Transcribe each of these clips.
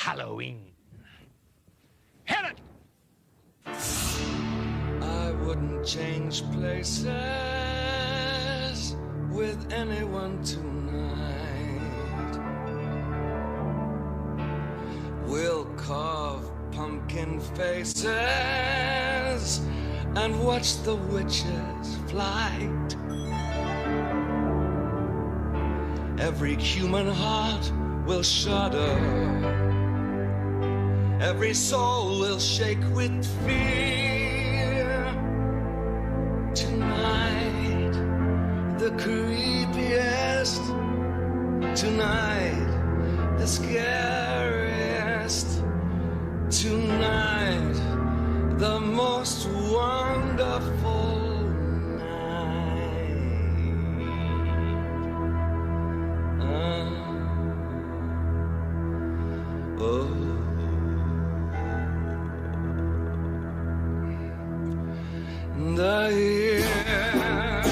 Halloween. Hit it! I wouldn't change places with anyone tonight. We'll carve pumpkin faces and watch the witches' flight. Every human heart will shudder. Every soul will shake with fear. Tonight, the creepiest. Tonight, the scariest. Tonight, the most wonderful night. The year.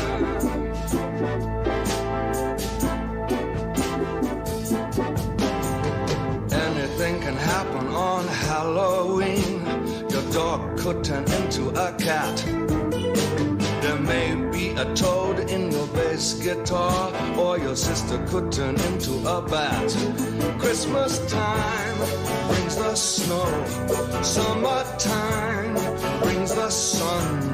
Anything can happen on Halloween. Your dog could turn into a cat. There may be a toad in your bass guitar, or your sister could turn into a bat. Christmas time brings the snow. Summertime brings the sun.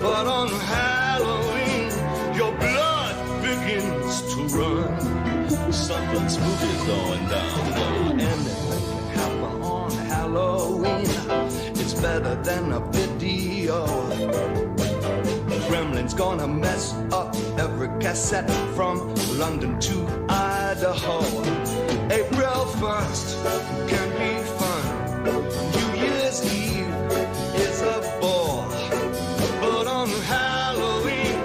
But on Halloween, your blood begins to run. Something spooky's going down. Anything can happen on Halloween. It's better than a video. Gremlin's gonna mess up every cassette from London to Idaho. April 1st can be fun. New Year's Eve is a bore. But on Halloween,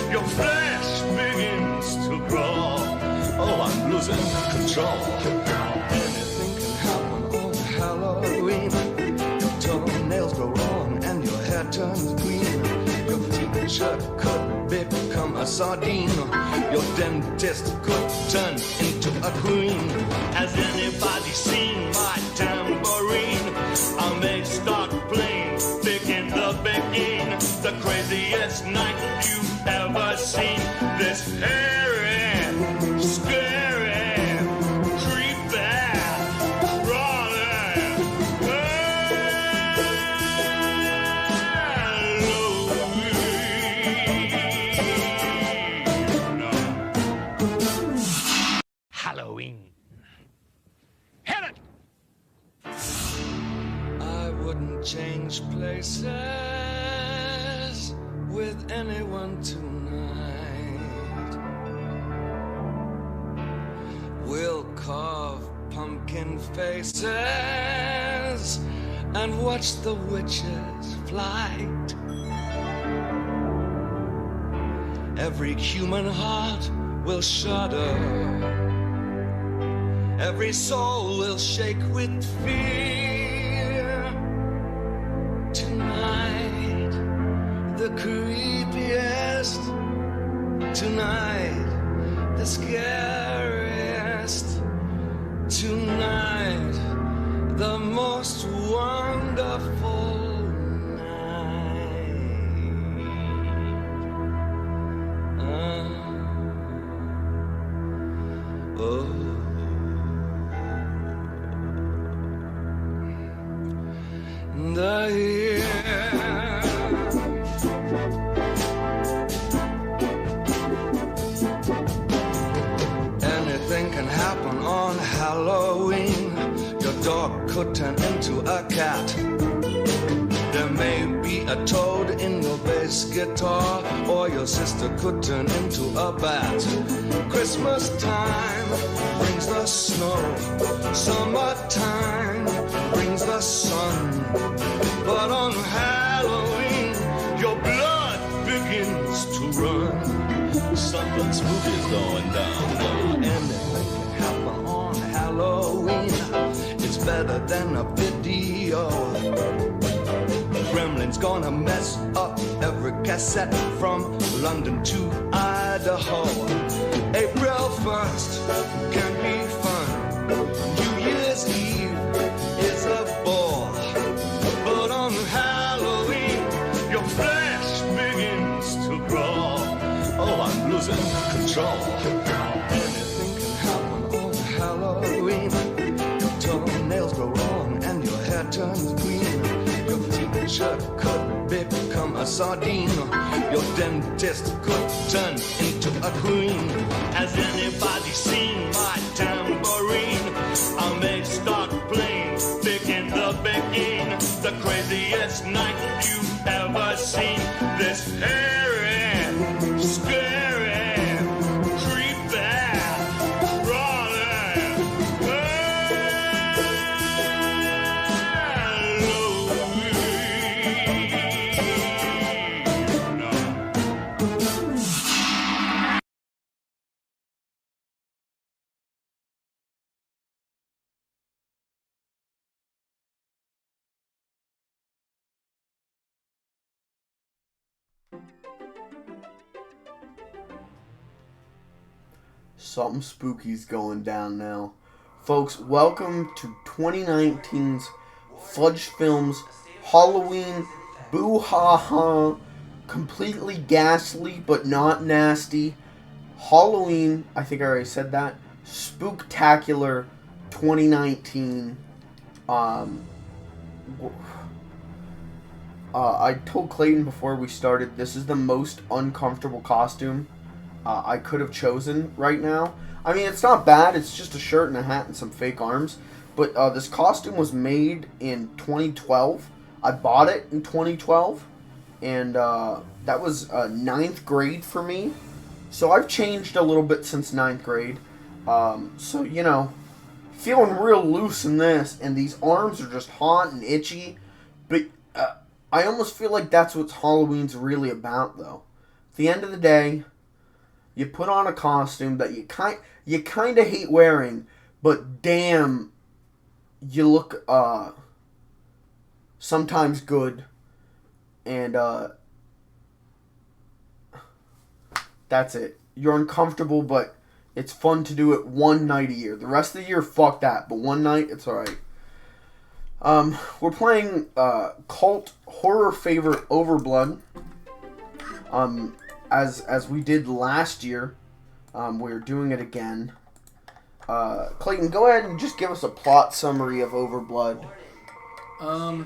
your flesh begins to crawl. Oh, I'm losing control. Anything can happen on Halloween. Your toenails grow long and your hair turns green. Your teacher could become a sardine. Your dentist could turn into a queen. Has anybody seen my tambourine? I may start playing big in the beginning. The craziest night you've ever seen. This hairy, scary, creepy, crawling Halloween. Hit it! I wouldn't change places with anyone tonight. We'll carve pumpkin faces and watch the witches' flight. Every human heart will shudder. Every soul will shake with fear. Tonight, the creepiest. Tonight, the scariest. Tonight, the most wonderful night. The year. Anything can happen on Halloween. Your dog could turn into a cat. There may be a toad in your bass guitar, or your sister could turn into a bat. Christmas time brings the snow. Summertime brings the sun. But on Halloween, your blood begins to run. Something spooky's going down. Anything can happen on Halloween. It's better than a video. Gremlin's gonna mess up every cassette from London to Idaho. April 1st can be fun. New Year's Eve control. Anything can happen on Halloween. Your toenails go wrong and your hair turns green. Your t-shirt could become a sardine. Your dentist could turn into a queen. Has anybody seen my tambourine? I may start playing big in the beginning. The craziest night you've ever seen. This hairy, scary, creepy, crawling Something spooky's going down now. Folks, welcome to 2019's Fudge Films Halloween Boo Ha Ha, completely ghastly but not nasty. Halloween, I think I already said that. Spooktacular 2019. I told Clayton before we started, this is the most uncomfortable costume I could have chosen right now. I mean, it's not bad. It's just a shirt and a hat and some fake arms. But this costume was made in 2012. I bought it in 2012. And that was 9th grade for me. So I've changed a little bit since 9th grade. So, you know, feeling real loose in this. And these arms are just hot and itchy. But I almost feel like that's what Halloween's really about, though. At the end of the day, you put on a costume that you kind of hate wearing, but damn, you look sometimes good, and that's it. You're uncomfortable, but it's fun to do it one night a year. The rest of the year, fuck that. But one night, it's alright. We're playing cult horror favorite Overblood. As we did last year, we're doing it again. Clayton, go ahead and just give us a plot summary of Overblood. So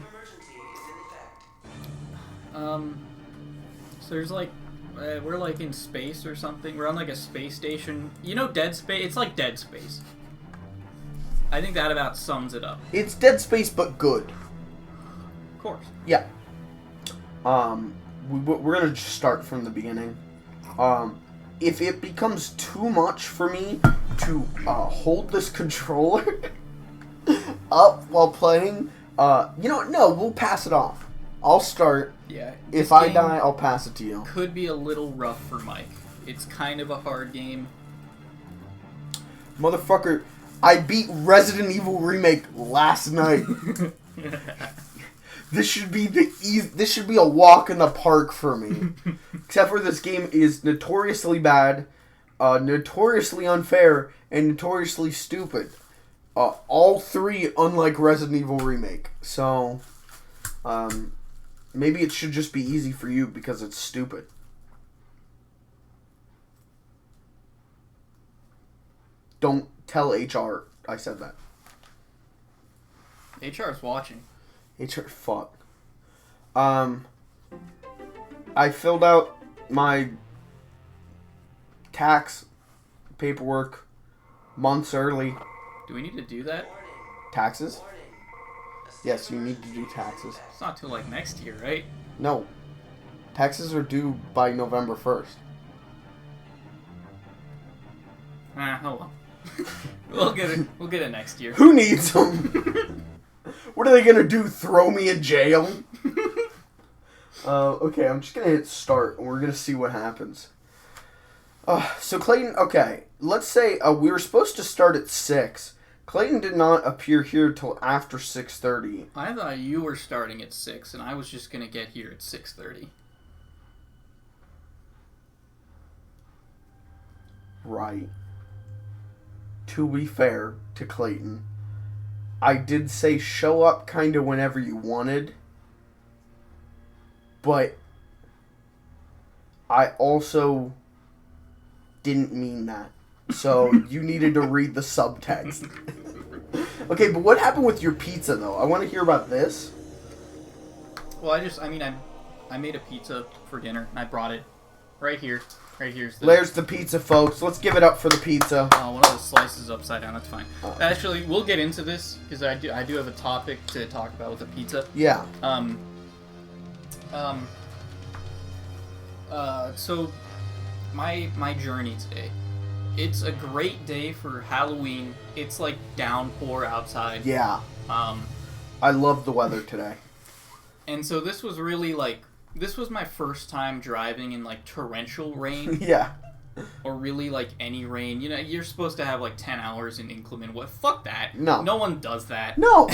there's like, we're like in space or something. We're on like a space station. You know Dead Space? It's like Dead Space. I think that about sums it up. It's Dead Space, but good. Of course. Yeah. We're going to just start from the beginning. If it becomes too much for me to hold this controller up while playing, you know what? No, we'll pass it off. I'll start. Yeah. If I die, I'll pass it to you. Could be a little rough for Mike. It's kind of a hard game. Motherfucker, I beat Resident Evil Remake last night. This should be this should be a walk in the park for me. Except for this game is notoriously bad, notoriously unfair, and notoriously stupid. All three unlike Resident Evil Remake. So, maybe it should just be easy for you because it's stupid. Don't tell HR I said that. HR's watching. HR, fuck. I filled out my tax paperwork months early. Do we need to do that? Taxes? Yes, you need to do taxes. It's not till like next year, right? No. Taxes are due by November 1st. Oh well. We'll get it next year. Who needs them? What are they gonna do? Throw me in jail? Okay, I'm just gonna hit start and we're gonna see what happens. So Clayton, okay, let's say we were supposed to start at 6. Clayton did not appear here till after 6:30. I thought you were starting at 6 and I was just gonna get here at 6:30. Right. To be fair to Clayton, I did say show up kind of whenever you wanted, but I also didn't mean that. So you needed to read the subtext. Okay, but what happened with your pizza, though? I want to hear about this. Well, I made a pizza for dinner, and I brought it right here. Right here's the... There's the pizza, folks. Let's give it up for the pizza. Oh, one of the slices is upside down. That's fine. Actually, we'll get into this, because I do have a topic to talk about with the pizza. Yeah. So, my journey today. It's a great day for Halloween. It's like downpour outside. Yeah. I love the weather today. And so this was really this was my first time driving in like torrential rain. Yeah. Or really like any rain. You know, you're supposed to have like 10 hours in inclement. What? Fuck that. No. No one does that. No.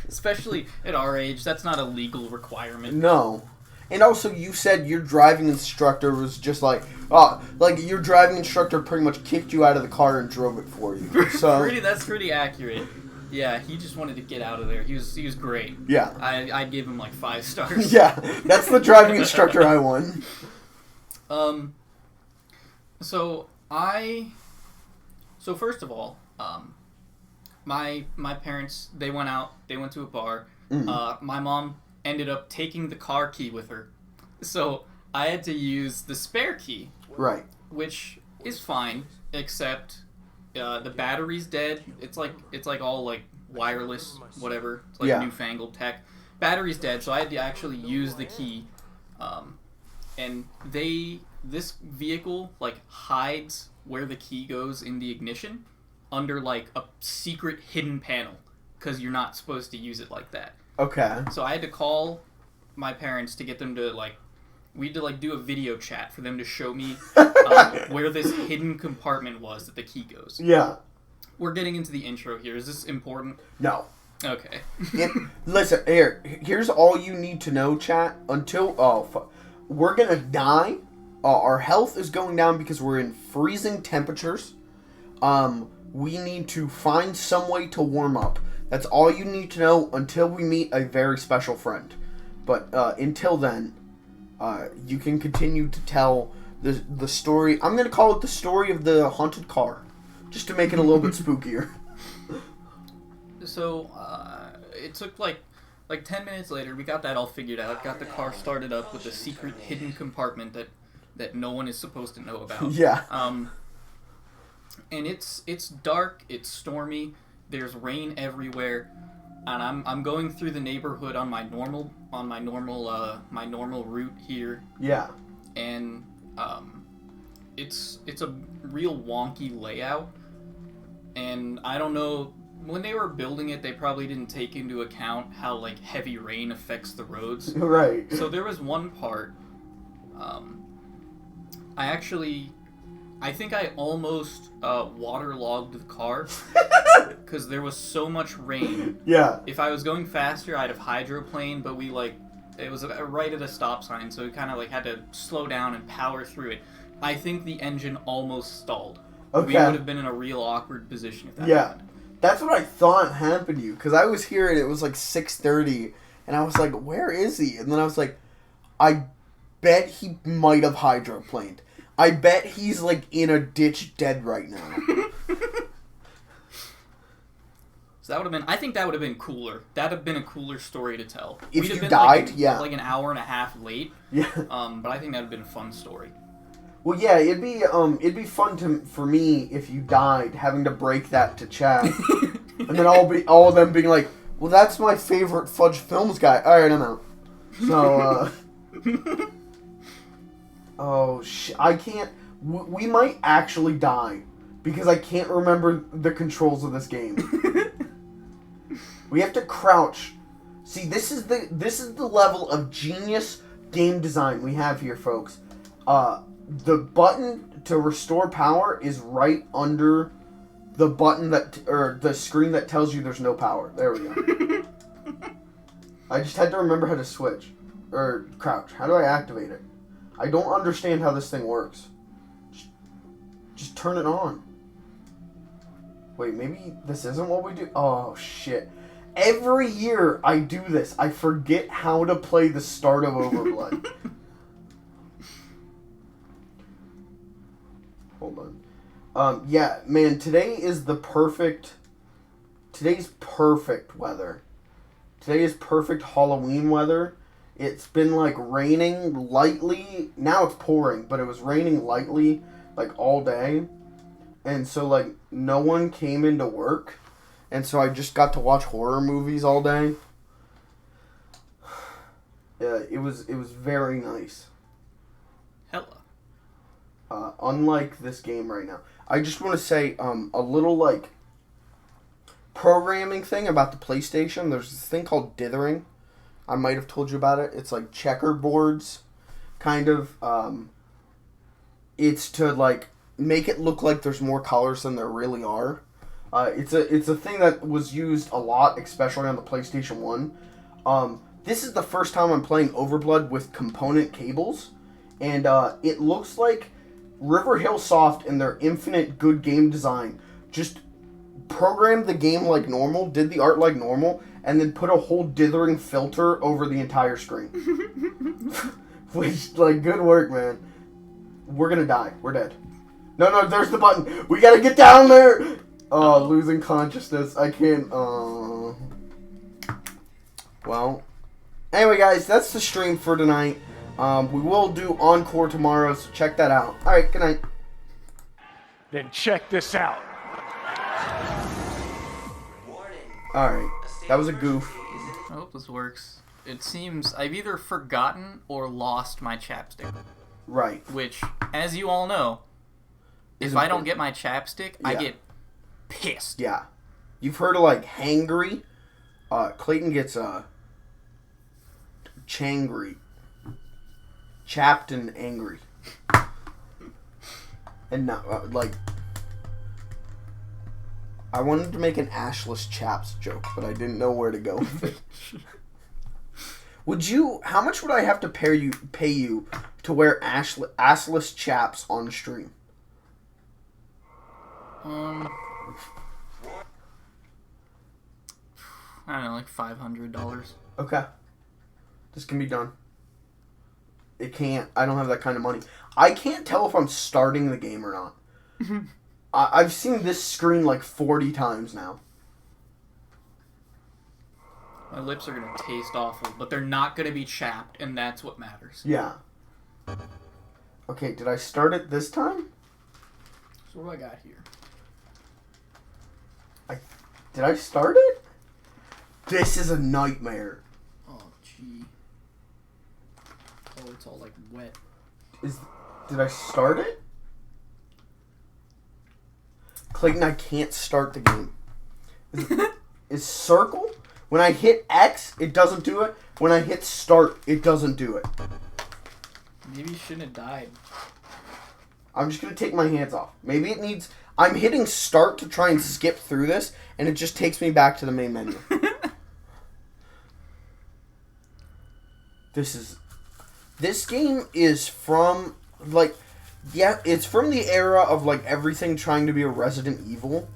Especially at our age, that's not a legal requirement. No. And also, you said your driving instructor was just like your driving instructor pretty much kicked you out of the car and drove it for you. So That's pretty accurate. Yeah, he just wanted to get out of there. He was great. Yeah. I gave him like 5 stars. Yeah, that's the driving instructor I want. So first of all, my parents, they went out, they went to a bar. My mom ended up taking the car key with her. So I had to use the spare key. Right. Which is fine, except the battery's dead. It's like all like wireless, whatever. It's like newfangled tech. Battery's dead, so I had to actually use the key. And this vehicle like hides where the key goes in the ignition under like a secret hidden panel, because you're not supposed to use it like that. Okay. So I had to call my parents to get them to we had to do a video chat for them to show me where this hidden compartment was that the key goes. Yeah. We're getting into the intro here. Is this important? No. Okay. Listen, here's all you need to know, chat. Until we're gonna die. Our health is going down because we're in freezing temperatures. We need to find some way to warm up. That's all you need to know until we meet a very special friend. But until then, you can continue to tell the story. I'm going to call it the story of the haunted car, just to make it a little bit spookier. So, it took like 10 minutes later, we got that all figured out, got the car started up with a secret hidden compartment that no one is supposed to know about. Yeah. And it's dark, it's stormy, there's rain everywhere, and I'm going through the neighborhood on my normal route here. Yeah. And it's a real wonky layout, and I don't know, when they were building it, they probably didn't take into account how heavy rain affects the roads. Right. So there was one part, I think I almost waterlogged the car because there was so much rain. Yeah. If I was going faster, I'd have hydroplaned, but it was right at a stop sign, so we kind of had to slow down and power through it. I think the engine almost stalled. Okay. We would have been in a real awkward position if that happened. That's what I thought happened to you, because I was here and it was 6:30, and I was like, where is he? And then I was like, I bet he might have hydroplaned. I bet he's in a ditch dead right now. So that would have been, I think that would have been cooler. That would have been a cooler story to tell. If We'd have you been died, yeah. an hour and a half late. Yeah. But I think that would have been a fun story. Well, yeah, it'd be fun for me if you died, having to break that to chat, and then all of them being like, "Well, that's my favorite Fudge Films guy." All right, I'm out. So, oh shit, I can't. We might actually die because I can't remember the controls of this game. We have to crouch. See, this is the level of genius game design we have here, folks. The button to restore power is right under the button or the screen that tells you there's no power. There we go. I just had to remember how to switch. Or crouch. How do I activate it? I don't understand how this thing works. Just turn it on. Wait, maybe this isn't what we do? Oh, shit. Every year I do this. I forget how to play the start of Overblood. Hold on. Yeah, man, today's perfect weather. Today is perfect Halloween weather. It's been, like, raining lightly. Now it's pouring, but it was raining lightly, like, all day. And so, like, no one came into work. And so I just got to watch horror movies all day. It was very nice. Hella. Unlike this game right now. I just want to say a little, like, programming thing about the PlayStation. There's this thing called dithering. I might have told you about it. It's like checkerboards, kind of. It's to, like, make it look like there's more colors than there really are. It's a thing that was used a lot, especially on the PlayStation 1. This is the first time I'm playing Overblood with component cables, and it looks like River Hill Soft in their infinite good game design just programmed the game like normal, did the art like normal, and then put a whole dithering filter over the entire screen. Which, like, good work, man. We're gonna die. We're dead. No, there's the button. We gotta get down there! Oh, losing consciousness. I can't, Well. Anyway, guys, that's the stream for tonight. We will do Encore tomorrow, so check that out. Alright, good night. Then check this out. Alright, that was a goof. I hope this works. It seems I've either forgotten or lost my chapstick. Right. Which, as you all know, if I don't get my chapstick, I get pissed. Yeah. You've heard of, like, hangry. Clayton gets, changry. Chapped and angry. And now, like... I wanted to make an ashless chaps joke, but I didn't know where to go with it. How much would I have to pay you to wear assless chaps on stream? I don't know, like $500. Okay. This can be done. It can't. I don't have that kind of money. I can't tell if I'm starting the game or not. I've seen this screen like 40 times now. My lips are going to taste awful, but they're not going to be chapped, and that's what matters. Yeah. Okay, did I start it this time? So what do I got here? Did I start it? This is a nightmare. Oh, gee. Oh, it's all, like, wet. Did I start it? Clayton, I can't start the game. Is circle? When I hit X, it doesn't do it. When I hit start, it doesn't do it. Maybe you shouldn't have died. I'm just going to take my hands off. Maybe it needs... I'm hitting start to try and skip through this, and it just takes me back to the main menu. This game is from, like... Yeah, it's from the era of, like, everything trying to be a Resident Evil.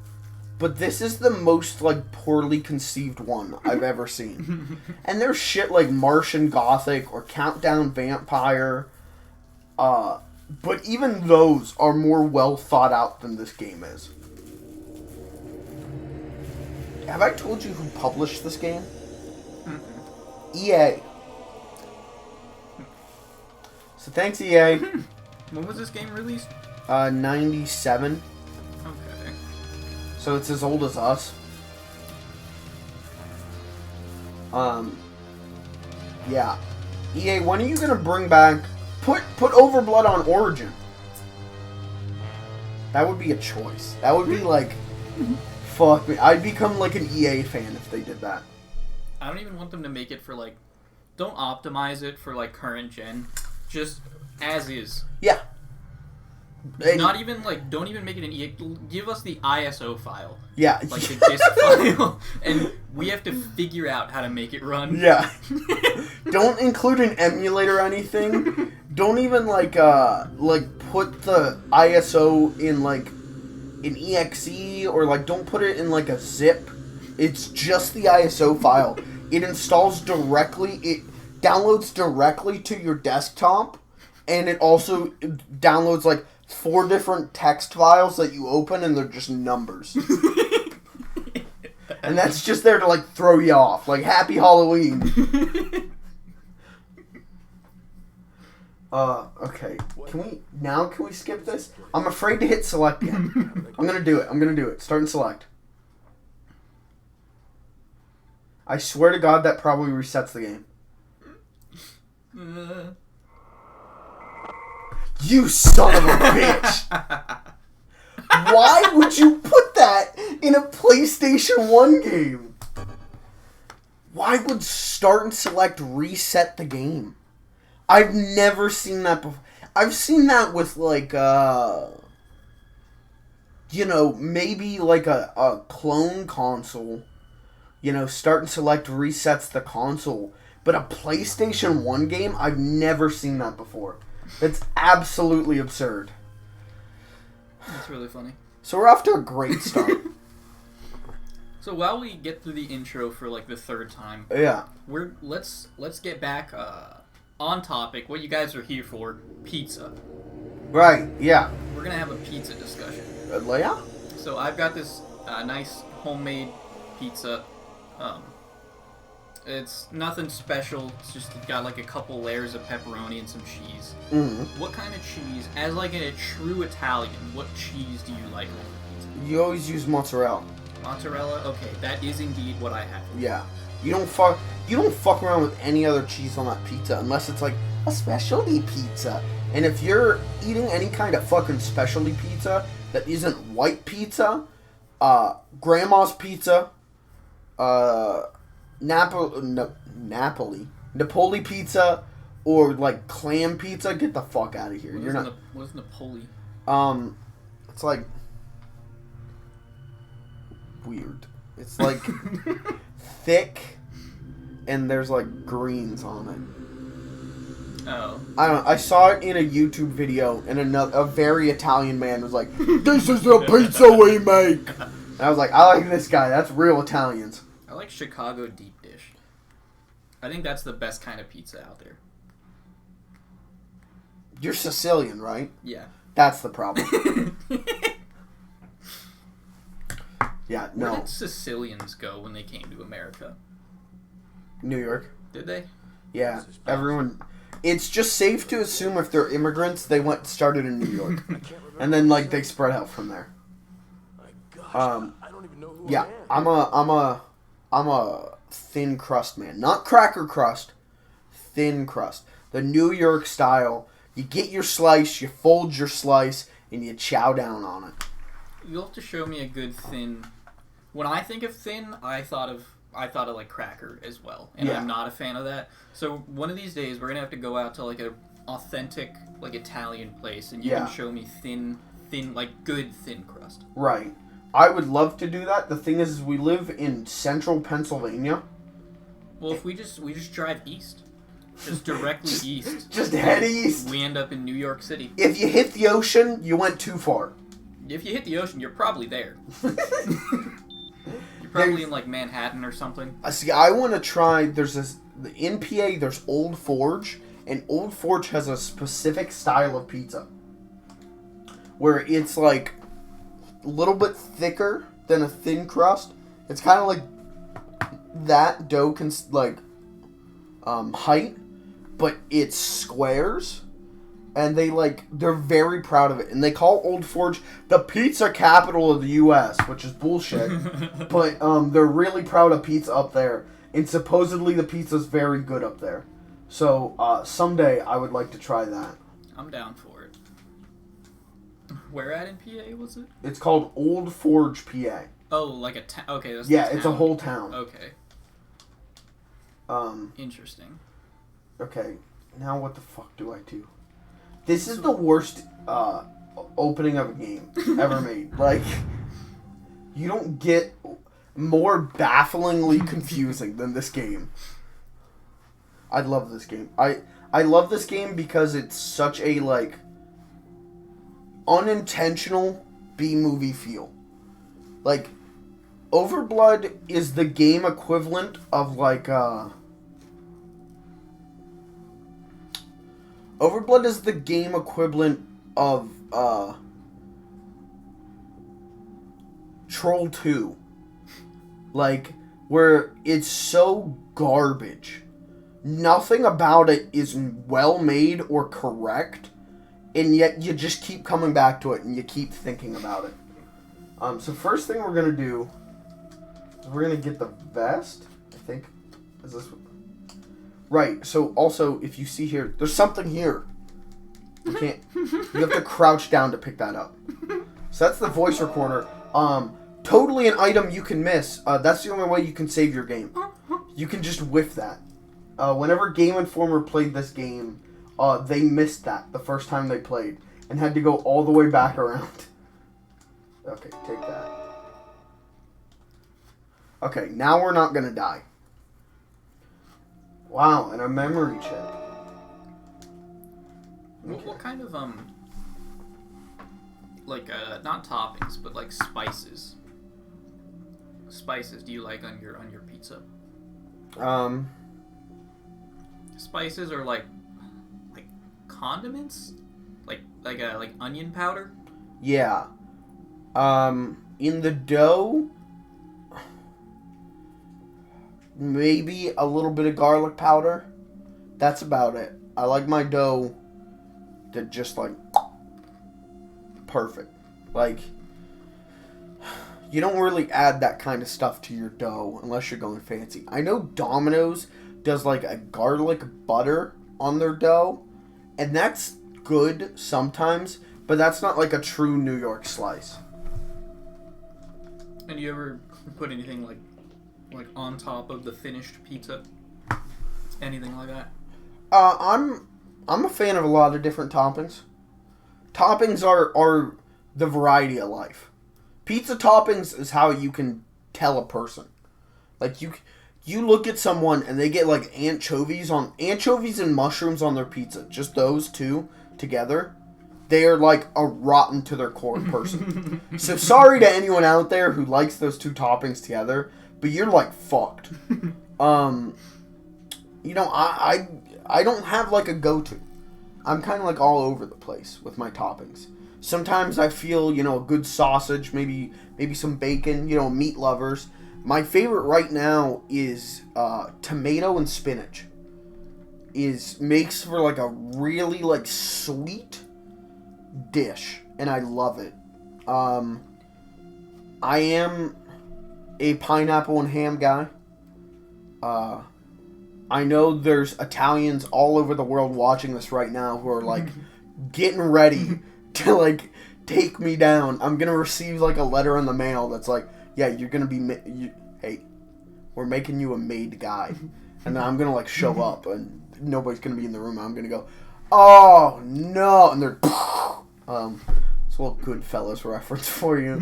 But this is the most, like, poorly conceived one I've ever seen. And there's shit like Martian Gothic or Countdown Vampire. But even those are more well thought out than this game is. Have I told you who published this game? EA. So thanks, EA. When was this game released? 97. Okay. So it's as old as us. Yeah. EA, when are you gonna bring back... Put Overblood on Origin. That would be a choice. That would be like... Fuck me. I'd become like an EA fan if they did that. I don't even want them to make it for, like... Don't optimize it for, like, current gen. Just as is. Yeah. Not even, like, don't even make it an EA. Give us the ISO file. Yeah. Like the disk file. And we have to figure out how to make it run. Yeah. Don't include an emulator or anything. Don't even, like put the ISO in, like, an EXE or, like, don't put it in, like, a zip. It's just the ISO file. It installs directly, it downloads directly to your desktop, and it also downloads, like, 4 different text files that you open, and they're just numbers. And that's just there to, like, throw you off. Like, Happy Halloween. Okay. Can we skip this? I'm afraid to hit select again. I'm gonna do it. Start and select. I swear to God that probably resets the game. You son of a bitch! Why would you put that in a PlayStation 1 game? Why would start and select reset the game? I've never seen that before. I've seen that with, like, maybe, like, a clone console. Start and select resets the console. But a PlayStation 1 game, I've never seen that before. That's absolutely absurd. That's really funny. So we're off to a great start. So while we get through the intro for, like, the 3rd time... Yeah. Let's get back... on topic, what you guys are here for, pizza. Right, yeah. We're going to have a pizza discussion. Yeah? So I've got this nice homemade pizza. It's nothing special. It's just got like a couple layers of pepperoni and some cheese. Mm-hmm. What kind of cheese, as like a true Italian, what cheese do you like on your pizza? You always use mozzarella. Mozzarella? Okay, that is indeed what I have. Yeah. You don't fuck around with any other cheese on that pizza unless it's like a specialty pizza. And if you're eating any kind of fucking specialty pizza that isn't white pizza, grandma's pizza, Napoli pizza, or like clam pizza, get the fuck out of here. What's Napoli? It's like weird. It's like thick, and there's like greens on it. Oh. I don't know. I saw it in a YouTube video, and a very Italian man was like, "This is the pizza we make." And I was like, "I like this guy. That's real Italians." I like Chicago deep dish. I think that's the best kind of pizza out there. You're Sicilian, right? Yeah. That's the problem. Yeah, no. Where did Sicilians go when they came to America? New York. Did they? Yeah, everyone. It's just safe to assume if they're immigrants, they started in New York, and then like they spread out from there. Yeah, I'm a thin crust man, not cracker crust, thin crust. The New York style. You get your slice, you fold your slice, and you chow down on it. You'll have to show me a good thin. When I think of thin, I thought of like cracker as well, and yeah. I'm not a fan of that. So one of these days, we're gonna have to go out to like a authentic like Italian place, and you can show me thin like good thin crust. Right. I would love to do that. The thing is we live in central Pennsylvania. Well, if we just drive east, just directly east, just head east, we end up in New York City. If you hit the ocean, you went too far. If you hit the ocean, you're probably there. You're probably in like Manhattan or something. See, I want to try. In PA. There's Old Forge, and Old Forge has a specific style of pizza where it's like a little bit thicker than a thin crust. It's kind of like that dough height, but it's squares. And they're very proud of it. And they call Old Forge the pizza capital of the U.S., which is bullshit. But they're really proud of pizza up there. And supposedly the pizza's very good up there. So someday I would like to try that. I'm down for it. Where at in PA was it? It's called Old Forge, PA. Oh, like a town. Okay, that's yeah, the town. It's a whole town. Okay. Interesting. Okay, now what the fuck do I do? This is the worst opening of a game ever made. Like, you don't get more bafflingly confusing than this game. I love this game. I love this game because it's such a, like, unintentional B-movie feel. Like, Overblood is the game equivalent of, like, Overblood is the game equivalent of Troll 2. Like, where it's so garbage. Nothing about it is well made or correct, and yet you just keep coming back to it and you keep thinking about it. So first thing we're gonna do is we're gonna get the vest. I think is this right? So also, if you see here, there's something here. You can't. You have to crouch down to pick that up. So that's the voice recorder. Totally an item you can miss. That's the only way you can save your game. You can just whiff that. Whenever Game Informer played this game, they missed that the first time they played and had to go all the way back around. Okay, take that. Okay, now we're not gonna die. Wow, and a memory chip. Okay. What kind of like not toppings, but like spices? Spices do you like on your pizza? Spices or like condiments, like onion powder. Yeah. In the dough, maybe a little bit of garlic powder. That's about it. I like my dough to just like perfect. Like, you don't really add that kind of stuff to your dough unless you're going fancy. I know Domino's does like a garlic butter on their dough, and that's good sometimes, but that's not like a true New York slice. And do you ever put anything like on top of the finished pizza? Anything like that? I'm a fan of a lot of different toppings. Toppings are the variety of life. Pizza toppings is how you can tell a person. Like, you look at someone and they get like anchovies and mushrooms on their pizza. Just those two together. They are like a rotten to their core person. So sorry to anyone out there who likes those two toppings together, but you're like fucked. I don't have like a go-to. I'm kind of like all over the place with my toppings. Sometimes I feel, a good sausage, maybe some bacon, meat lovers. My favorite right now is tomato and spinach. Makes for like a really like sweet dish, and I love it. I am a pineapple and ham guy. I know there's Italians all over the world watching this right now who are like getting ready to like take me down. I'm gonna receive like a letter in the mail that's like, yeah, you're gonna be hey, we're making you a made guy, and then I'm gonna like show up and nobody's gonna be in the room. I'm gonna go, oh no, and they're it's a little Goodfellas reference for you.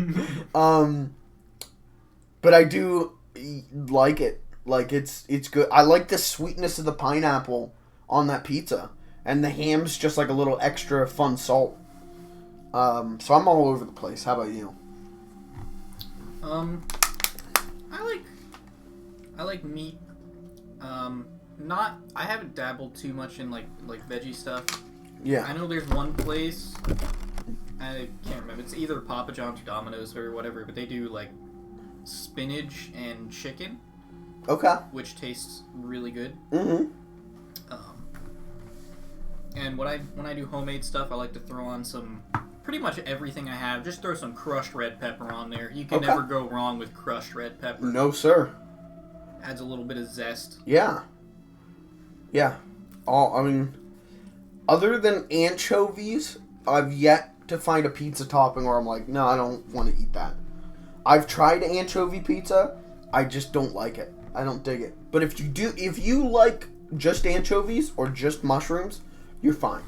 But I do like it. Like, it's good. I like the sweetness of the pineapple on that pizza. And the ham's just like a little extra fun salt. So I'm all over the place. How about you? I like meat. I haven't dabbled too much in like veggie stuff. Yeah. I know there's one place, I can't remember. It's either Papa John's or Domino's or whatever, but they do like spinach and chicken. Okay. Which tastes really good. Mm-hmm. And when I do homemade stuff, I like to throw on some, pretty much everything I have. Just throw some crushed red pepper on there. You can never go wrong with crushed red pepper. No, sir. Adds a little bit of zest. Yeah. Yeah. Other than anchovies, I've yet to find a pizza topping where I'm like, no, I don't want to eat that. I've tried anchovy pizza. I just don't like it. I don't dig it. But if you like just anchovies or just mushrooms, you're fine.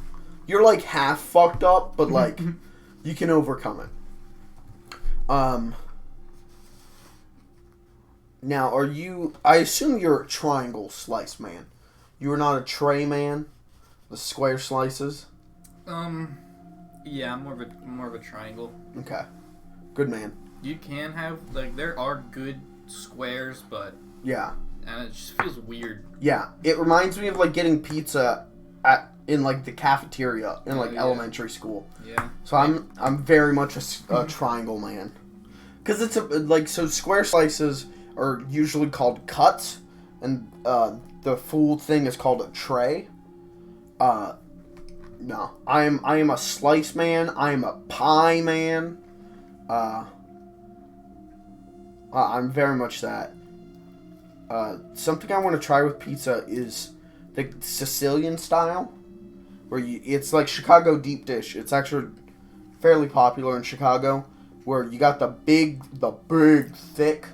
You're like half fucked up, but like you can overcome it. Now, I assume you're a triangle slice man. You are not a tray man? The square slices? Yeah, I'm more of a triangle. Okay. Good man. You can have, like, there are good squares, but... Yeah. And it just feels weird. Yeah. It reminds me of, like, getting pizza at in like the cafeteria in like Yeah. elementary school. Yeah. So I'm very much a triangle man. Because it's so square slices are usually called cuts, and the full thing is called a tray. No, I am a slice man. I am a pie man. I'm very much that. Something I want to try with pizza is the Sicilian style, where it's like Chicago deep dish. It's actually fairly popular in Chicago, where you got the big thick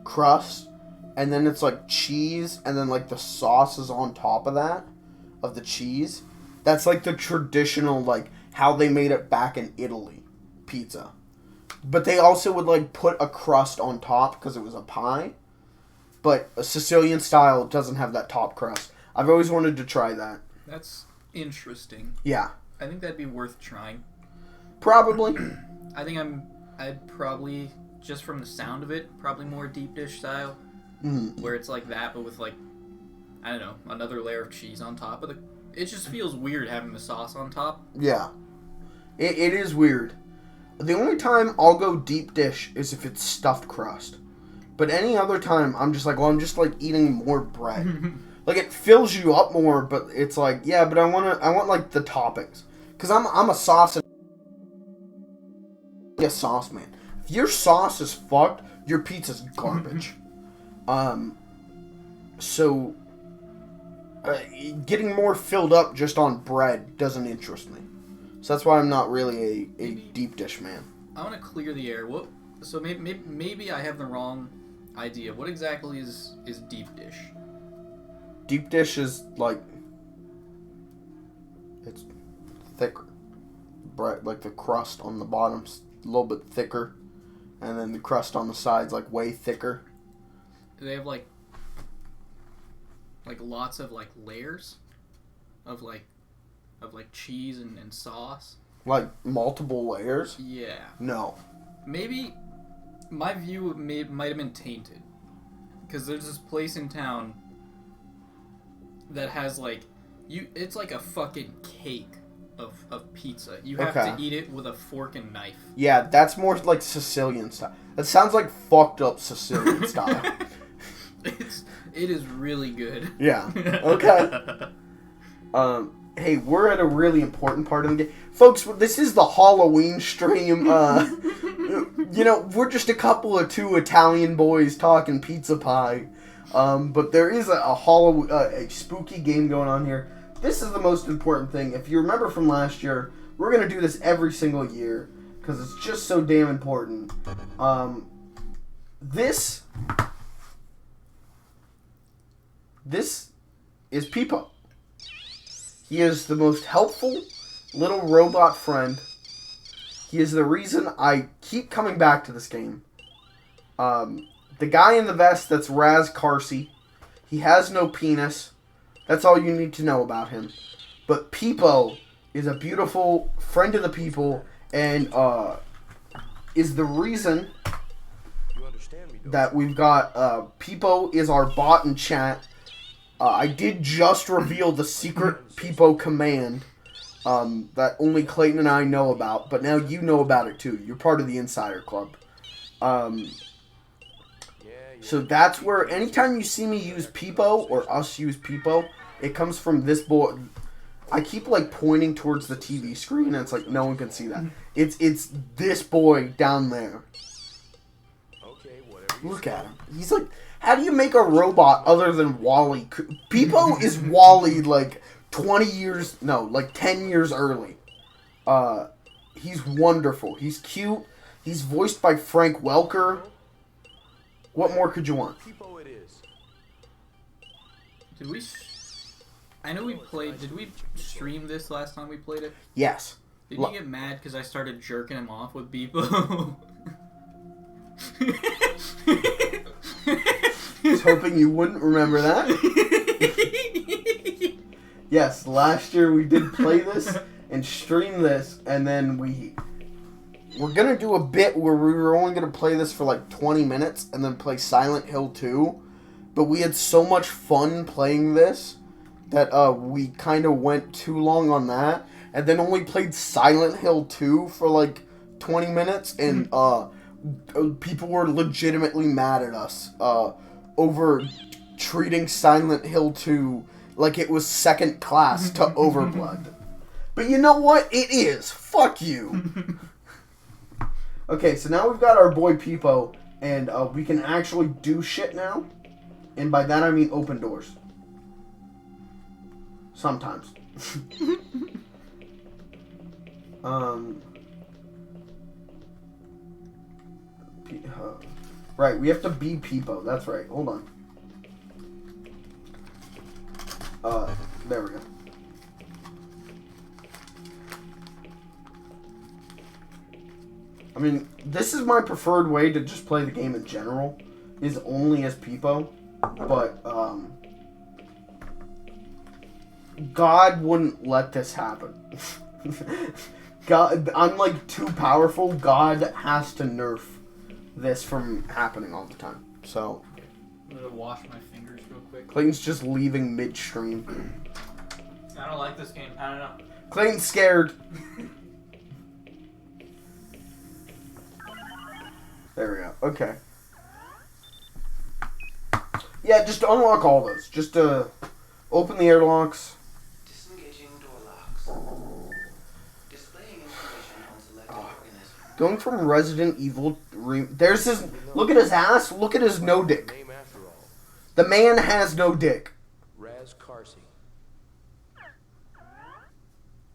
crust, and then it's like cheese, and then like the sauce is on top of that, of the cheese. That's like the traditional, like how they made it back in Italy, pizza. But they also would like put a crust on top because it was a pie. But a Sicilian style doesn't have that top crust. I've always wanted to try that. That's interesting. Yeah. I think that'd be worth trying. Probably. I think I'd probably, just from the sound of it, probably more deep dish style. Mm. Where it's like that, but with like, I don't know, another layer of cheese on top of the... It just feels weird having the sauce on top. Yeah. It is weird. The only time I'll go deep dish is if it's stuffed crust. But any other time, I'm just like, well, I'm just like eating more bread. Like it fills you up more, but it's like, yeah, but I want like the toppings. Because I'm a sauce man. If your sauce is fucked, your pizza's garbage. So getting more filled up just on bread doesn't interest me. So that's why I'm not really a deep dish man. I want to clear the air. So maybe I have the wrong idea. What exactly is deep dish? Deep dish is like, it's thicker. Bread, like the crust on the bottom's a little bit thicker, and then the crust on the sides like way thicker. Do they have like lots of like layers of like cheese and sauce? Like multiple layers? Yeah. No. Maybe my view might have been tainted, because there's this place in town that has like it's like a fucking cake of pizza. You have to eat it with a fork and knife. Yeah, that's more like Sicilian style. That sounds like fucked up Sicilian style. It is really good. Yeah. Okay. Hey, we're at a really important part of the game. Folks, this is the Halloween stream. We're just a couple of two Italian boys talking pizza pie. But there is a spooky game going on here. This is the most important thing. If you remember from last year, we're going to do this every single year because it's just so damn important. This is Peepo. He is the most helpful little robot friend. He is the reason I keep coming back to this game. The guy in the vest, that's Raz Carsey. He has no penis. That's all you need to know about him. But Peepo is a beautiful friend of the people and is the reason that we've got Peepo is our bot in chat. I did just reveal the secret Peepo command that only Clayton and I know about, but now you know about it too. You're part of the Insider Club. So that's where anytime you see me use Peepo or us use Peepo, it comes from this boy. I keep like pointing towards the TV screen, and it's like no one can see that. It's this boy down there. Look at him. He's like, how do you make a robot other than Wall-E? Peepo is Wall-E like 10 years early. He's wonderful. He's cute. He's voiced by Frank Welker. What more could you want? Did we? I know we played. Did we stream this last time we played it? Yes. Did you get mad because I started jerking him off with Peepo? I was hoping you wouldn't remember that. Yes, last year we did play this and stream this, and then we're going to do a bit where we were only going to play this for like 20 minutes and then play Silent Hill 2. But we had so much fun playing this that we kind of went too long on that, and then only played Silent Hill 2 for like 20 minutes, and people were legitimately mad at us over treating Silent Hill 2 like it was second class to Overblood. But you know what? It is. Fuck you. Okay, so now we've got our boy Peepo, and we can actually do shit now. And by that I mean open doors. Sometimes. Right, we have to be Peepo. That's right. Hold on. There we go. I mean, this is my preferred way to just play the game in general, is only as Peepo. But, God wouldn't let this happen. God, I'm like too powerful. God has to nerf this from happening all the time. So, I'm gonna wash my fingers real quick. Clayton's just leaving midstream. I don't like this game. I don't know. Clayton's scared. There we go. Okay. Yeah, just unlock all those. Just open the airlocks. Disengaging door locks. Displaying information on selected organisms. Going from Resident Evil... There's his... Look at his ass. Look at his no dick. Name after all. The man has no dick. Raz Carsey.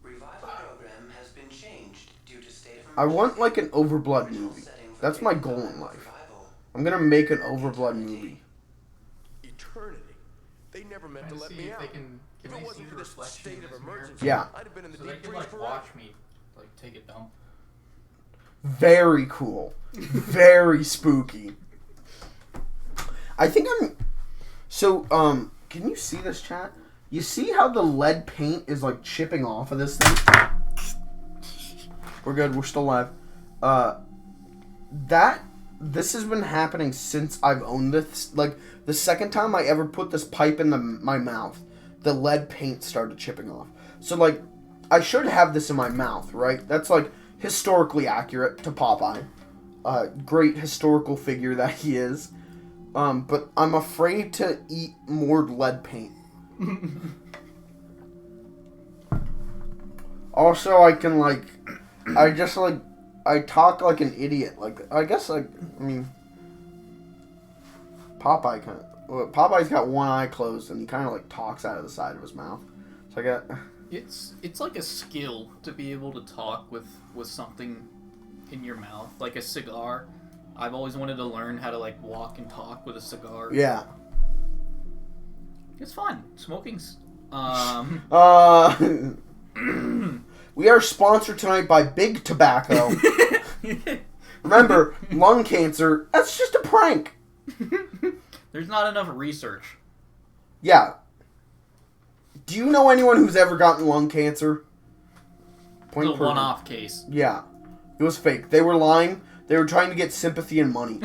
Revival program has been changed due to state of I want like an Overblood movie. That's my goal in life. I'm gonna make an Overblood movie. Eternity. They never meant to let See me if out. they can. If Can it they see wasn't the for this reflection state in of this mirror? emergency, Yeah. I'd have been in the So they deep can freeze like forever. watch me, like take a dump. Very cool. Very spooky. I think I'm... So, can you see this, chat? You see how the lead paint is, like, chipping off of this thing? We're good. We're still live. This has been happening since I've owned this. Like, the second time I ever put this pipe in my mouth, the lead paint started chipping off. So, like, I should have this in my mouth, right? That's, like, historically accurate to Popeye. Great historical figure that he is. But I'm afraid to eat more lead paint. Also, I can, like... I talk like an idiot. Like, I guess, like, I mean... Popeye kind of... Well, Popeye's got one eye closed, and he kind of, like, talks out of the side of his mouth. So I got... It's like a skill to be able to talk with something in your mouth, like a cigar. I've always wanted to learn how to like walk and talk with a cigar. Yeah. It's fun. Smoking's. We are sponsored tonight by Big Tobacco. Remember, lung cancer, that's just a prank. There's not enough research. Yeah. Do you know anyone who's ever gotten lung cancer? It's a one-off case. Yeah. It was fake. They were lying. They were trying to get sympathy and money.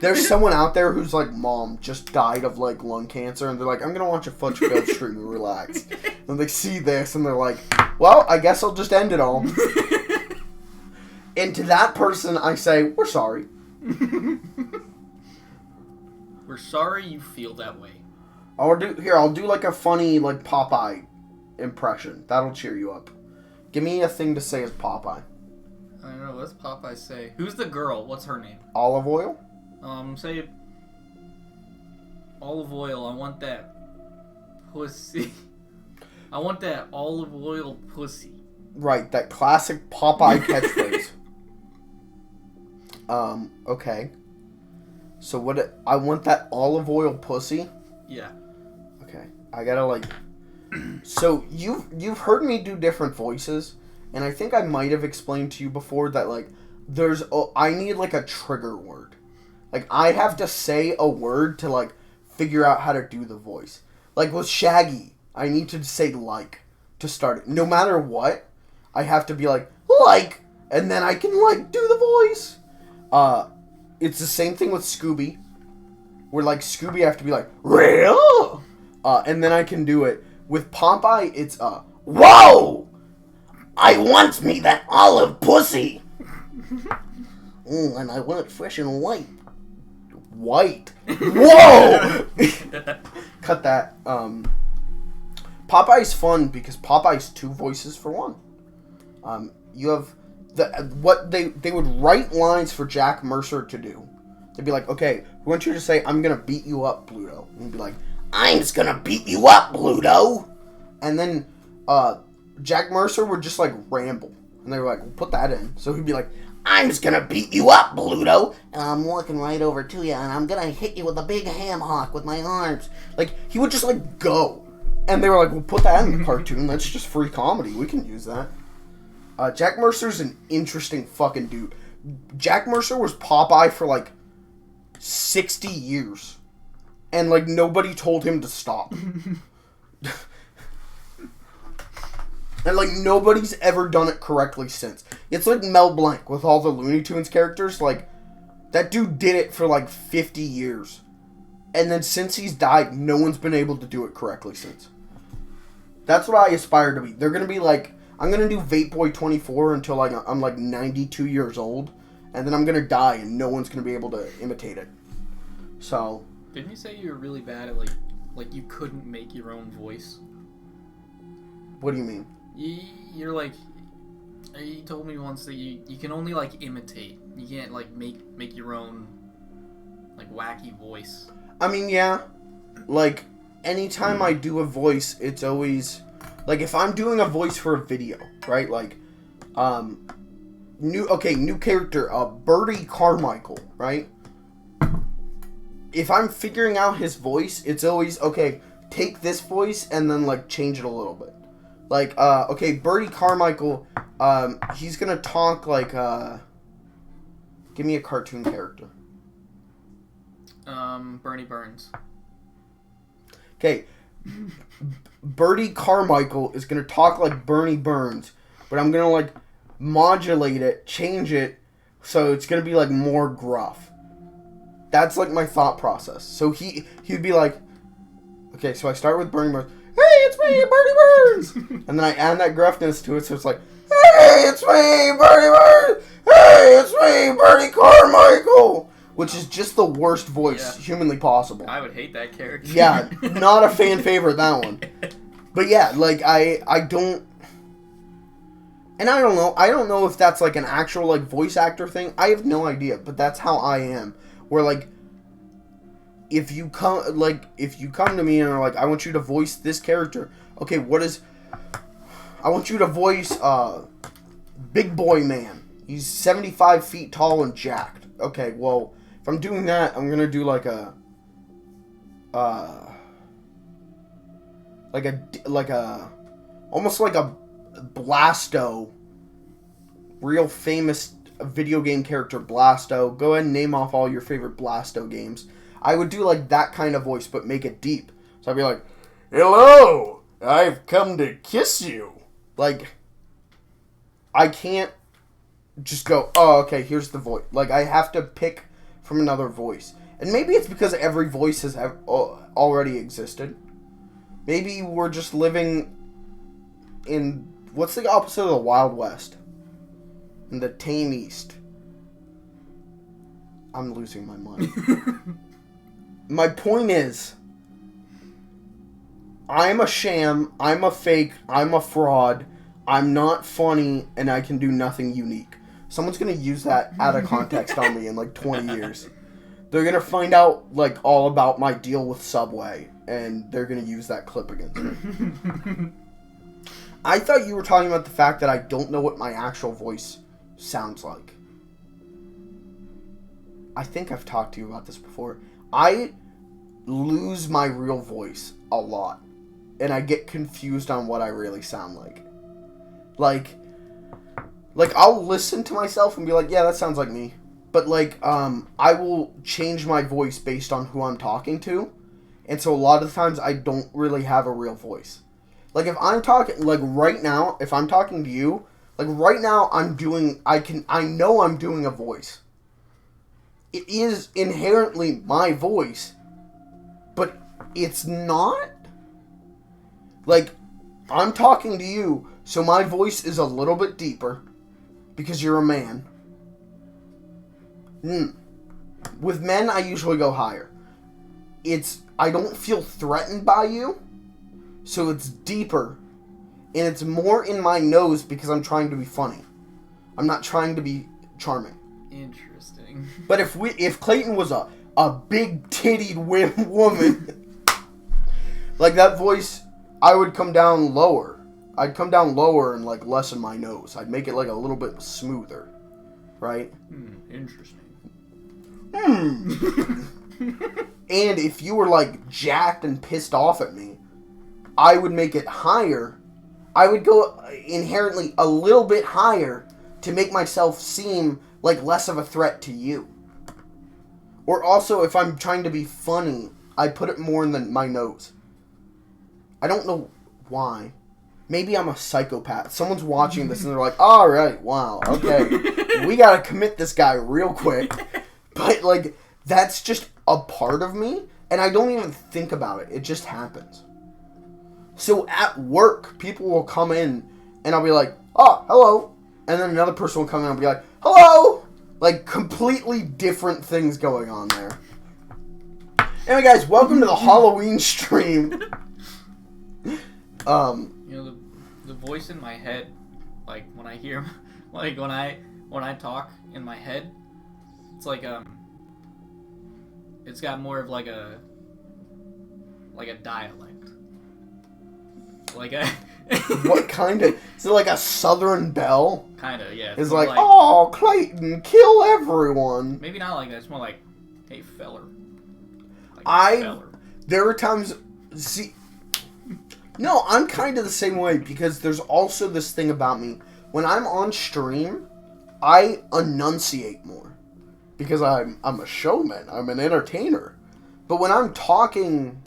There's someone out there who's like, Mom just died of like lung cancer, and they're like, I'm gonna watch a Fudge Ghost stream and relax. And they see this and they're like, well, I guess I'll just end it all. And to that person I say, we're sorry. We're sorry you feel that way. I'll do like a funny like Popeye impression. That'll cheer you up. Give me a thing to say as Popeye. I don't know, what's Popeye say? Who's the girl? What's her name? Olive oil? Say olive oil. I want that pussy. I want that olive oil pussy. Right, that classic Popeye catchphrase. Okay. So I want that olive oil pussy? Yeah. Okay. I gotta like... So, you've heard me do different voices, and I think I might have explained to you before that, like, I need, like, a trigger word. Like, I have to say a word to, like, figure out how to do the voice. Like, with Shaggy, I need to say like to start it. No matter what, I have to be like, and then I can, like, do the voice. It's the same thing with Scooby, where, like, Scooby I have to be like, real? And then I can do it. With Popeye, it's whoa! I want me that olive pussy! And I want it fresh and white. White? Whoa! Cut that. Popeye's fun because Popeye's 2 voices for 1. You have they would write lines for Jack Mercer to do. They'd be like, okay, we want you to say, I'm gonna beat you up, Bluto. And he'd be like, I'm just gonna beat you up, Bluto. And then Jack Mercer would just like ramble. And they were like, well, put that in. So he'd be like, I'm just gonna beat you up, Bluto. And I'm walking right over to you and I'm gonna hit you with a big ham hock with my arms. Like, he would just like go. And they were like, well, put that in the cartoon. That's just free comedy. We can use that. Jack Mercer's an interesting fucking dude. Jack Mercer was Popeye for like 60 years. And like nobody told him to stop. And like nobody's ever done it correctly since. It's like Mel Blanc with all the Looney Tunes characters. Like, that dude did it for like 50 years. And then since he's died, no one's been able to do it correctly since. That's what I aspire to be. They're going to be like, I'm going to do Vape Boy 24 until like I'm like 92 years old. And then I'm going to die and no one's going to be able to imitate it. So. Didn't you say you were really bad at like you couldn't make your own voice? What do you mean? You're like, you told me once that you can only like imitate. You can't like make your own like wacky voice. I mean, yeah. Like, anytime I do a voice, it's always like if I'm doing a voice for a video, right? Like, new character, Bertie Carmichael, right? If I'm figuring out his voice, it's always, okay, take this voice and then like change it a little bit. Like, okay, Bertie Carmichael, he's gonna talk like, give me a cartoon character. Bernie Burns. Okay, Bertie Carmichael is gonna talk like Bernie Burns, but I'm gonna like modulate it, change it, so it's gonna be like more gruff. That's like my thought process. So he'd be like, okay, so I start with Bernie Burns. Hey, it's me, Bernie Burns! And then I add that gruffness to it, so it's like, hey, it's me, Bernie Burns! Hey, it's me, Bertie Carmichael! Which is just the worst voice humanly possible. I would hate that character. Yeah, not a fan favorite, that one. But yeah, like, I don't... And I don't know if that's like an actual like voice actor thing. I have no idea, but that's how I am. Where like, if you come to me and are like, I want you to voice this character. Okay, I want you to voice Big Boy Man. He's 75 feet tall and jacked. Okay, well, if I'm doing that, I'm gonna do like a almost like a Blasto, real famous video game character Blasto. Go ahead and name off all your favorite Blasto games. I would do like that kind of voice, but make it deep. So I'd be like, hello, I've come to kiss you. Like, I can't just go, oh, okay, here's the voice. Like, I have to pick from another voice. And maybe it's because every voice has already existed. Maybe we're just living in, what's the opposite of the Wild West? In the Tame East. I'm losing my mind. My point is, I'm a sham, I'm a fake, I'm a fraud, I'm not funny, and I can do nothing unique. Someone's gonna use that out of context on me in like 20 years. They're gonna find out like all about my deal with Subway, and they're gonna use that clip against me. I thought you were talking about the fact that I don't know what my actual voice sounds like. I think I've talked to you about this before. I lose my real voice a lot, and I get confused on what I really sound like. Like I'll listen to myself and be like, yeah, that sounds like me. But like, I will change my voice based on who I'm talking to, and so a lot of the times I don't really have a real voice. Like if I'm talking, like right now, if I'm talking to you, like right now I know I'm doing a voice. It is inherently my voice, but it's not. Like, I'm talking to you, so my voice is a little bit deeper because you're a man. With men, I usually go higher. I don't feel threatened by you, so it's deeper, and it's more in my nose because I'm trying to be funny. I'm not trying to be charming. Interesting. But if Clayton was a big tittied woman, like that voice, I would come down lower. I'd come down lower and like lessen my nose. I'd make it like a little bit smoother, right? Interesting. And if you were like jacked and pissed off at me, I would make it higher. I would go inherently a little bit higher to make myself seem like less of a threat to you. Or also, if I'm trying to be funny, I put it more in my nose. I don't know why. Maybe I'm a psychopath. Someone's watching this and they're like, alright, wow, okay. We gotta commit this guy real quick. But, like, that's just a part of me, and I don't even think about it. It just happens. So at work, people will come in, and I'll be like, oh, hello. And then another person will come in and I'll be like, hello. Like, completely different things going on there. Anyway, guys, welcome to the Halloween stream. You know, the voice in my head, like, when I hear, like, when I talk in my head, it's like, it's got more of like a dialect. Like a... What kind of... Is it like a Southern belle? Kinda, yeah. It's like, oh, Clayton, kill everyone. Maybe not like that. It's more like, hey, feller. Like, feller. There are times... See... No, I'm kind of the same way, because there's also this thing about me. When I'm on stream, I enunciate more. Because I'm a showman. I'm an entertainer. But when I'm talking,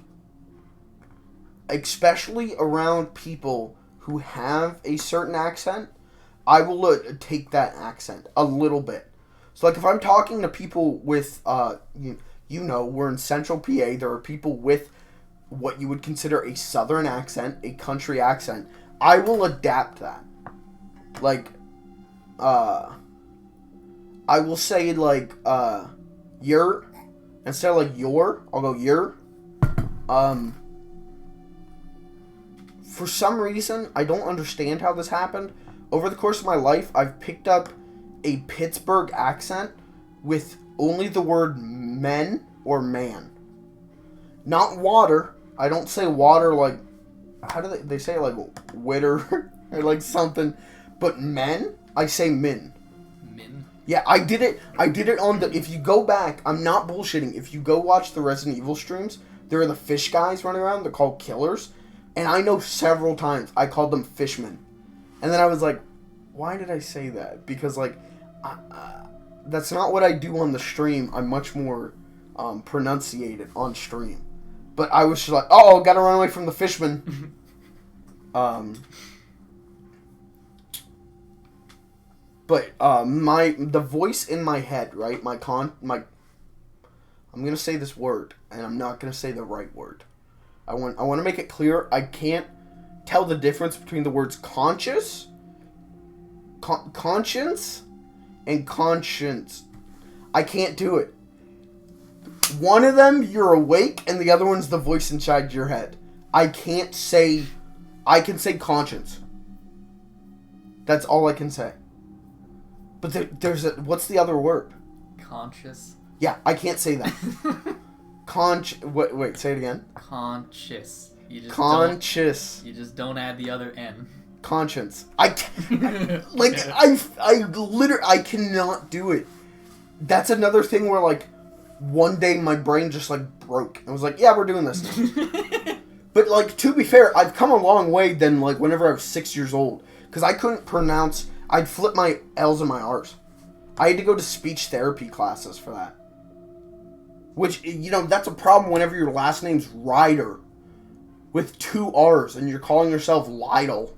especially around people who have a certain accent, I will take that accent a little bit. So, like, if I'm talking to people with, you know, we're in Central PA. There are people with what you would consider a Southern accent, a country accent. I will adapt that. Like, I will say, like, you're, instead of, like, your, I'll go you're. For some reason, I don't understand how this happened. Over the course of my life, I've picked up a Pittsburgh accent with only the word men or man. Not water. I don't say water like, how do they say it, like witter or like something. But men, I say min. Min? Yeah, I did it on the, if you go back, I'm not bullshitting, if you go watch the Resident Evil streams, there are the fish guys running around, they're called killers, and I know several times I called them fishmen. And then I was like, why did I say that? Because, like, that's not what I do on the stream. I'm much more pronunciated on stream. But I was just like, oh, gotta run away from the fishmen. But the voice in my head, right? I'm gonna say this word, and I'm not gonna say the right word. I want to make it clear. I can't tell the difference between the words conscience, and conscience. I can't do it. One of them, you're awake, and the other one's the voice inside your head. I can say conscience. That's all I can say. But there's what's the other word? Conscious. Yeah, I can't say that. Wait, say it again. Conscious. Conscious. You just don't add the other N. Conscience. I cannot do it. That's another thing where, like, one day my brain just, like, broke. I was like, yeah, we're doing this now. But, like, to be fair, I've come a long way than, like, whenever I was 6 years old. Because I couldn't pronounce... I'd flip my L's and my R's. I had to go to speech therapy classes for that. Which, you know, that's a problem whenever your last name's Ryder. With 2 R's, and you're calling yourself Lytle.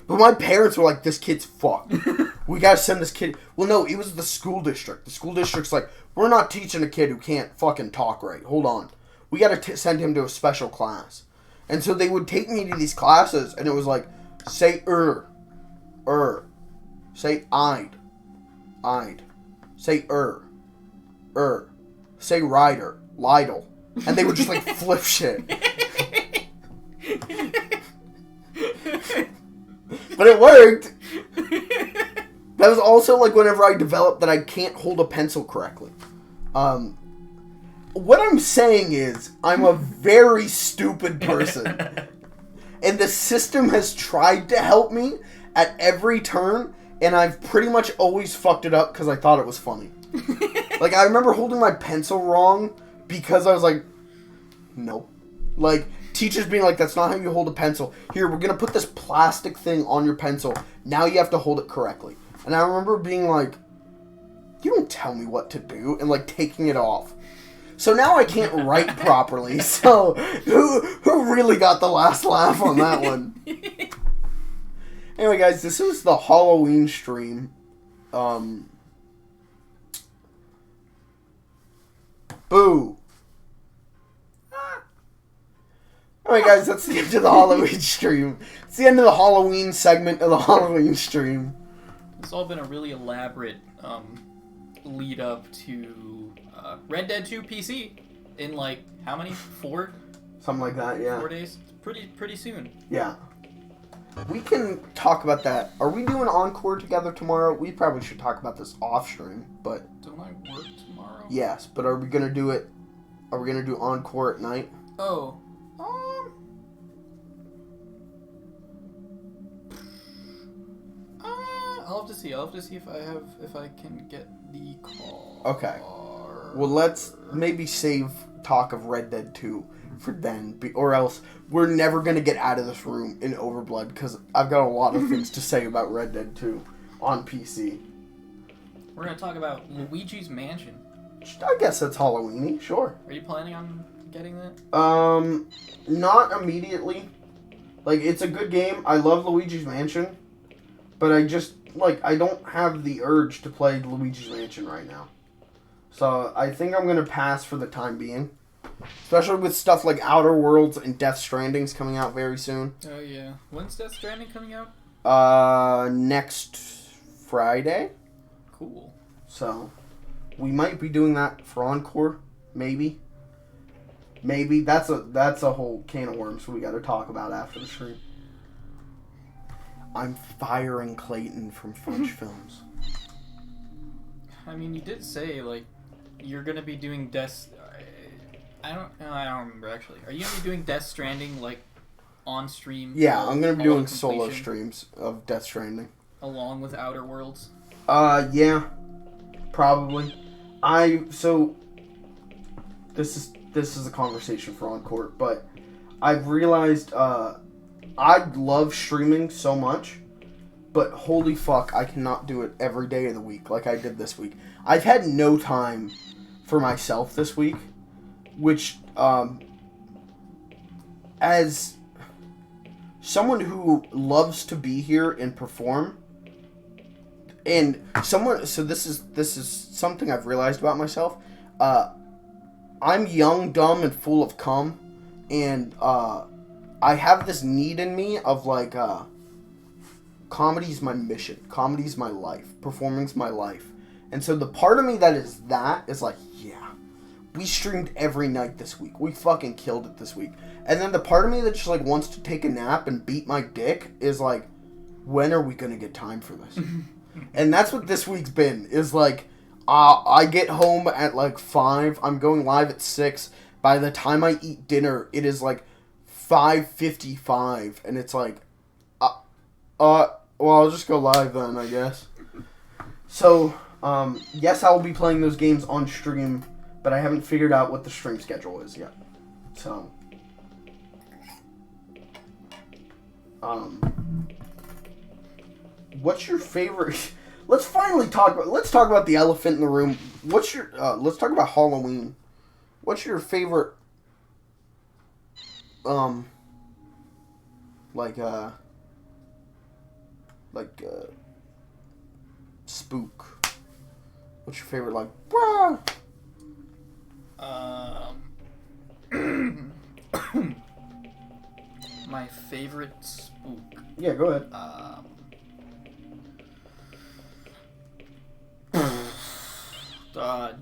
But my parents were like, this kid's fucked. We gotta send this kid... Well, no, it was the school district. The school district's like, we're not teaching a kid who can't fucking talk right. Hold on. We gotta send him to a special class. And so they would take me to these classes, and it was like, say say I'd, say say rider, Lidl. And they would just like flip shit. But it worked. That was also like whenever I developed that I can't hold a pencil correctly. What I'm saying is, I'm a very stupid person. And the system has tried to help me at every turn, and I've pretty much always fucked it up because I thought it was funny. Like, I remember holding my pencil wrong because I was like, no. Like, teachers being like, that's not how you hold a pencil. Here, we're going to put this plastic thing on your pencil. Now you have to hold it correctly. And I remember being like, you don't tell me what to do, and like taking it off. So now I can't write properly. So who really got the last laugh on that one? Anyway, guys, this is the Halloween stream. Boo. Alright, guys, that's the end of the Halloween stream. It's the end of the Halloween segment of the Halloween stream. It's all been a really elaborate lead up to Red Dead 2 PC in like how many? 4? Something like that, yeah. 4 days? Pretty soon. Yeah. We can talk about that. Are we doing Encore together tomorrow? We probably should talk about this off stream, but... Don't I work tomorrow? Yes, but are we going to do it... Are we going to do Encore at night? Oh. I'll have to see. I'll have to see if I can get the call. Okay. Well, let's maybe save talk of Red Dead 2 for then, or else we're never going to get out of this room in Overblood, because I've got a lot of things to say about Red Dead 2 on PC. We're going to talk about Luigi's Mansion. I guess that's Halloween-y, sure. Are you planning on getting that? Not immediately. Like, it's a good game. I love Luigi's Mansion, but I just... Like, I don't have the urge to play Luigi's Mansion right now. So, I think I'm going to pass for the time being. Especially with stuff like Outer Worlds and Death Stranding's coming out very soon. Oh, yeah. When's Death Stranding coming out? Next Friday. Cool. So, we might be doing that for Encore. Maybe. Maybe. That's a whole can of worms we got to talk about after the stream. I'm firing Clayton from Fudge Films. I mean, you did say, like, you're going to be doing Death... I don't remember, actually. Are you going to be doing Death Stranding, like, on stream? Yeah, I'm going to be doing solo streams of Death Stranding. Along with Outer Worlds? Yeah. Probably. So... This is a conversation for Encore, but I've realized, I love streaming so much, but holy fuck, I cannot do it every day of the week like I did this week. I've had no time for myself this week, which, as someone who loves to be here and perform, and so this is something I've realized about myself. I'm young, dumb, and full of cum, and, I have this need in me of, like, comedy's my mission. Comedy's my life. Performing's my life. And so the part of me that is like, yeah, we streamed every night this week. We fucking killed it this week. And then the part of me that just, like, wants to take a nap and beat my dick is like, when are we gonna get time for this? And that's what this week's been, is like, I get home at, like, 5. I'm going live at 6. By the time I eat dinner, it is, like, 5:55, and it's like, well, I'll just go live then, I guess. So, yes, I'll be playing those games on stream, but I haven't figured out what the stream schedule is yet. So, what's your favorite? Let's talk about the elephant in the room. Let's talk about Halloween. What's your favorite? Spook. What's your favorite, like, bruh? My favorite spook. Yeah, go ahead.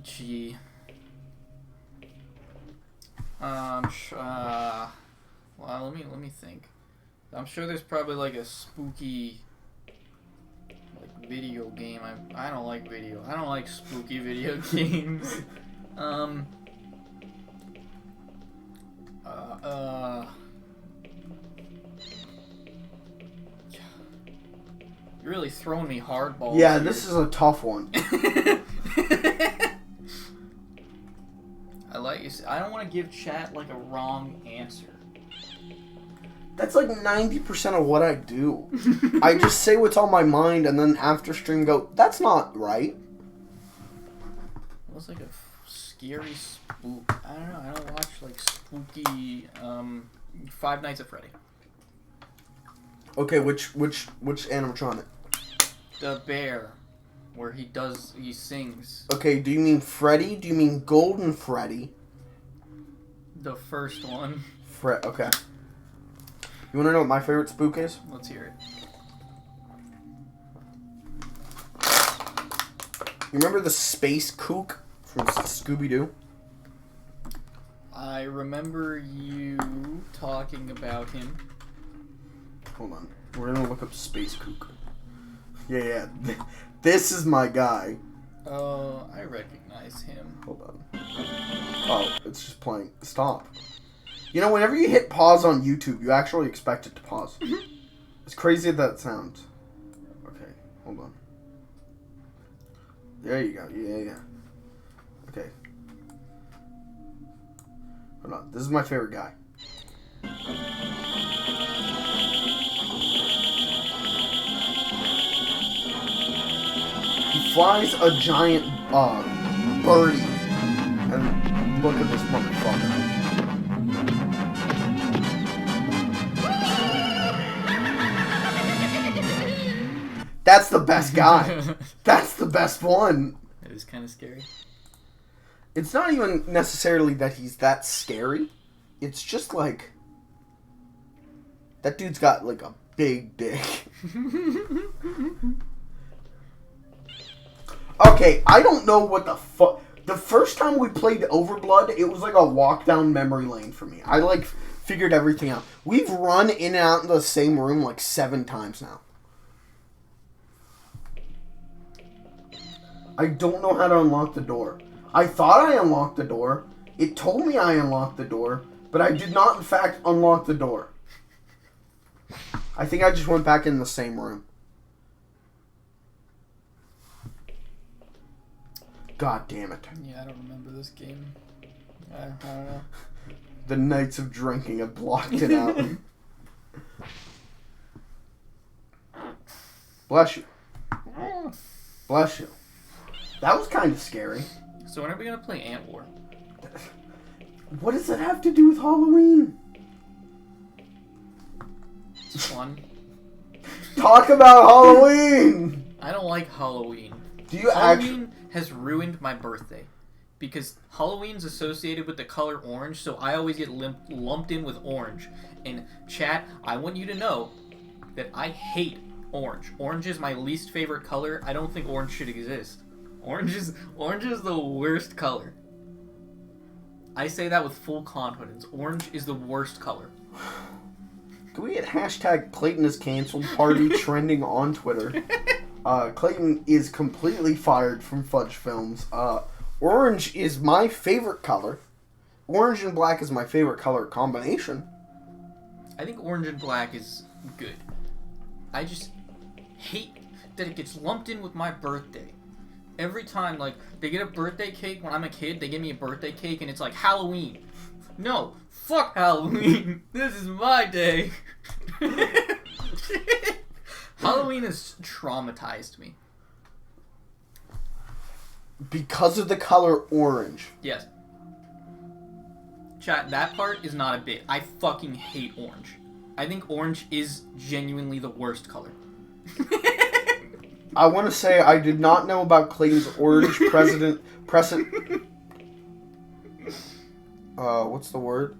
Gee. Well, let me think. I'm sure there's probably like a spooky like video game. I don't like video. I don't like spooky video games. You're really throwing me hardballs. Yeah, here. this is a tough one. I don't want to give chat like a wrong answer. That's like 90% of what I do. I just say what's on my mind, and then after stream go, that's not right. It was like a scary spook. I don't know. I don't watch like spooky Five Nights at Freddy. Okay, which animatronic? The bear, where he sings. Okay, do you mean Freddy? Do you mean Golden Freddy? The first one. Okay. You want to know what my favorite spook is? Let's hear it. You remember the space kook from Scooby-Doo? I remember you talking about him. Hold on. We're going to look up space kook. Yeah. This is my guy. Oh, I recognize him. Hold on. Oh, it's just playing. Stop. You know, whenever you hit pause on YouTube, you actually expect it to pause. As crazy as that sounds. Okay, hold on. There you go. Yeah. Okay. Hold on. This is my favorite guy. He flies a giant birdie. And look at this motherfucker. That's the best guy. That's the best one. It was kind of scary. It's not even necessarily that he's that scary. It's just like... that dude's got like a big dick. Okay, I don't know what the fuck... The first time we played Overblood, it was like a walk down memory lane for me. I like figured everything out. We've run in and out in the same room like 7 times now. I don't know how to unlock the door. I thought I unlocked the door. It told me I unlocked the door, but I did not in fact unlock the door. I think I just went back in the same room. God damn it. Yeah, I don't remember this game. I don't know. The nights of drinking have blocked it out. Bless you. Bless you. That was kind of scary. So when are we going to play Ant War? What does that have to do with Halloween? It's fun. Talk about Halloween! I don't like Halloween. Do you Halloween has ruined my birthday. Because Halloween's associated with the color orange, so I always get lumped in with orange. And chat, I want you to know that I hate orange. Orange is my least favorite color. I don't think orange should exist. Orange is the worst color. I say that with full confidence. Orange is the worst color. Can we get hashtag Clayton is canceled party trending on Twitter? Clayton is completely fired from Fudge Films. Orange is my favorite color. Orange and black is my favorite color combination. I think orange and black is good. I just hate that it gets lumped in with my birthday. Every time, like, they get a birthday cake when I'm a kid, they give me a birthday cake and it's like Halloween. No, fuck Halloween. This is my day. Halloween has traumatized me. Because of the color orange. Yes. Chat, that part is not a bit. I fucking hate orange. I think orange is genuinely the worst color. I want to say I did not know about Clayton's orange precedent. What's the word?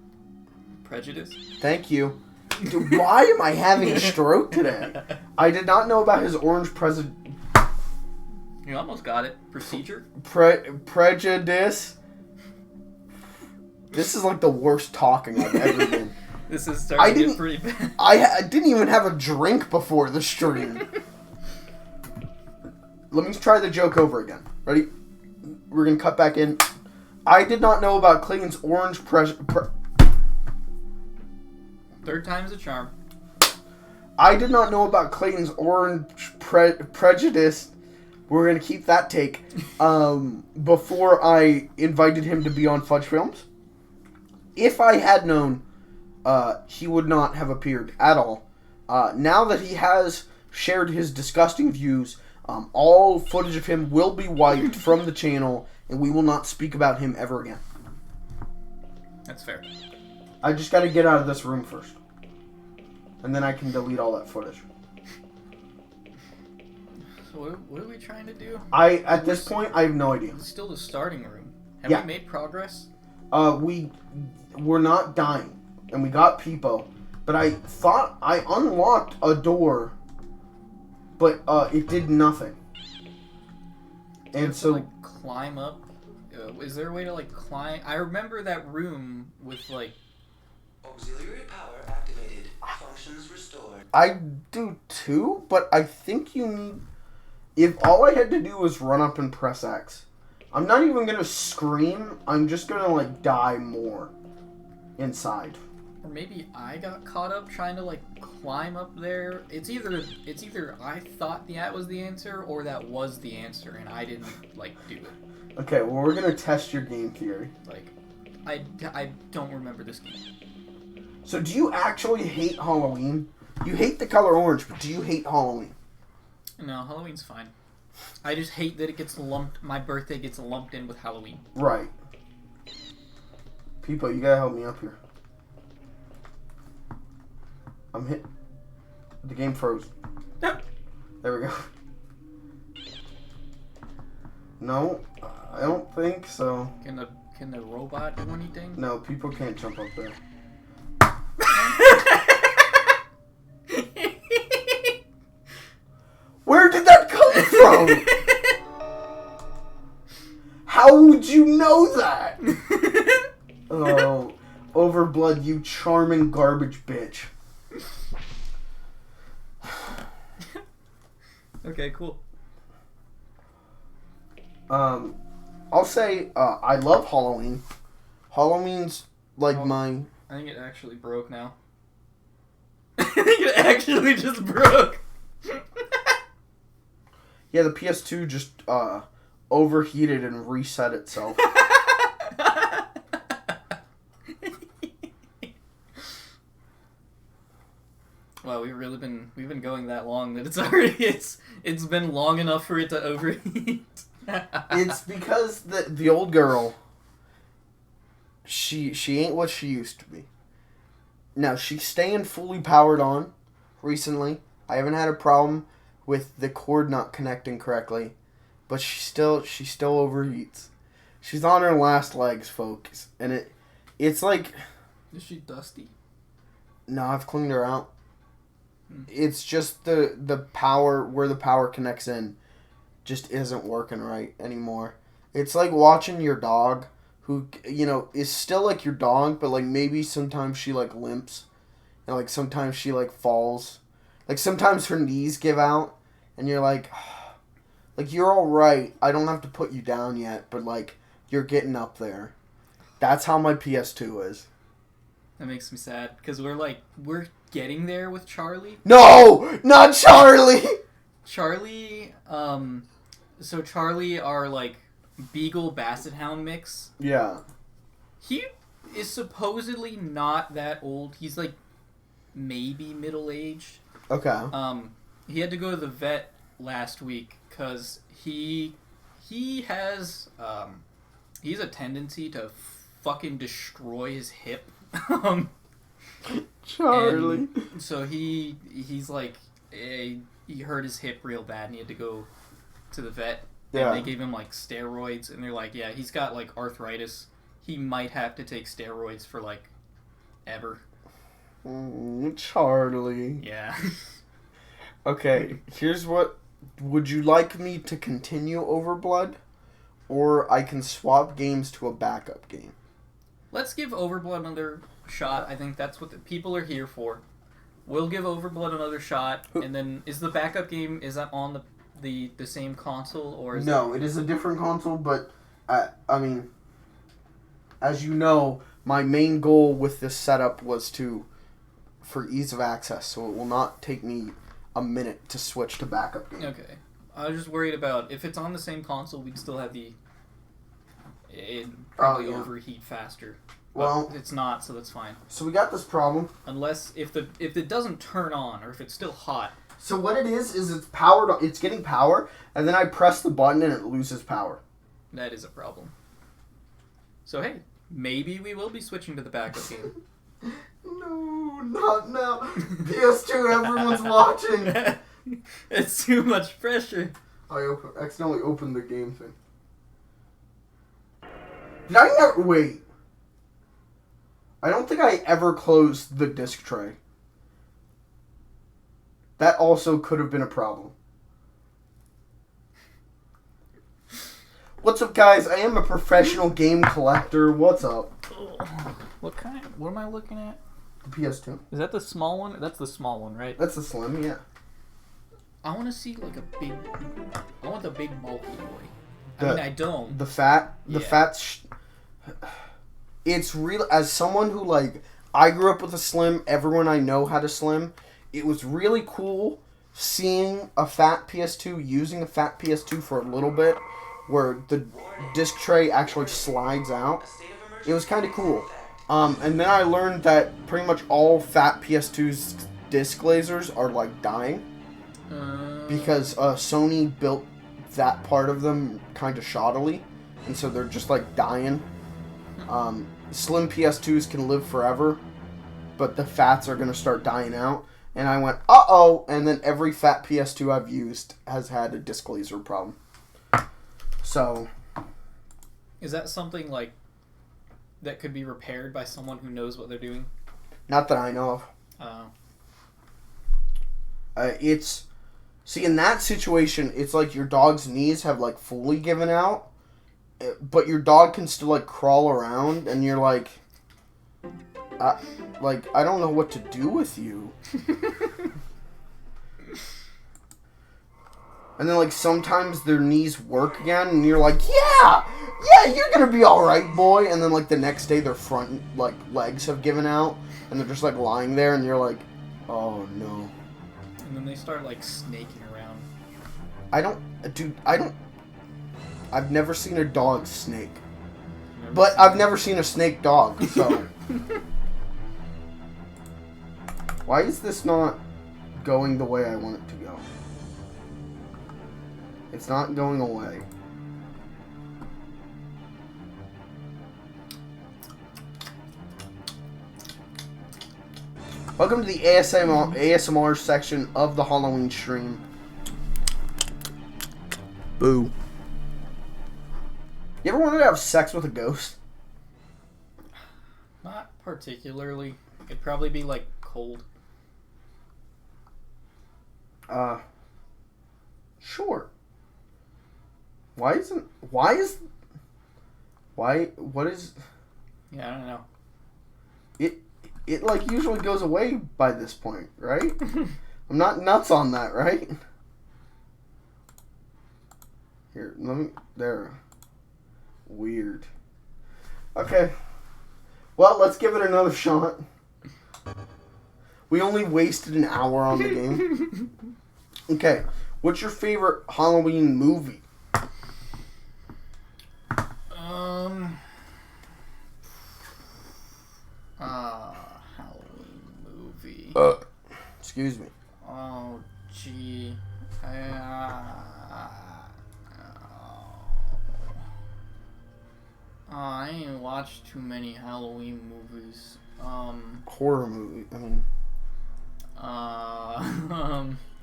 Prejudice? Thank you. Dude, why am I having a stroke today? I did not know about his orange You almost got it. Procedure? prejudice. This is like the worst talking I've ever been. This is starting to get pretty bad. I didn't even have a drink before the stream. Let me try the joke over again. Ready? We're gonna cut back in. I did not know about Clayton's orange Third time's a charm. I did not know about Clayton's orange prejudice. We're gonna keep that take. Before I invited him to be on Fudge Films. If I had known, he would not have appeared at all. Now that he has shared his disgusting views, all footage of him will be wiped from the channel, and we will not speak about him ever again. That's fair. I just gotta get out of this room first. And then I can delete all that footage. So what are we trying to do? At this point, I have no idea. It's still the starting room. Have Yeah. we made progress? We're not dying. And we got Peepo. But I thought I unlocked a door, but it did nothing. And so... like, climb up? Is there a way to, like, climb? I remember that room with, like... Auxiliary power activated. Functions restored. I do too, but I think you need... If all I had to do was run up and press X, I'm not even gonna scream, I'm just gonna, like, die more inside. Or maybe I got caught up trying to, like, climb up there. It's either I thought that was the answer, or that was the answer, and I didn't, like, do it. Okay, well, we're gonna test your game theory. Like, I don't remember this game. So do you actually hate Halloween? You hate the color orange, but do you hate Halloween? No, Halloween's fine. I just hate that it gets lumped, my birthday gets lumped in with Halloween. Right. People, you gotta help me up here. I'm hit. The game froze. Yep. There we go. No, I don't think so. Can the robot do anything? No, people can't jump up there. Where did that come from? How would you know that? Oh, Overblood, you charming garbage bitch. Okay, cool. I'll say I love Halloween. Halloween's like my... I think it actually broke now. I think it actually just broke. Yeah, the PS2 just overheated and reset itself. Wow, we've been going that long that it's already it's been long enough for it to overheat. It's because the old girl, she ain't what she used to be. Now, she's staying fully powered on recently. I haven't had a problem with the cord not connecting correctly, but she still overheats. She's on her last legs, folks, and it's like... Is she dusty? No, I've cleaned her out. It's just the power, where the power connects in, just isn't working right anymore. It's like watching your dog, who, you know, is still like your dog, but like maybe sometimes she like limps, and like sometimes she like falls. Like sometimes her knees give out, and you're like you're alright, I don't have to put you down yet, but like you're getting up there. That's how my PS2 is. That makes me sad, because we're getting there with Charlie. No! Not Charlie! Charlie, so Charlie, our, like, Beagle Basset Hound mix. Yeah. He is supposedly not that old. He's, like, maybe middle-aged. Okay. He had to go to the vet last week, because he has, he's a tendency to fucking destroy his hip. Charlie. So he's like, he hurt his hip real bad and he had to go to the vet. Yeah. And they gave him like steroids and they're like, yeah, he's got like arthritis. He might have to take steroids for like ever. Charlie. Yeah. Okay, here's what. Would you like me to continue Overblood? Or I can swap games to a backup game? Let's give Overblood another shot. I think that's what the people are here for. We'll give Overblood another shot, and then is the backup game, is that on the same console, or is No, it is a different console, but I mean, as you know, my main goal with this setup was for ease of access, so it will not take me a minute to switch to backup game. Okay. I was just worried about if it's on the same console, we'd still have it'd probably overheat faster. Well, but it's not, so that's fine. So we got this problem. Unless if it doesn't turn on, or if it's still hot. So what it is it's powered. It's getting power, and then I press the button and it loses power. That is a problem. So hey, maybe we will be switching to the backup game. No, not now. PS2, everyone's watching. It's too much pressure. I accidentally opened the game thing. Did I never... Wait. I don't think I ever closed the disc tray. That also could have been a problem. What's up, guys? I am a professional game collector. What's up? What kind? What am I looking at? The PS2. Is that the small one? That's the small one, right? That's the slim, yeah. I want to see like a big... I want the big bulky boy. I don't. The fat's... It's real... As someone who, like... I grew up with a slim. Everyone I know had a slim. It was really cool seeing a fat PS2, using a fat PS2 for a little bit, where the disc tray actually slides out. It was kind of cool. And then I learned that pretty much all fat PS2's disc lasers are, like, dying. Because Sony built that part of them kind of shoddily. And so they're just, like, dying. Slim PS2s can live forever. But the fats are going to start dying out. And I went, uh-oh. And then every fat PS2 I've used has had a disc laser problem. So... Is that something, like... that could be repaired by someone who knows what they're doing? Not that I know of. It's... See, in that situation, it's like your dog's knees have, like, fully given out, but your dog can still, like, crawl around, and you're like... I don't know what to do with you. And then, like, sometimes their knees work again, and you're like, yeah, you're gonna be alright, boy. And then, like, the next day, their front, like, legs have given out, and they're just, like, lying there, and you're like, oh, no. And then they start, like, snaking around. I've never seen a dog snake. But I've never seen a snake dog, so. Why is this not going the way I want it to go? It's not going away. Welcome to the ASMR section of the Halloween stream. Boo. You ever wanted to have sex with a ghost? Not particularly. It'd probably be, like, cold. Sure. What is... Yeah, I don't know. It like usually goes away by this point, right? I'm not nuts on that, right? Here, there. Weird. Okay. Well, let's give it another shot. We only wasted an hour on the game. Okay. What's your favorite Halloween movie? Halloween movie. Excuse me. Oh, gee. I ain't watched too many Halloween movies. Horror movie. I mean.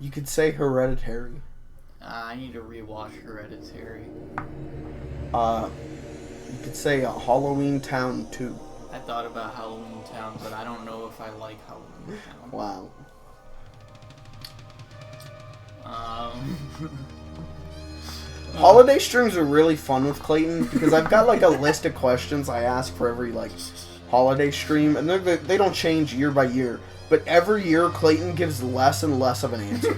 You could say Hereditary. I need to rewatch Hereditary. You could say Halloween Town 2. That thought about Halloween Town, but I don't know if I like Halloween Town. Wow. Holiday streams are really fun with Clayton because I've got like a list of questions I ask for every like holiday stream, and they don't change year by year. But every year, Clayton gives less and less of an answer.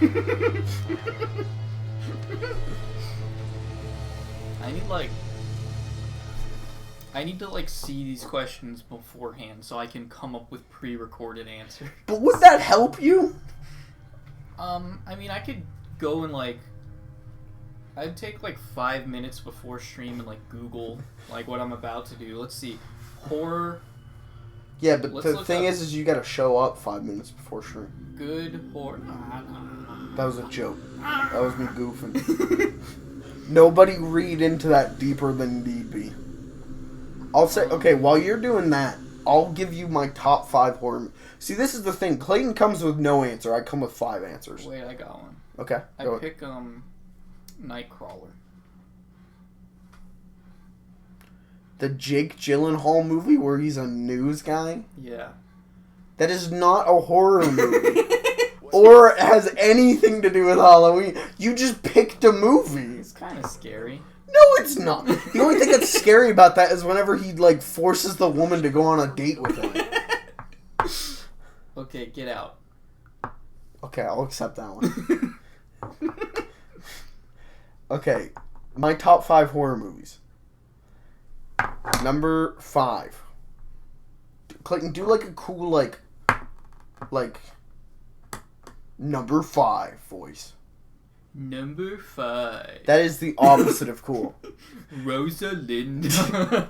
I need to see these questions beforehand so I can come up with pre-recorded answers. But would that help you? I mean, I could go and I'd take 5 minutes before stream and Google what I'm about to do. Let's see, horror. Yeah, but the thing is you gotta show up 5 minutes before stream. Good horror. That was a joke. That was me goofing. Nobody read into that deeper than need be. I'll say, okay, while you're doing that, I'll give you my top 5 horror. See, this is the thing. Clayton comes with no answer. I come with 5 answers. Wait, I got one. Okay. I pick Nightcrawler. The Jake Gyllenhaal movie where he's a news guy? Yeah. That is not a horror movie. Or has anything to do with Halloween. You just picked a movie. It's kind of scary. No, it's not. The only thing that's scary about that is whenever he, forces the woman to go on a date with him. Okay, Get Out. Okay, I'll accept that one. Okay, my top 5 horror movies. Number 5. Clayton, do a cool, number 5 voice. Number 5. That is the opposite of cool. Rosalinda.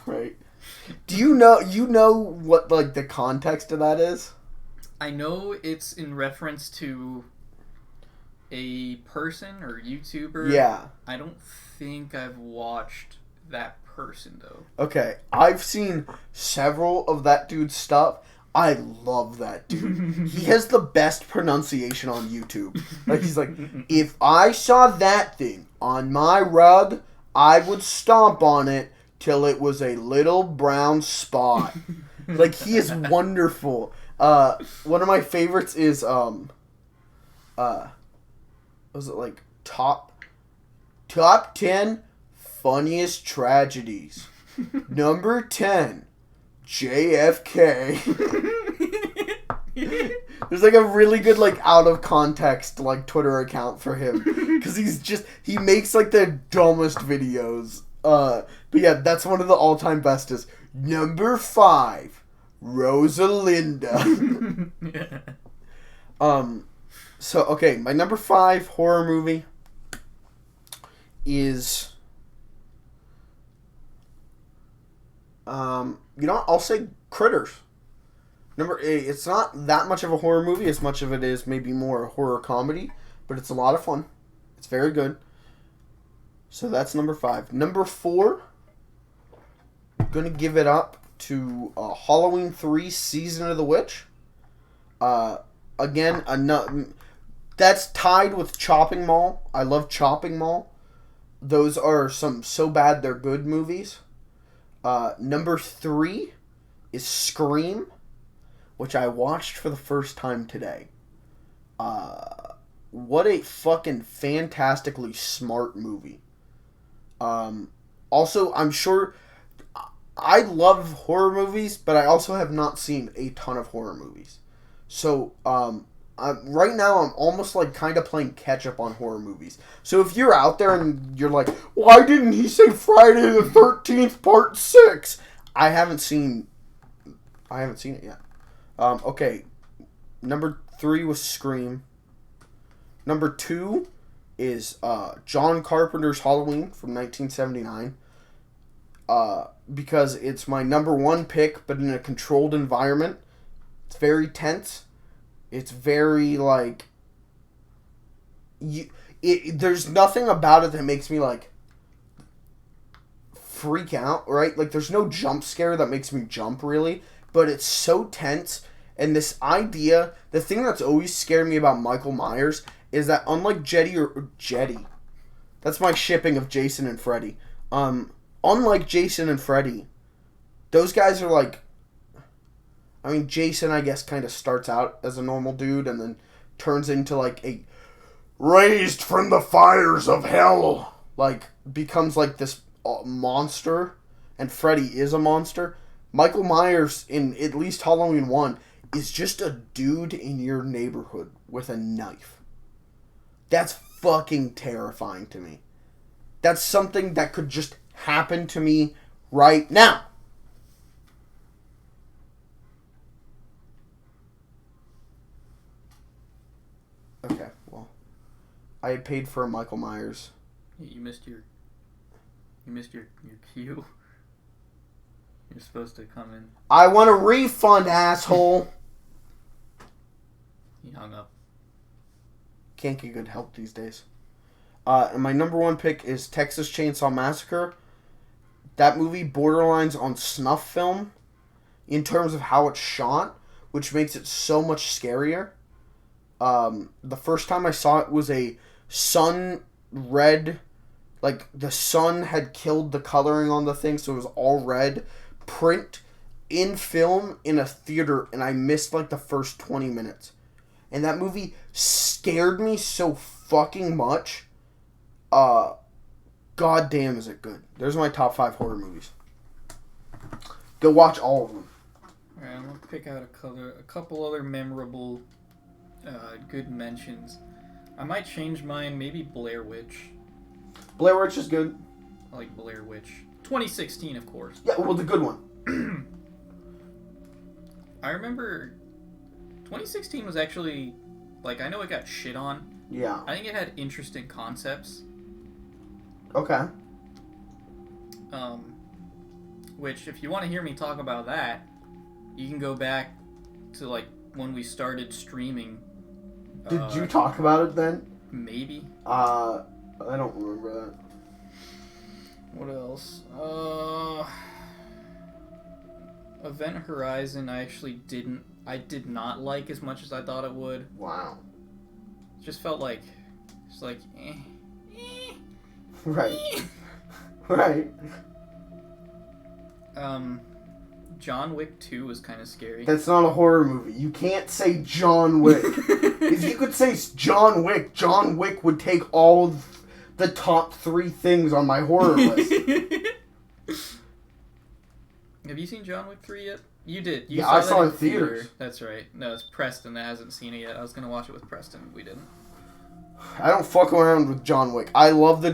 Right. Do you know what the context of that is? I know it's in reference to a person or YouTuber. Yeah. I don't think I've watched that person though. Okay, I've seen several of that dude's stuff. I love that dude. He has the best pronunciation on YouTube. He's like, if I saw that thing on my rug, I would stomp on it till it was a little brown spot. He is wonderful. One of my favorites is, was it top 10 funniest tragedies. Number 10, JFK. There's a really good out of context Twitter account for him because he makes the dumbest videos. But yeah, that's one of the all-time bestest. Number 5, Rosalinda. So okay, my number 5 horror movie is I'll say Critters. Number 8. It's not that much of a horror movie as much of it is maybe more a horror comedy, but it's a lot of fun. It's very good. So that's number 5. Number 4, I'm gonna give it up to Halloween 3: Season of the Witch. Again, that's tied with Chopping Mall. I love Chopping Mall. Those are some so bad they're good movies. Number 3 is Scream, which I watched for the first time today. What a fucking fantastically smart movie. Also, I'm sure I love horror movies, but I also have not seen a ton of horror movies. So, right now I'm almost kind of playing catch up on horror movies. So if you're out there and you're like, why didn't he say Friday the 13th Part 6? I haven't seen it yet. Okay. Number 3 was Scream. Number 2 is John Carpenter's Halloween from 1979. Because it's my number 1 pick, but in a controlled environment. It's very tense. It's very, there's nothing about it that makes me, freak out, right? There's no jump scare that makes me jump, really. But it's so tense. And this idea, the thing that's always scared me about Michael Myers is that unlike Jetty, that's my shipping of Jason and Freddy. Unlike Jason and Freddy, those guys are like, I mean, Jason, I guess, kind of starts out as a normal dude and then turns into like a raised from the fires of hell, like becomes like this monster, and Freddy is a monster. Michael Myers in at least Halloween 1 is just a dude in your neighborhood with a knife. That's fucking terrifying to me. That's something that could just happen to me right now. Okay, well, I had paid for a Michael Myers. You missed your cue. You're supposed to come in. I want a refund, asshole. He hung up. Can't get good help these days. And my number one pick is Texas Chainsaw Massacre. That movie borderlines on snuff film in terms of how it's shot, which makes it so much scarier. The first time I saw it was a sun red, like the sun had killed the coloring on the thing, so it was all red print in film in a theater, and I missed like the first 20 minutes. And that movie scared me so fucking much. God damn, is it good. There's my top 5 horror movies. Go watch all of them. Alright, I'm gonna pick out a couple other memorable, good mentions. I might change mine, maybe Blair Witch. Blair Witch is good. I like Blair Witch. 2016, of course. Yeah, well, the good one. I remember 2016 was actually, like, I know it got shit on. Yeah. I think it had interesting concepts. Okay. Which, if you want to hear me talk about that, you can go back to, like, when we started streaming. Did you talk about it then? Maybe. I don't remember that. What else? Event Horizon I did not like as much as I thought it would. Wow. It just felt like, Right. Right. John Wick 2 was kind of scary. That's not a horror movie. You can't say John Wick. If you could say John Wick would take all the top 3 things on my horror list. Have you seen John Wick 3 yet? You did. You Yeah, saw I that saw it in in theaters. That's right. No, it's Preston that hasn't seen it yet. I was going to watch it with Preston. We didn't. I don't fuck around with John Wick. I love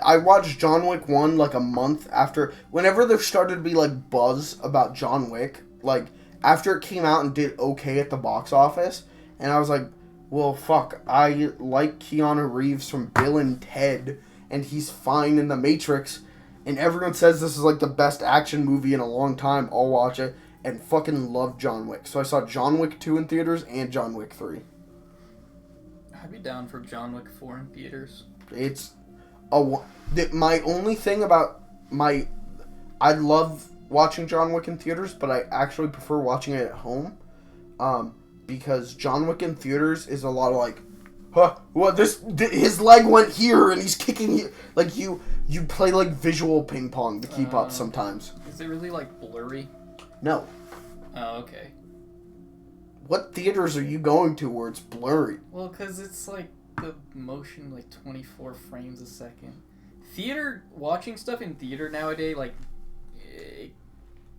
I watched John Wick 1 like a month after. Whenever there started to be like buzz about John Wick, like after it came out and did okay at the box office, and I was like, well, fuck, I like Keanu Reeves from Bill and Ted, and he's fine in The Matrix, and everyone says this is like the best action movie in a long time. I'll watch it, and fucking love John Wick. So I saw John Wick 2 in theaters and John Wick 3. I'd be down for John Wick 4 in theaters. It's my only thing about I love watching John Wick in theaters, but I actually prefer watching it at home, because John Wick in theaters is a lot of like, his leg went here and he's kicking here. Like you play like visual ping pong to keep up sometimes. Is it really like blurry? No. Oh, okay. What theaters are you going to where it's blurry? Well, because it's like the motion, like 24 frames a second. Watching stuff in theater nowadays, like,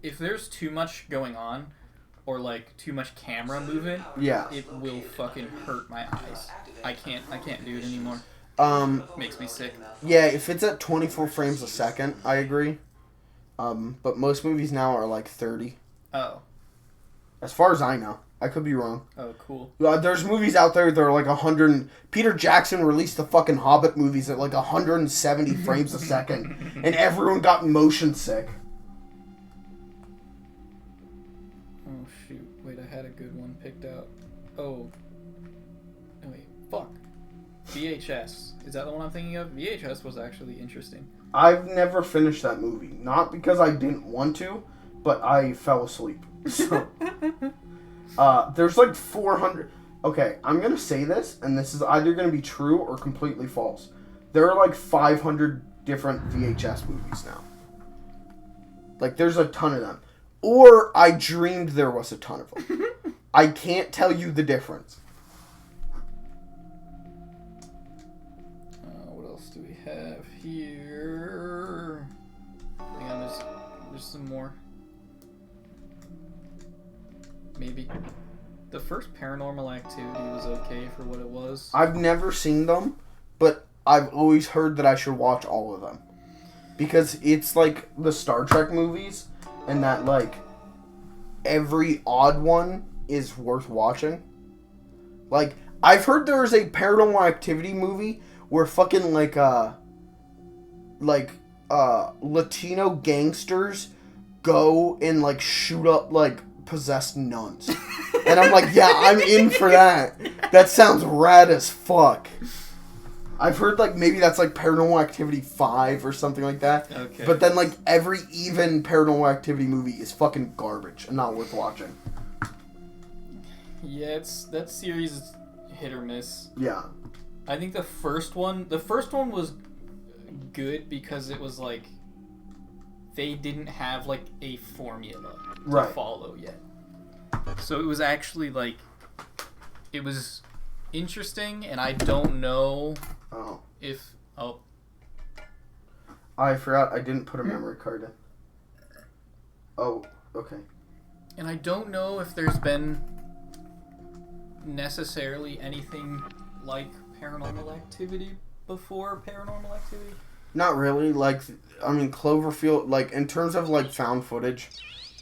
if there's too much going on, or like too much camera movement, yeah, it will fucking hurt my eyes. I can't do it anymore. Makes me sick. Yeah, if it's at 24 frames a second, I agree. But most movies now are like 30. Oh. As far as I know. I could be wrong. Oh, cool. There's movies out there that are like 100... Peter Jackson released the fucking Hobbit movies at like 170 frames a second. And everyone got motion sick. Oh, shoot. Wait, I had a good one picked out. Oh. No, wait. Fuck. VHS. Is that the one I'm thinking of? VHS was actually interesting. I've never finished that movie. Not because I didn't want to, but I fell asleep. So... there's like 400... Okay, I'm gonna say this, and this is either gonna be true or completely false. There are like 500 different VHS movies now. Like, there's a ton of them. Or I dreamed there was a ton of them. I can't tell you the difference. What else do we have here? Hang on, there's some more. Maybe. The first Paranormal Activity was okay for what it was. I've never seen them, but I've always heard that I should watch all of them. Because it's like the Star Trek movies, and that, like, every odd one is worth watching. Like, I've heard there's a Paranormal Activity movie where fucking, Latino gangsters go and, like, shoot up, like, possessed nuns. And I'm like, yeah, I'm in for that. That sounds rad as fuck. I've heard, like, maybe that's, like, Paranormal Activity 5 or something like that. Okay. But then, like, every even Paranormal Activity movie is fucking garbage and not worth watching. Yeah, that series is hit or miss. Yeah. I think the first one was good because it was, like, they didn't have, like, a formula to follow yet. So it was actually, like, it was interesting, and I don't know if... Oh. I forgot I didn't put a memory card in. Oh, okay. And I don't know if there's been necessarily anything like Paranormal Activity before Paranormal Activity. Not really. Like, I mean, Cloverfield, like, in terms of, like, found footage,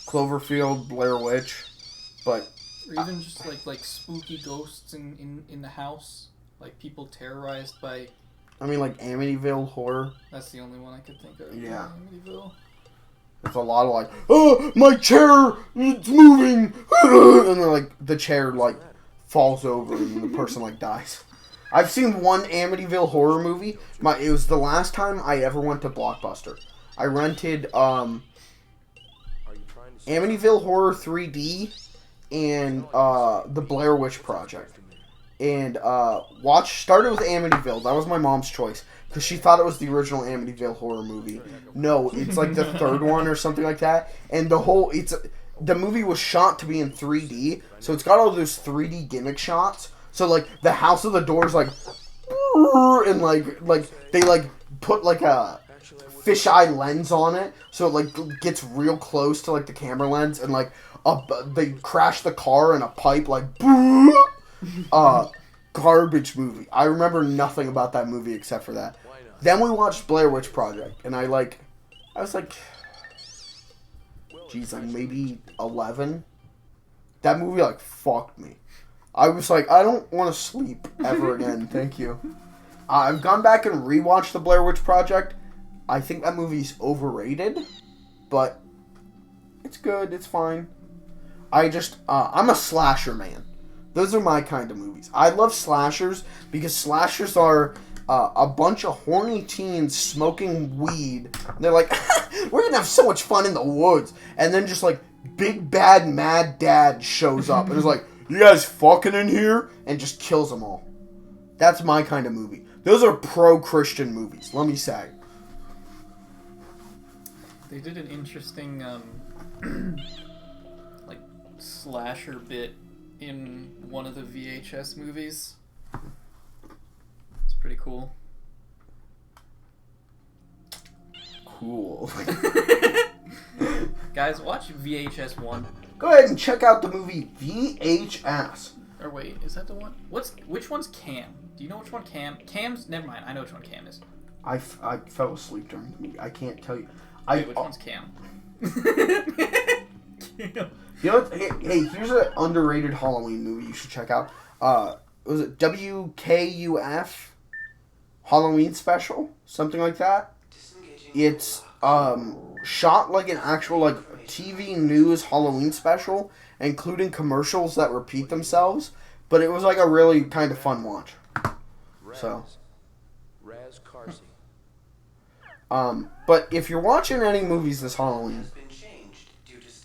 Cloverfield, Blair Witch, but... Or even just, like spooky ghosts in the house. Like, people terrorized by... I mean, like, Amityville Horror. That's the only one I could think of. Yeah. Amityville. It's a lot of, like, oh, my chair, it's moving, and then, like, the chair, like, falls over and the person, like, dies. I've seen one Amityville Horror movie. It was the last time I ever went to Blockbuster. I rented, Amityville Horror 3D and, The Blair Witch Project. And, started with Amityville. That was my mom's choice. Because she thought it was the original Amityville Horror movie. No, it's like the third one or something like that. And the movie was shot to be in 3D. So it's got all those 3D gimmick shots. So, like, the house of the doors, like, and, like they, like, put, like, a fisheye lens on it. So it, like, gets real close to, like, the camera lens. And, like, they crash the car in a pipe, like, garbage movie. I remember nothing about that movie except for that. Then we watched Blair Witch Project, and I was like, geez, like maybe 11. That movie, like, fucked me. I was like, I don't want to sleep ever again, thank you. I've gone back and rewatched the Blair Witch Project. I think that movie's overrated, but it's good, it's fine. I'm a slasher man. Those are my kind of movies. I love slashers because slashers are a bunch of horny teens smoking weed. And they're like, we're going to have so much fun in the woods. And then just like big bad mad dad shows up and is like, you guys fucking in here? And just kills them all. That's my kind of movie. Those are pro-Christian movies, let me say. They did an interesting like slasher bit in one of the VHS movies. It's pretty cool. Cool. Guys, watch VHS 1. Go ahead and check out the movie VHS. Or wait, is that the one? Which one's Cam? Do you know which one Cam's? Never mind, I know which one Cam is. I fell asleep during the movie. I can't tell you. Wait, which one's Cam? Cam. You know what? Hey, here's an underrated Halloween movie you should check out. Was it WKUF Halloween Special? Something like that. It's shot like an actual like TV news Halloween special, including commercials that repeat themselves. But it was like a really kind of fun watch. So. But if you're watching any movies this Halloween,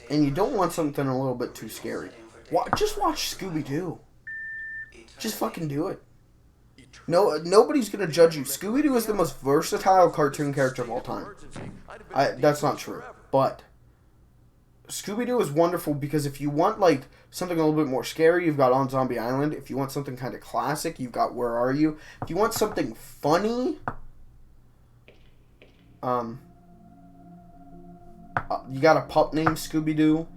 and you don't want something a little bit too scary, just watch Scooby-Doo. Just fucking do it. No, nobody's gonna judge you. Scooby-Doo is the most versatile cartoon character of all time. That's not true, but Scooby-Doo is wonderful because if you want like something a little bit more scary, you've got On Zombie Island. If you want something kind of classic, you've got Where Are You? If you want something funny, you got a pup named Scooby-Doo.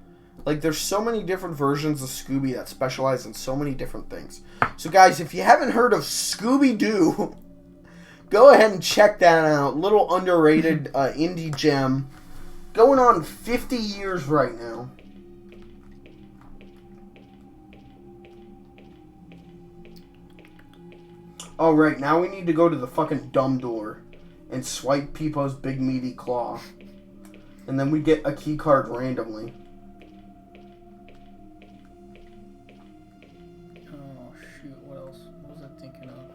Like, there's so many different versions of Scooby that specialize in so many different things. So, guys, if you haven't heard of Scooby-Doo, go ahead and check that out. Little underrated indie gem. Going on 50 years right now. All right, now we need to go to the fucking dumb door and swipe Peepo's big meaty claw. And then we get a key card randomly. Oh, shoot. What else? What was I thinking of?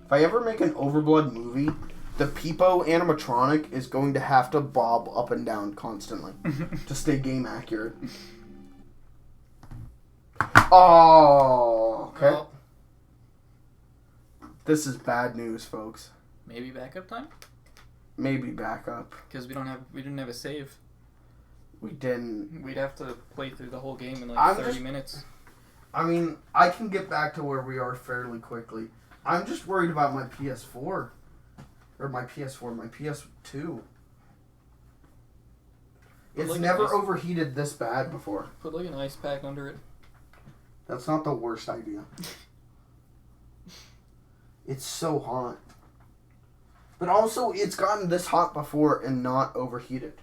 If I ever make an Overblood movie, the Peepo animatronic is going to have to bob up and down constantly to stay game accurate. Oh, okay. Well, This is bad news, folks. maybe backup time? Maybe backup. Because we didn't have a save. We didn't. We'd have to play through the whole game in like I'm 30 just- minutes. I mean, I can get back to where we are fairly quickly. I'm just worried about my PS4. Or my PS4, my PS2. It's Like never ice- overheated this bad before. Put like an ice pack under it. That's not the worst idea. It's so hot. But also, it's gotten this hot before and not overheated.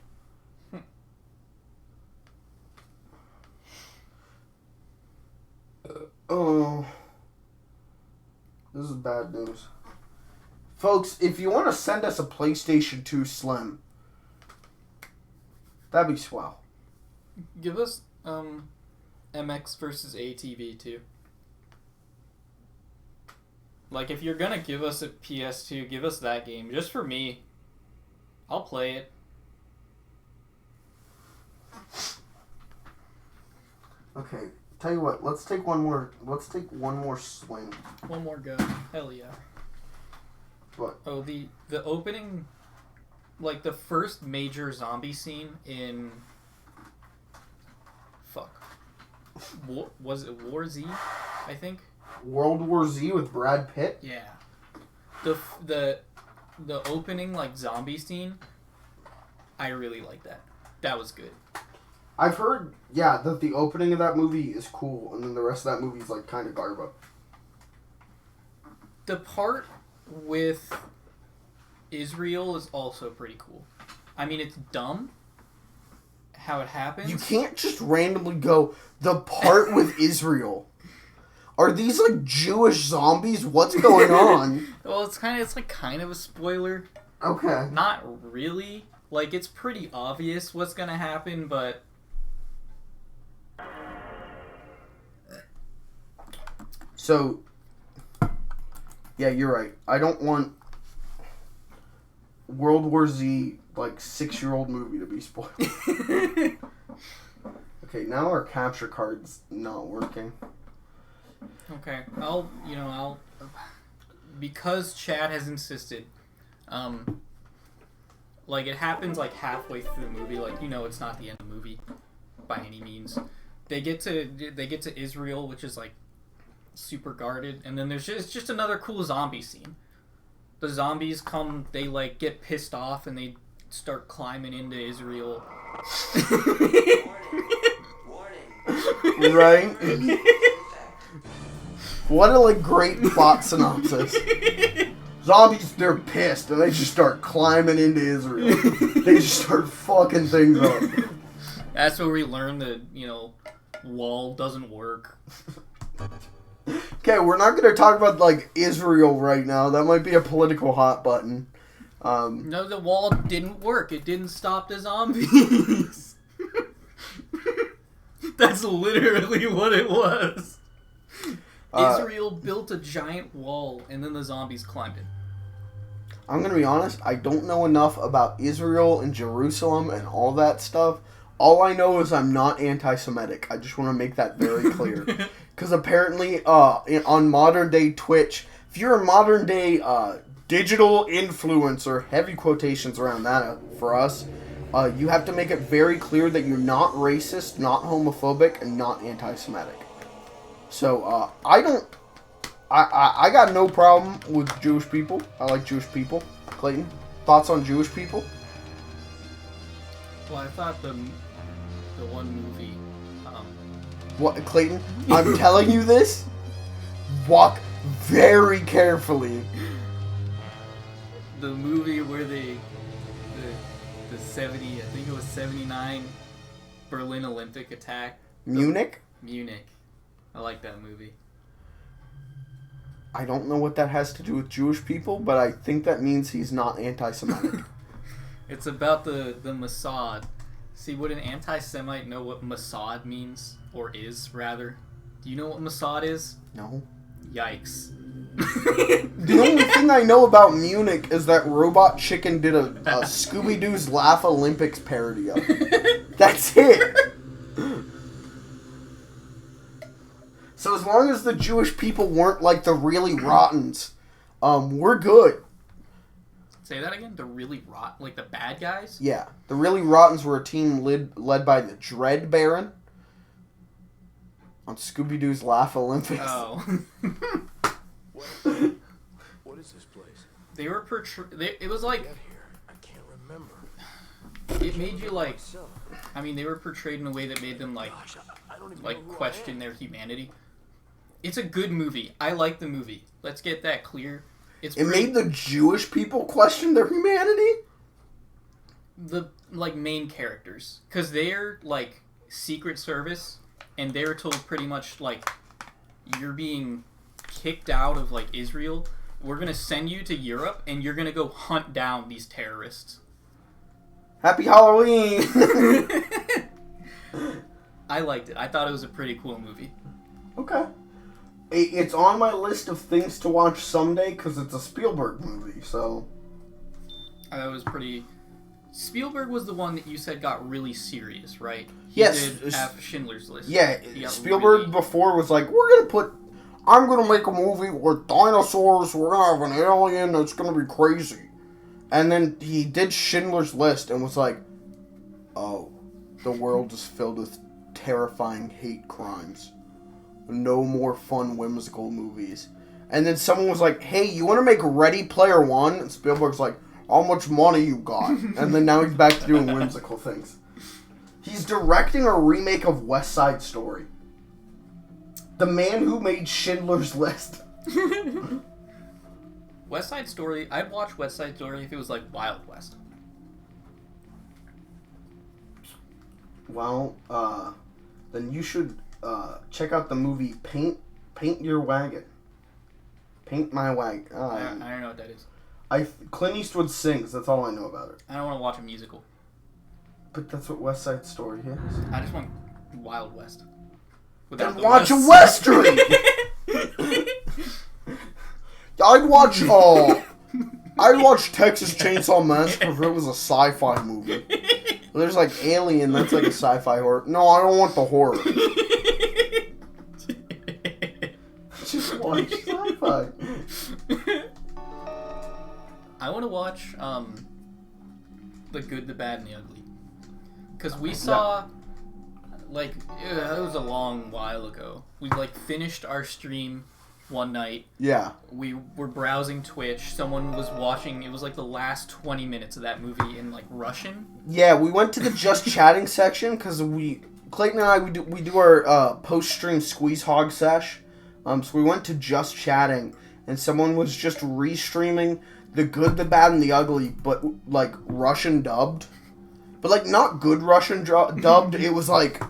Oh. This is bad news. Folks, if you want to send us a PlayStation 2 Slim, that'd be swell. Give us MX versus ATV too. Like, if you're gonna give us a PS2, give us that game. Just for me. I'll play it. Okay, tell you what, let's take one more swing. One more go. Hell yeah. What? Oh, the opening, like the first major zombie scene in... Fuck. Was it War Z, I think? World War Z with Brad Pitt? Yeah. The opening, like, zombie scene, I really like that. That was good. I've heard, yeah, that the opening of that movie is cool, and then the rest of that movie is, like, kind of garbo. The part with Israel is also pretty cool. I mean, it's dumb how it happens. You can't just randomly go, the part with Israel. Are these, like, Jewish zombies? What's going on? Well, it's kind of a spoiler. Okay. Not really. Like, it's pretty obvious what's gonna happen, but... So, yeah, you're right. I don't want World War Z, like, 6-year-old movie to be spoiled. Okay, now our capture card's not working. Okay, I'll because Chad has insisted, like, it happens, like, halfway through the movie, like, it's not the end of the movie, by any means. They get to Israel, which is, like, super guarded, and then it's just another cool zombie scene. The zombies come, they, like, get pissed off, and they start climbing into Israel. Warning. Right? What a, like, great plot synopsis. Zombies, they're pissed, and they just start climbing into Israel. They just start fucking things up. That's where we learn that, wall doesn't work. Okay, we're not going to talk about, like, Israel right now. That might be a political hot button. No, the wall didn't work. It didn't stop the zombies. That's literally what it was. Israel built a giant wall, and then the zombies climbed it. I'm going to be honest, I don't know enough about Israel and Jerusalem and all that stuff. All I know is I'm not anti-Semitic. I just want to make that very clear. Because apparently, on modern-day Twitch, if you're a modern-day digital influencer, heavy quotations around that for us, you have to make it very clear that you're not racist, not homophobic, and not anti-Semitic. So, I got no problem with Jewish people. I like Jewish people. Clayton, thoughts on Jewish people? Well, I thought the one movie. What, Clayton? I'm telling you this. Walk very carefully. The movie where the 70, I think it was 79 Berlin Olympic attack. Munich? Munich. I like that movie. I don't know what that has to do with Jewish people, but I think that means he's not anti-Semitic. It's about the Mossad. See, would an anti-Semite know what Mossad means? Or is, rather? Do you know what Mossad is? No. Yikes. The only thing I know about Munich is that Robot Chicken did a Scooby-Doo's Laugh Olympics parody of it. That's it. So as long as the Jewish people weren't like the really rottens, we're good. Say that again? The really rot, like the bad guys? Yeah, the really rottens were a team led by the Dread Baron on Scooby-Doo's Laugh Olympics. Oh. What is this place? They were it was like, Get here. I can't remember. it made you like, I mean, they were portrayed in a way that made them like, Gosh, I don't even know like who I question am. their humanity. It's a good movie. I like the movie. Let's get that clear. It's It made the Jewish people question their humanity? the like main characters, because they're like Secret Service, and they're told pretty much like, you're being kicked out of like Israel. We're gonna send you to Europe, and you're gonna go hunt down these terrorists. Happy Halloween! I liked it. I thought it was a pretty cool movie. Okay. It's on my list of things to watch someday because it's a Spielberg movie, so... I thought it was pretty... Spielberg was the one that you said got really serious, right? He Yes. did have Schindler's List. Yeah, He got Spielberg really- before was like, I'm gonna make a movie with dinosaurs, we're gonna have an alien that's gonna be crazy. And then he did Schindler's List and was like, oh, the world is filled with terrifying hate crimes. No more fun, whimsical movies. And then someone was like, hey, you want to make Ready Player One? And Spielberg's like, how much money you got? And then now he's back to doing whimsical things. He's directing a remake of West Side Story. The man who made Schindler's List. West Side Story, I'd watch West Side Story if it was like Wild West. Well, then you should check out the movie Paint Your Wagon. Paint My Wagon. I don't know what that is. Clint Eastwood sings. That's all I know about it. I don't want to watch a musical. But that's what West Side Story is. I just want Wild West. Then the watch a West. Western! I'd watch Texas Chainsaw Massacre if it was a sci-fi movie. There's like Alien, that's like a sci-fi horror. No, I don't want the horror. Just watch sci-fi. I want to watch The Good, the Bad, and the Ugly. Because we saw, like, it was a long while ago. We, like, finished our stream one night. Yeah. We were browsing Twitch. Someone was watching, it was like the last 20 minutes of that movie in, like, Russian. Yeah, we went to the Just Chatting section because Clayton and I, we do our post-stream Squeeze Hog sesh. So we went to Just Chatting, and someone was just restreaming The Good, the Bad, and the Ugly, but, like, Russian dubbed. But, like, not good Russian dubbed. It was, like,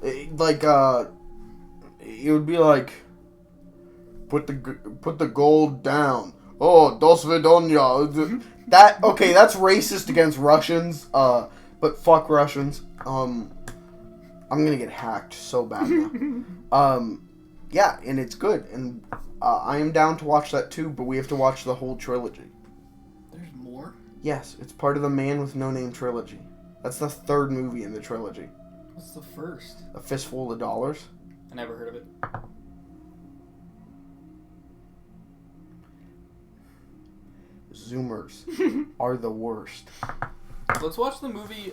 it would be like, put the gold down. Oh, dos vidonja. That's racist against Russians. But fuck Russians. I'm gonna get hacked so bad now. Yeah, and it's good, and I am down to watch that too. But we have to watch the whole trilogy. There's more? Yes, it's part of the Man with No Name trilogy. That's the third movie in the trilogy. What's the first? A Fistful of Dollars. I never heard of it. Zoomers are the worst. Let's watch the movie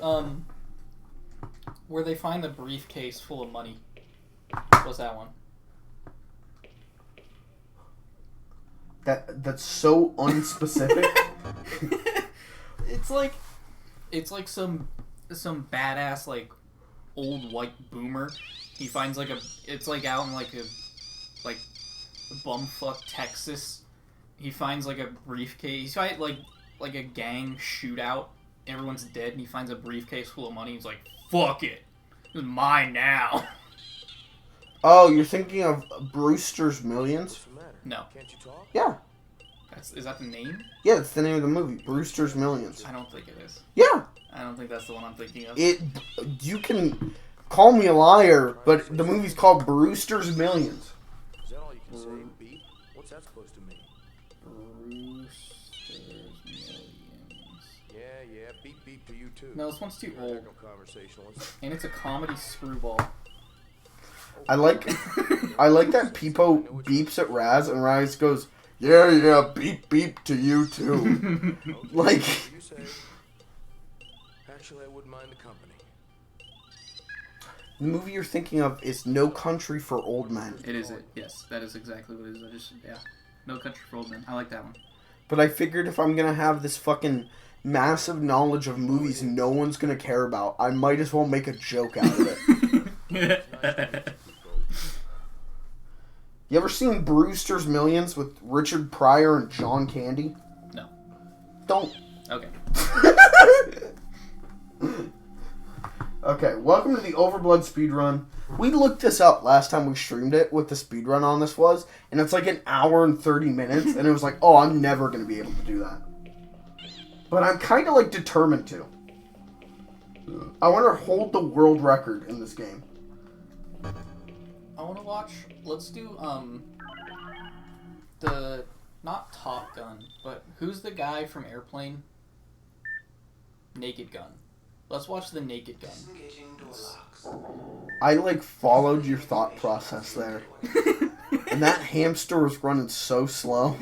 where they find the briefcase full of money. What's that one? That's so unspecific. It's like some badass like old white boomer. He finds like it's like out in like bumfuck Texas. He finds like a briefcase. He's fight like a gang shootout. Everyone's dead, and he finds a briefcase full of money. He's like, "Fuck it, it's mine now." Oh, you're thinking of Brewster's Millions? What's the matter? No. Can't you talk? Yeah. Is that the name? Yeah, it's the name of the movie. Brewster's Millions. I don't think it is. Yeah. I don't think that's the one I'm thinking of. You can call me a liar, but the movie's called Brewster's Millions. Is that all you can say, beep? What's that supposed to mean? Brewster's Millions. Yeah, beep beep to you too. No, this one's too old, Conversationalist. and it's a comedy screwball. I like that Peepo beeps at Raz, and Raz goes, yeah, beep beep to you too. Like, You say. Actually, I wouldn't mind the company. the movie you're thinking of is No Country for Old Men. It is it. Yes, that is exactly what it is. No Country for Old Men. I like that one. But I figured if I'm gonna have this fucking massive knowledge of movies no one's gonna care about, I might as well make a joke out of it. You ever seen Brewster's Millions with Richard Pryor and John Candy? No. Don't. Okay. Okay, welcome to the Overblood speedrun. We looked this up last time we streamed it, what the speedrun on this was, and it's like an hour and 30 minutes, and it was like, oh, I'm never going to be able to do that. But I'm kind of like determined to. I want to hold the world record in this game. I want to watch. Let's do not Top Gun, but who's the guy from Airplane? Naked Gun. Let's watch the Naked Gun. I like followed your thought process there. And that hamster was running so slow.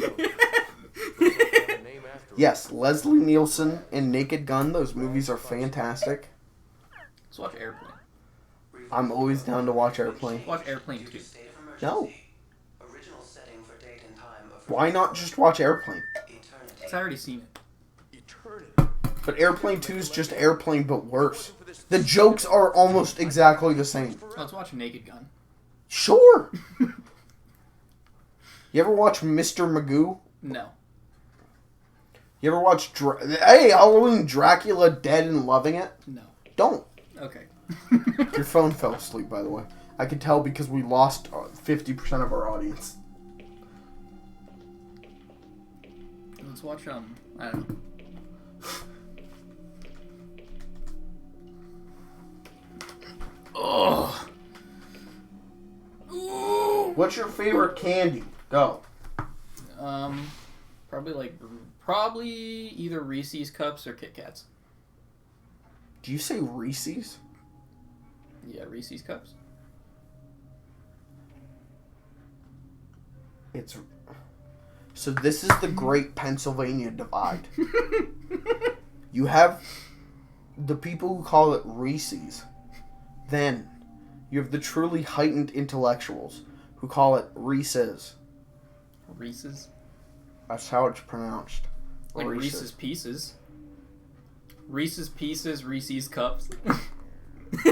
Yes, Leslie Nielsen and Naked Gun, those movies are fantastic. Let's watch Airplane. I'm always down to watch Airplane. Watch Airplane 2. No. Why not just watch Airplane? Because I already seen it. But Airplane 2 is just Airplane, but worse. The jokes are almost exactly the same. Let's watch Naked Gun. Sure. You ever watch Mr. Magoo? No. You ever watch Hey, Halloween Dracula Dead and Loving It? No. Don't. Okay. Your phone fell asleep, by the way. I could tell because we lost 50% of our audience. Let's watch I don't know. Oh. What's your favorite candy? Go. Probably either Reese's Cups or Kit Kats. Do you say Reese's? Yeah, Reese's Cups. So this is the Great Pennsylvania Divide. You have the people who call it Reese's. Then you have the truly heightened intellectuals who call it Reese's. Reese's? That's how it's pronounced. Like Reese's Pieces. Reese's Pieces, Reese's Cups. You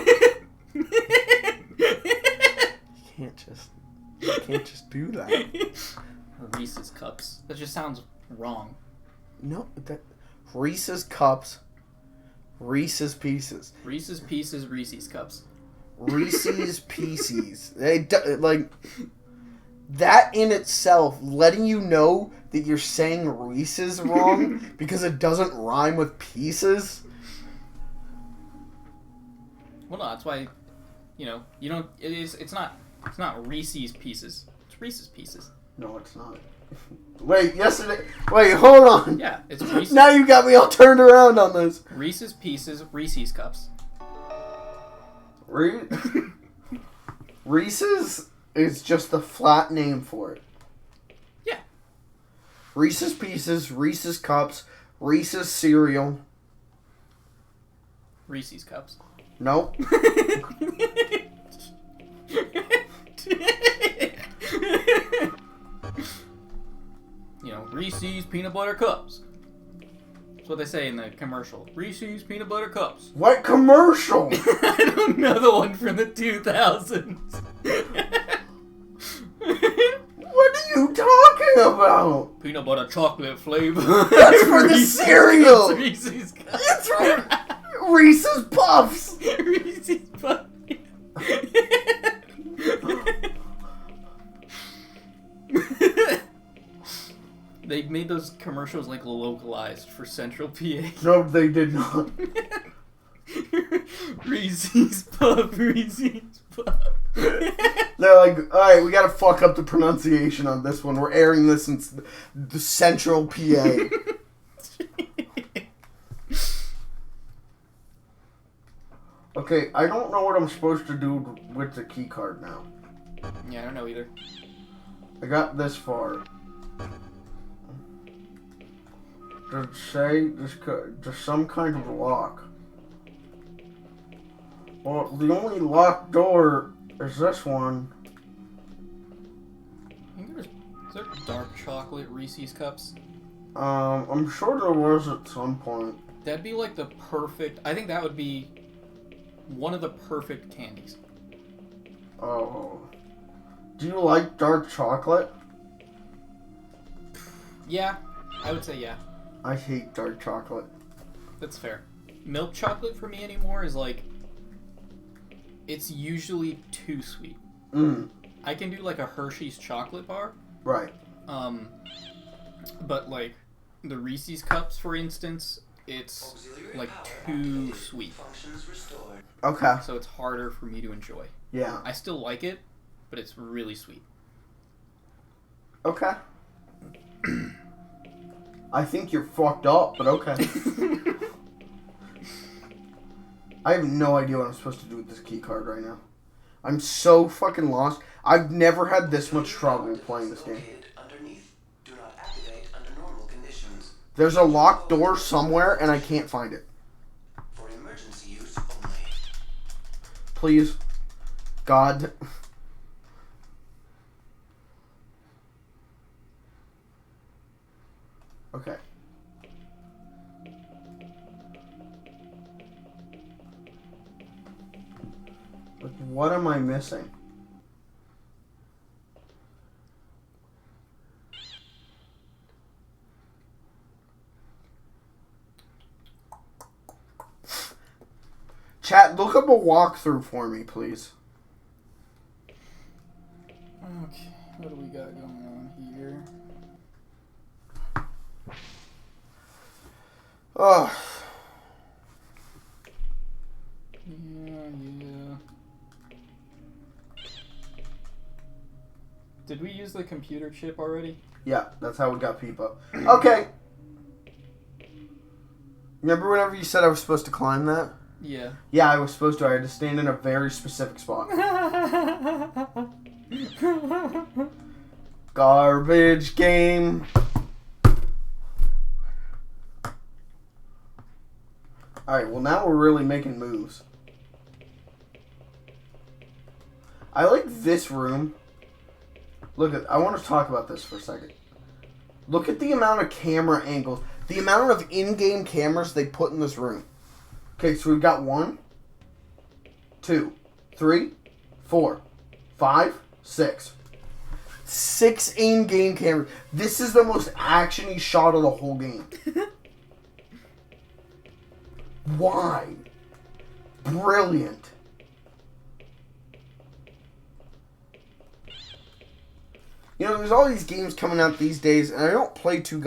can't just do that. Reese's Cups. That just sounds wrong. No, Reese's Cups, Reese's Pieces. Reese's Pieces, Reese's Cups. Reese's Pieces. Like, that in itself, letting you know that you're saying Reese's wrong because it doesn't rhyme with pieces. Well, no, that's why, you don't, it's not Reese's Pieces. It's Reese's Pieces. No, it's not. Wait, yesterday. Wait, hold on. Yeah, it's Reese's. Now you got me all turned around on this. Reese's Pieces, Reese's Cups. Reese's is just the flat name for it. Yeah. Reese's Pieces, Reese's Cups, Reese's Cereal. Reese's Cups. Nope. You know, Reese's Peanut Butter Cups. That's what they say in the commercial. Reese's Peanut Butter Cups. What commercial? I don't know the one from the 2000s. What are you talking about? Peanut butter chocolate flavor. That's for the cereal. Reese's Cups. That's right. Reese's Puffs. Reese's Puffs. They made those commercials like localized for Central PA. No, they did not. Reese's Puff, Reese's Puff. They're like, alright, we gotta fuck up the pronunciation on this one. We're airing this in the Central PA. Okay, I don't know what I'm supposed to do with the key card now. Yeah, I don't know either. I got this far. Does it say there's some kind of lock? Well, the only locked door is this one. I think is there dark chocolate Reese's Cups? I'm sure there was at some point. That'd be like the perfect... I think that would be one of the perfect candies. Oh. Do you like dark chocolate? Yeah, I would say yeah. I hate dark chocolate. That's fair. Milk chocolate for me anymore is like... It's usually too sweet. I can do like a Hershey's chocolate bar. Right. But like the Reese's Cups, for instance, it's like too sweet. Okay. So it's harder for me to enjoy. Yeah. I still like it, but it's really sweet. Okay. I think you're fucked up, but okay. I have no idea what I'm supposed to do with this key card right now. I'm so fucking lost. I've never had this much trouble playing this game. There's a locked door somewhere, and I can't find it. For emergency use only. Please. God. Okay. But what am I missing? Chat, look up a walkthrough for me, please. Okay, what do we got going on here? Ugh. Yeah. Did we use the computer chip already? Yeah, that's how we got Peepo. Okay. Remember whenever you said I was supposed to climb that? Yeah. Yeah, I was supposed to. I had to stand in a very specific spot. Garbage game. Alright, well now we're really making moves. I like this room. Look at, I want to talk about this for a second. Look at the amount of camera angles, the amount of in-game cameras they put in this room. Okay, so we've got 1, 2, 3, 4, 5, 6. 6 in-game cameras. This is the most action-y shot of the whole game. Why? Brilliant. You know, there's all these games coming out these days, and I don't play too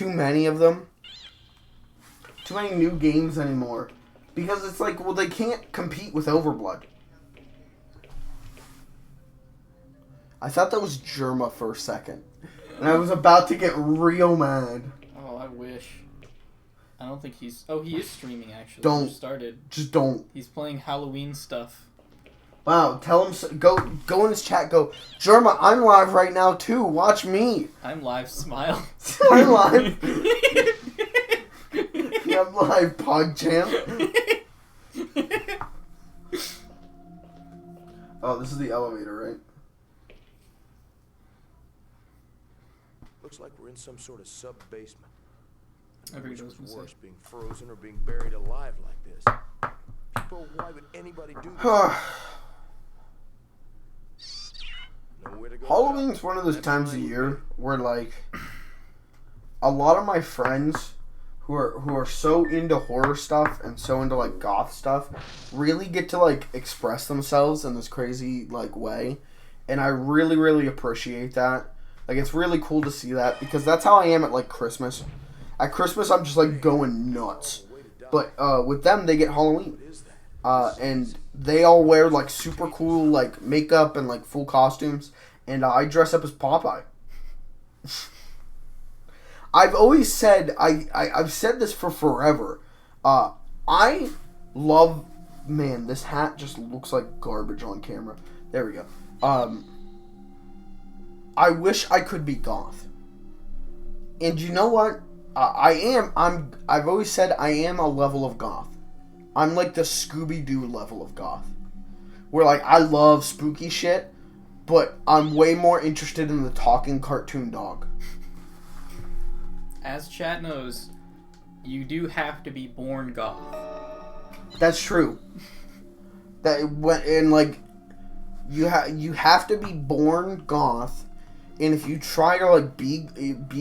many of them. Too many new games anymore. Because it's like, well, they can't compete with Overblood. I thought that was Germa for a second. And I was about to get real mad. Oh, I wish. I don't think he's... Oh, he is streaming, actually. Don't. He just started. Just don't. He's playing Halloween stuff. Wow, tell him... Go in his chat, go, Jerma, I'm live right now, too. Watch me. I'm live, smile. I'm live. I'm live, PogChamp. Oh, this is the elevator, right? Looks like we're in some sort of sub-basement. Everybody Which knows was what to worse, say. being frozen or being buried alive like this. People, why would anybody do this? Nowhere to go. Halloween's one of those That's times right. of year where, like, a lot of my friends who are so into horror stuff and so into, like, goth stuff really get to, like, express themselves in this crazy, like, way. And I really, really appreciate that. Like, it's really cool to see that because that's how I am at, like, Christmas. At Christmas, I'm just, like, going nuts. But with them, they get Halloween. And they all wear, like, super cool, like, makeup and, like, full costumes. And I dress up as Popeye. I've always said, I've said this for forever. I love, man, this hat just looks like garbage on camera. There we go. I wish I could be goth. And you know what? I've always said I am a level of goth. I'm like the Scooby-Doo level of goth. Where, like, I love spooky shit, but I'm way more interested in the talking cartoon dog. As chat knows, you do have to be born goth. That's true. You have to be born goth, and if you try to like be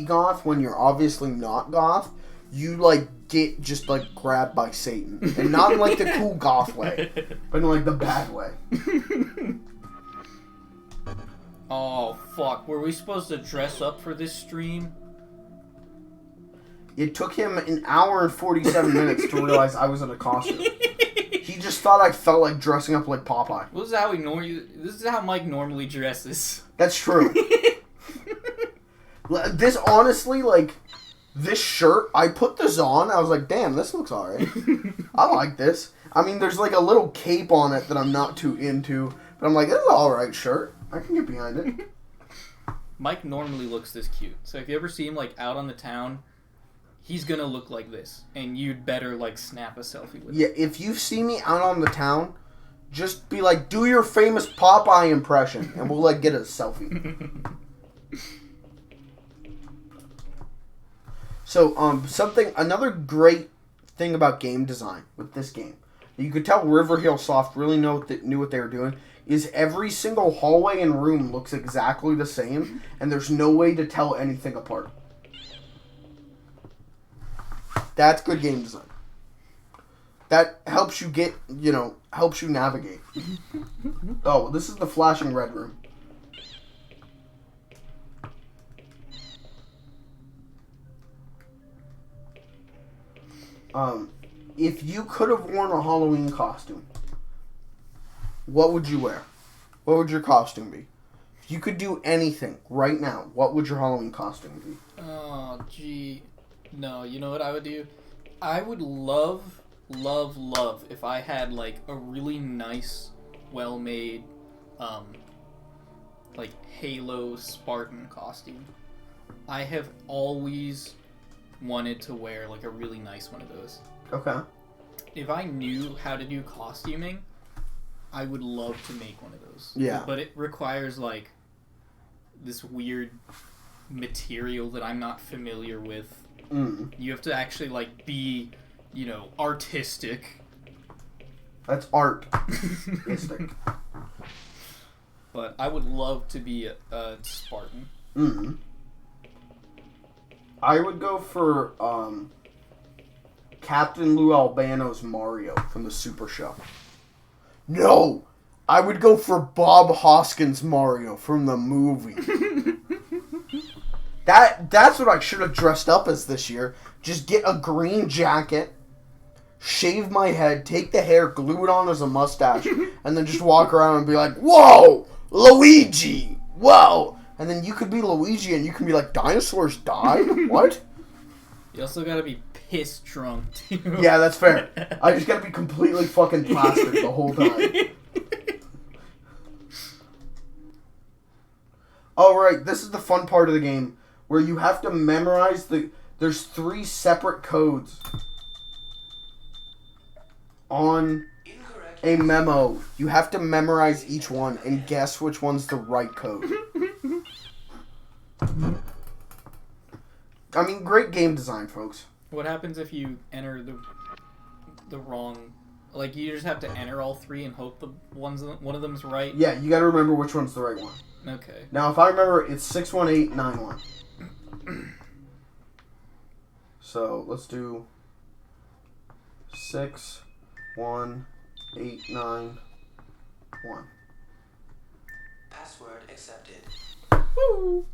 goth when you're obviously not goth, you like get just like grabbed by Satan, and not in like the cool goth way, but in like the bad way. Oh fuck! Were we supposed to dress up for this stream? It took him an hour and 47 minutes to realize I was in a costume. He just thought I felt like dressing up like Popeye. This is how Mike normally dresses. That's true. This honestly, like, this shirt, I put this on, I was like, damn, this looks alright. I like this. I mean, there's like a little cape on it that I'm not too into, but I'm like, this is an alright shirt. I can get behind it. Mike normally looks this cute. So if you ever see him like out on the town, he's gonna look like this, and you'd better like snap a selfie with him. Yeah, if you see me out on the town, just be like, do your famous Popeye impression, and we'll like get a selfie. So, another great thing about game design with this game, you could tell Riverhill Soft really knew what they were doing, is every single hallway and room looks exactly the same, and there's no way to tell anything apart. That's good game design. That helps you helps you navigate. Oh, this is the flashing red room. If you could have worn a Halloween costume, what would you wear? What would your costume be? If you could do anything right now, what would your Halloween costume be? Oh, gee. No, you know what I would do? I would love if I had, like, a really nice, well-made, like, Halo Spartan costume. I have always wanted to wear, like, a really nice one of those. Okay. If I knew how to do costuming, I would love to make one of those. Yeah. But it requires, like, this weird material that I'm not familiar with. Mm. You have to actually, like, be, artistic. That's artistic. But I would love to be a Spartan. Mm. I would go for Captain Lou Albano's Mario from the Super Show. No! I would go for Bob Hoskins' Mario from the movie. That's what I should have dressed up as this year. Just get a green jacket, shave my head, take the hair, glue it on as a mustache, and then just walk around and be like, whoa! Luigi! Whoa! And then you could be Luigi and you can be like, dinosaurs died? What? You also gotta be piss drunk, too. Yeah, that's fair. I just gotta be completely fucking plastic the whole time. Oh, right. This is the fun part of the game where you have to memorize There's 3 separate codes on a memo. You have to memorize each one and guess which one's the right code. I mean, great game design, folks. What happens if you enter the wrong... Like, you just have to enter all 3 and hope one of them's right? Yeah, you gotta remember which one's the right one. Okay. Now, if I remember, it's 61891. So, let's do 61891. Password accepted. Woo!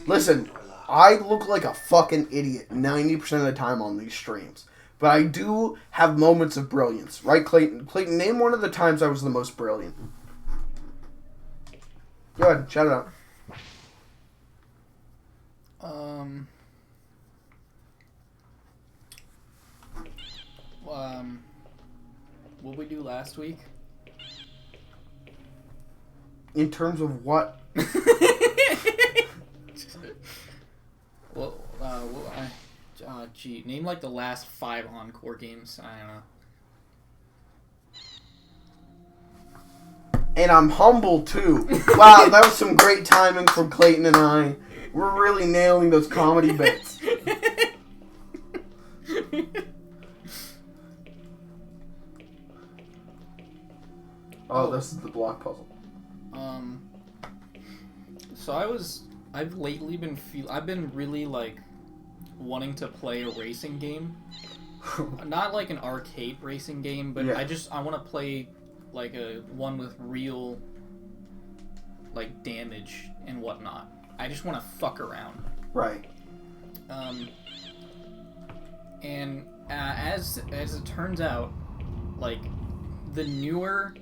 Listen, I look like a fucking idiot 90% of the time on these streams. But I do have moments of brilliance. Right, Clayton? Clayton, name one of the times I was the most brilliant. Go ahead, shout it out. What we do last week? In terms of what? Gee, name like the last 5 Encore games. I don't know. And I'm humble too. Wow, that was some great timing from Clayton and I. We're really nailing those comedy bits. Oh, this is the block puzzle. So I've lately been I've been really like wanting to play a racing game. Not like an arcade racing game, but yeah. I want to play like one with real like damage and whatnot. I just want to fuck around. Right. And as it turns out, like the newer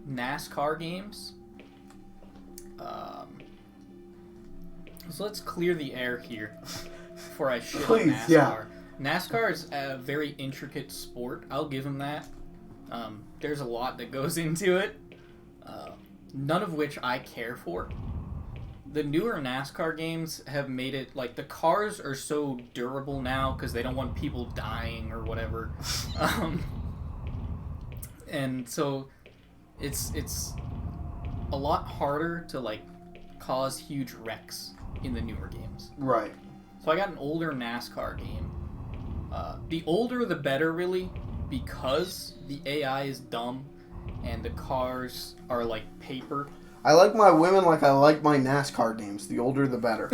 NASCAR games. So let's clear the air here before I shit on NASCAR. Yeah. NASCAR is a very intricate sport. I'll give them that. There's a lot that goes into it, none of which I care for. The newer NASCAR games have made it like the cars are so durable now because they don't want people dying or whatever, and so it's a lot harder to like cause huge wrecks in the newer games. Right. So I got an older NASCAR game. The older the better, really, because the AI is dumb and the cars are like paper. I like my women like I like my NASCAR games. The older the better.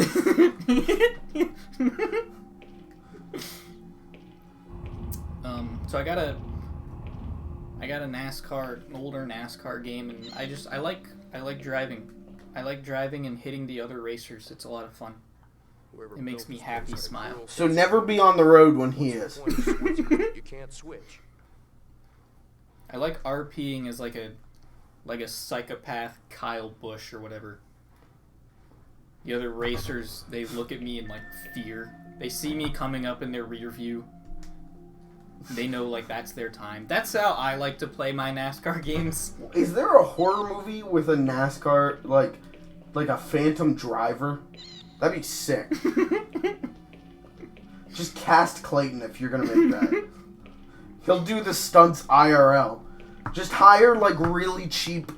So I got a NASCAR, an older NASCAR game, and I like driving. I like driving and hitting the other racers. It's a lot of fun. It makes me happy smile. So never be on the road when he is. You can't switch. I like RPing as like a psychopath Kyle Busch or whatever. The other racers, they look at me in like fear. They see me coming up in their rear view. They know like that's their time. That's how I like to play my NASCAR games. Is there a horror movie with a NASCAR like a phantom driver? That'd be sick. Just cast Clayton if you're gonna make that. He'll do the stunts IRL. Just hire like really cheap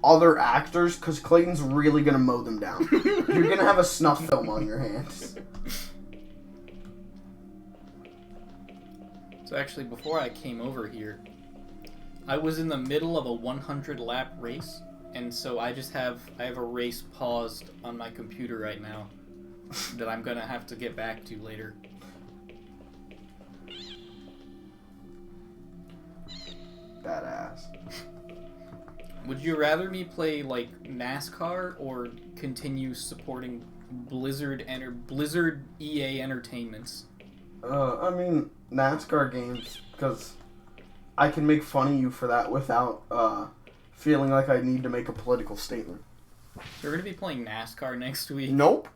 other actors because Clayton's really gonna mow them down. You're gonna have a snuff film on your hands. So actually, before I came over here, I was in the middle of a 100 lap race, and so I have a race paused on my computer right now that I'm gonna have to get back to later. Badass. Would you rather me play like NASCAR or continue supporting Blizzard EA Entertainments? I mean NASCAR games because I can make fun of you for that without feeling like I need to make a political statement. So we're gonna be playing NASCAR next week. Nope.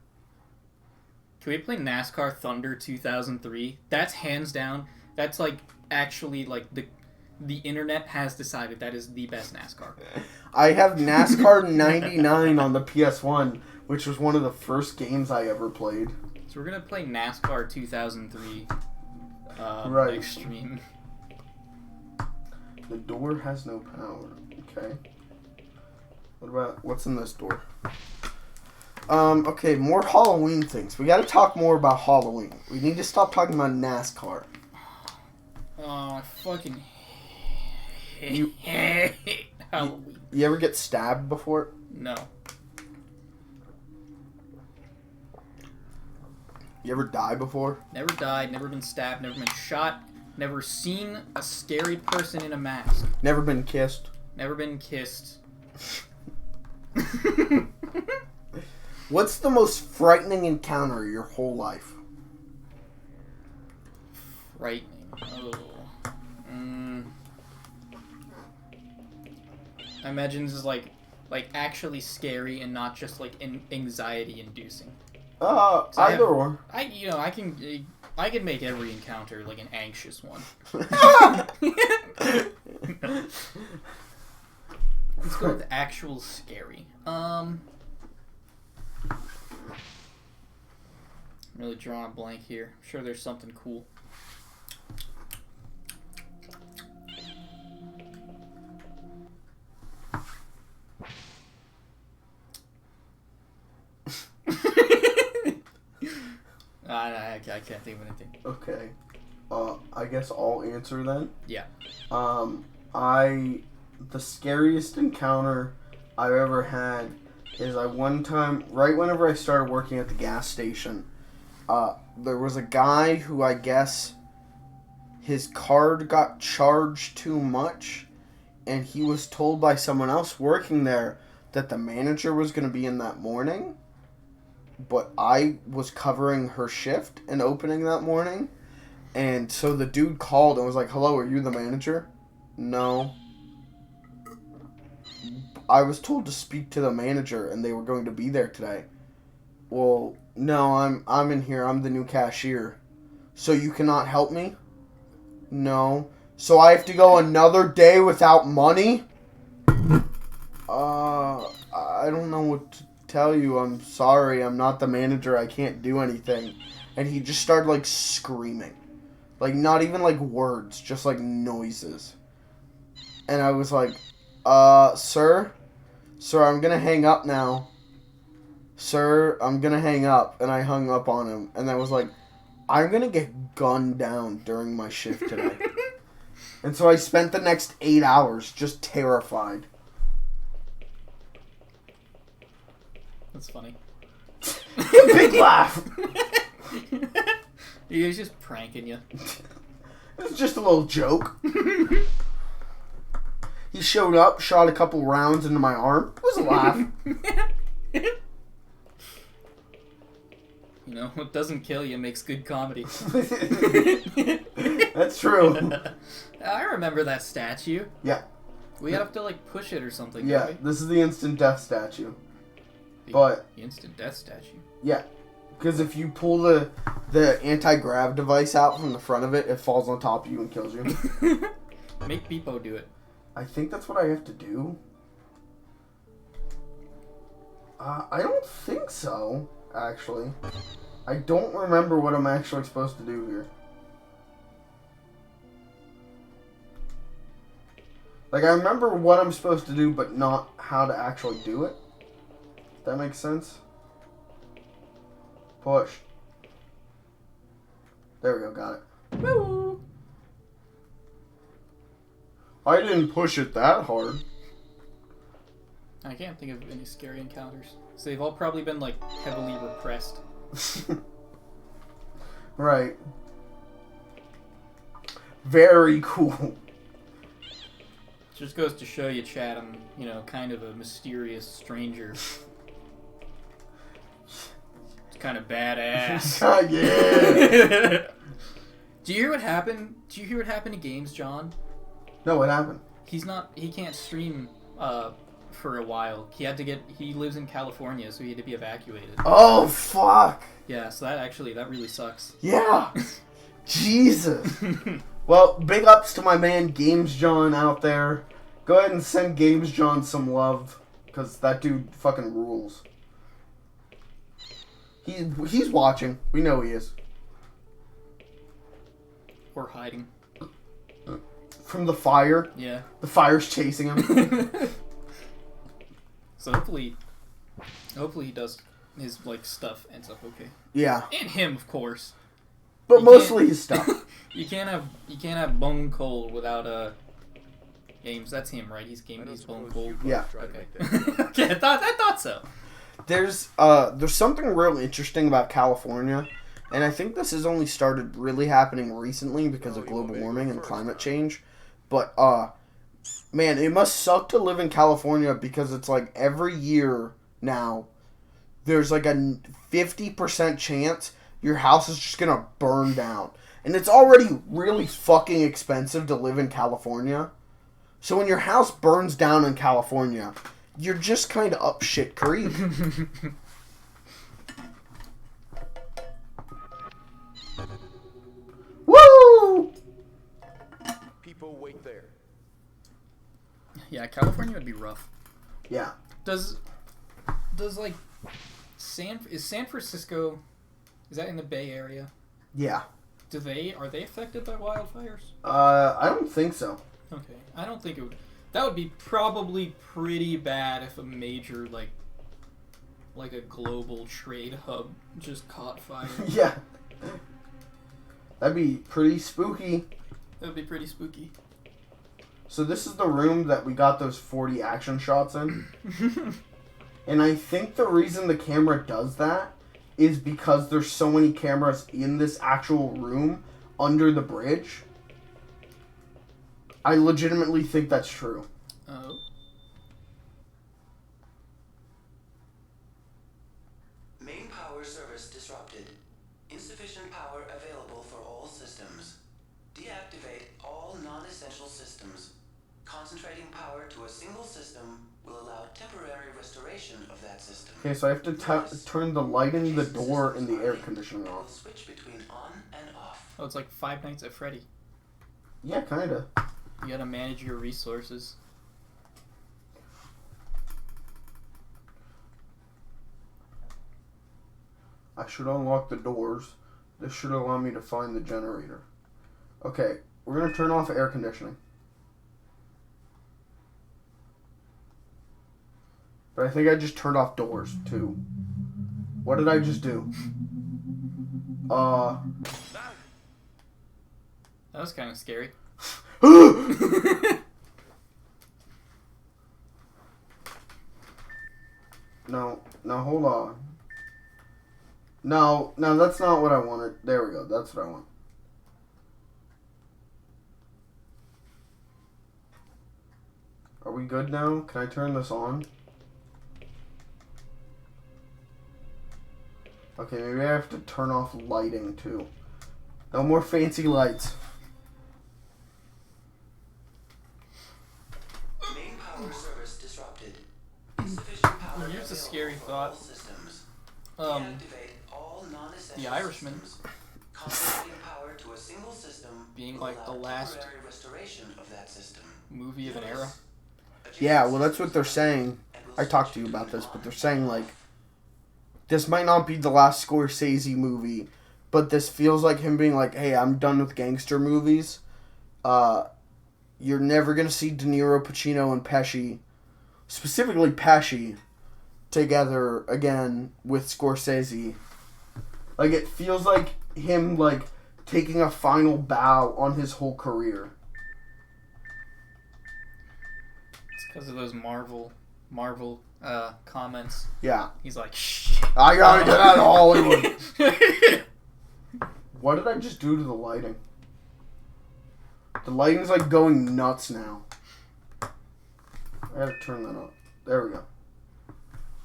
Can we play NASCAR Thunder 2003? That's hands down. That's like actually like the internet has decided that is the best NASCAR. I have NASCAR 99 on the PS1, which was one of the first games I ever played. So we're gonna play NASCAR 2003 Right. Extreme. The door has no power. Okay. What's in this door? Okay, more Halloween things. We gotta talk more about Halloween. We need to stop talking about NASCAR. Oh, I fucking You- hate Halloween. You ever get stabbed before? No. You ever die before? Never died, never been stabbed, never been shot, never seen a scary person in a mask, Never been kissed? never been kissed. What's the most frightening encounter of your whole life? Frightening. Oh. I imagine this is like actually scary and not just like anxiety inducing. Either or. I can make every encounter like an anxious one. Let's go with actual scary. I'm really drawing a blank here. I'm sure there's something cool. I can't think of anything. Okay. I guess I'll answer then. Yeah. The scariest encounter I've ever had is one time, right whenever I started working at the gas station, there was a guy who I guess his card got charged too much, and he was told by someone else working there that the manager was going to be in that morning, but I was covering her shift and opening that morning, and so the dude called and was like, "Hello, are you the manager?" "No." "I was told to speak to the manager and they were going to be there today." "Well, no, I'm in here. I'm the new cashier." "So you cannot help me?" "No." "So I have to go another day without money?" I don't know what to tell you. I'm sorry. I'm not the manager. I can't do anything." And he just started like screaming. Like not even like words, just like noises. And I was like, Sir, I'm gonna hang up now. Sir, I'm gonna hang up." And I hung up on him. And I was like, I'm gonna get gunned down during my shift today. And so I spent the next 8 hours just terrified. That's funny. Big laugh! He was just pranking you. It was just a little joke. He showed up, shot a couple rounds into my arm. It was a laugh. You know, what doesn't kill you makes good comedy. That's true. I remember that statue. Yeah. We have to like push it or something. Yeah, Don't this is the instant death statue. we? But The instant death statue. yeah, because if you pull the anti-grav device out from the front of it, it falls on top of you and kills you. Make Beepo do it. I think that's what I have to do. I don't think so, actually. I don't remember what I'm actually supposed to do here. Like, I remember what I'm supposed to do, but not how to actually do it. If that makes sense. Push. There we go, got it. Woo! I didn't push it that hard. I can't think of any scary encounters. So they've all probably been like heavily repressed. Right. Very cool. Just goes to show you, Chad, I'm, you know, kind of a mysterious stranger. It's kind of badass. Yeah. Do you hear what happened? Do you hear what happened to Games John? No, what happened? He can't stream for a while. He lives in California, so he had to be evacuated. Oh, fuck. Yeah, so that really sucks. Yeah. Jesus. Well, big ups to my man Games John out there. Go ahead and send Games John some love, because that dude fucking rules. He's watching. We know he is. Or hiding. From the fire. Yeah. The fire's chasing him. So hopefully he does his like stuff ends up okay. Yeah. And him, of course. But You mostly can't- his stuff. You can't have Bone Cold without Games. That's him, right? He's Bone Cold. Yeah. Okay. Okay, I thought so. There's something real interesting about California, and I think this has only started really happening recently because of global warming and climate change. But man, it must suck to live in California because it's like every year now there's like a 50% chance your house is just gonna burn down. And it's already really fucking expensive to live in California. So when your house burns down in California, you're just kind of up shit creek. Woo! People wait there. Yeah, California would be rough. Yeah. Does like San Francisco, is that in the Bay Area? Yeah. Are they affected by wildfires? I don't think so. Okay. I don't think it would. That would be probably pretty bad if a major like a global trade hub just caught fire. Yeah. That'd be pretty spooky. That would be pretty spooky. So this is the room that we got those 40 action shots in. And I think the reason the camera does that is because there's so many cameras in this actual room under the bridge. I legitimately think that's true. Oh. Main power service disrupted. Insufficient power available for all systems. Deactivate all non-essential systems. Concentrating power to a single system will allow temporary restoration of that system. Okay, so I have to turn the light in the door and the air conditioning Will off. switch between on and off. Oh, it's like Five Nights at Freddy. Yeah, kinda. You gotta manage your resources. I should unlock the doors. This should allow me to find the generator. Okay, we're gonna turn off air conditioning. But I think I just turned off doors, too. What did I just do? That was kind of scary. No, hold on. No, that's not what I wanted. There we go, that's what I want. Are we good now? Can I turn this on? Okay, maybe I have to turn off lighting too. No more fancy lights. Main power service disrupted. Insufficient power Here's a available scary for thought. all systems. Um, Deactivate all non-essential The Irishman. systems. Concentrating power to a single system Being will like the allow last temporary restoration of that system. movie of an era. Yeah, well, that's what they're saying. I talked to you about this, but they're saying, like, this might not be the last Scorsese movie, but this feels like him being like, hey, I'm done with gangster movies. You're never going to see De Niro, Pacino, and Pesci, specifically Pesci, together again with Scorsese. Like, it feels like him, like, taking a final bow on his whole career. It's because of those Marvel comments. Yeah. He's like, shh. I gotta get out of Hollywood. What did I just do to the lighting? The lighting's like going nuts now. I gotta turn that up. There we go.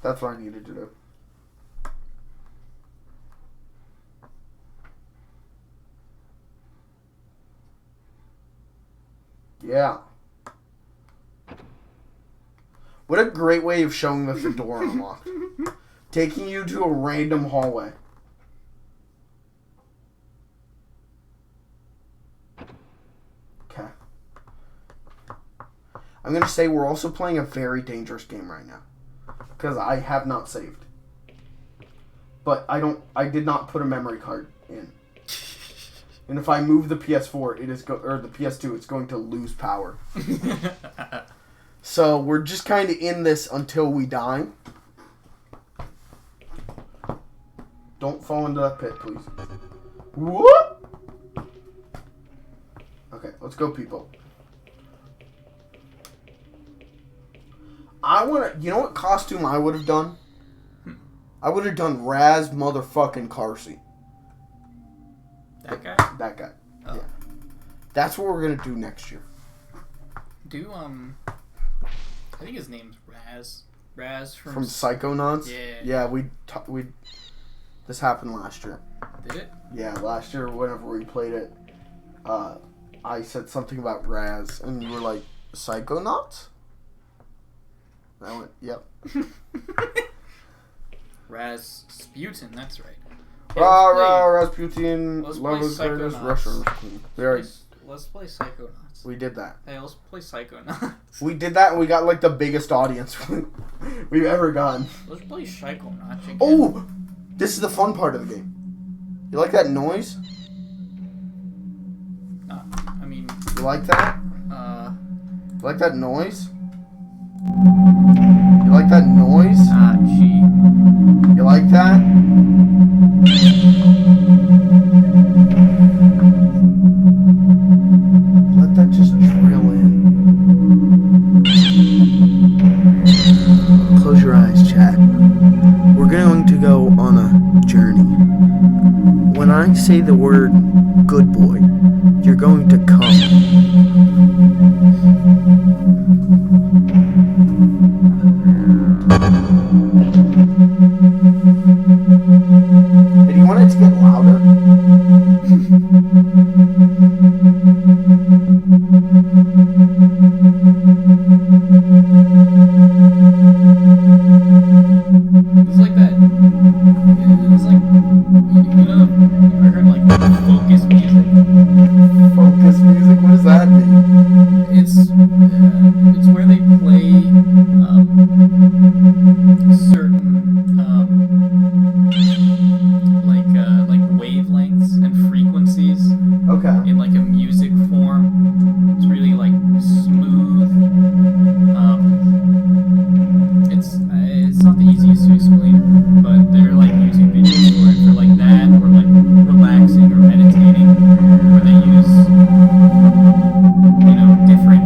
That's what I needed to do. Yeah. What a great way of showing that the door unlocked. Taking you to a random hallway. Okay. I'm going to say we're also playing a very dangerous game right now. Because I have not saved. But I did not put a memory card in. And if I move the PS4, or the PS2, it's going to lose power. So we're just kind of in this until we die. Don't fall into that pit, please. Whoop! Okay, let's go, people. You know what costume I would have done? I would have done Raz motherfucking Carsey. That guy? That guy. Oh. Yeah. That's what we're gonna do next year. I think his name's Raz. Raz from Psychonauts? Yeah. Yeah, this happened last year. Did it? Yeah, last year whenever we played it, I said something about Raz, and you were like, Psychonauts? And I went, yep. Raz Sputin, that's right. Rasputin, let's love play is greatest, Psychonauts. Russian. Let's play Psychonauts. We did that. Hey, let's play Psychonauts. We did that, and we got like the biggest audience we've ever gotten. Let's play Psychonauts again. Oh! This is the fun part of the game. You like that noise? I mean... You like that? You like that noise? You like that noise? Gee. You like that? Let that just drill in. Close your eyes, chat. We're going to go on a journey. When I say the word good boy, you're going to come. Hey, do you want it to get louder? It's like that. It's like, you know, you ever heard like focus music? Focus music? What does that mean? It's where they play certain like wavelengths and frequencies Okay. in like a music form. It's really like smooth. It's not the easiest to explain, but they're like using videos for it for like that, or like relaxing or meditating, where they use different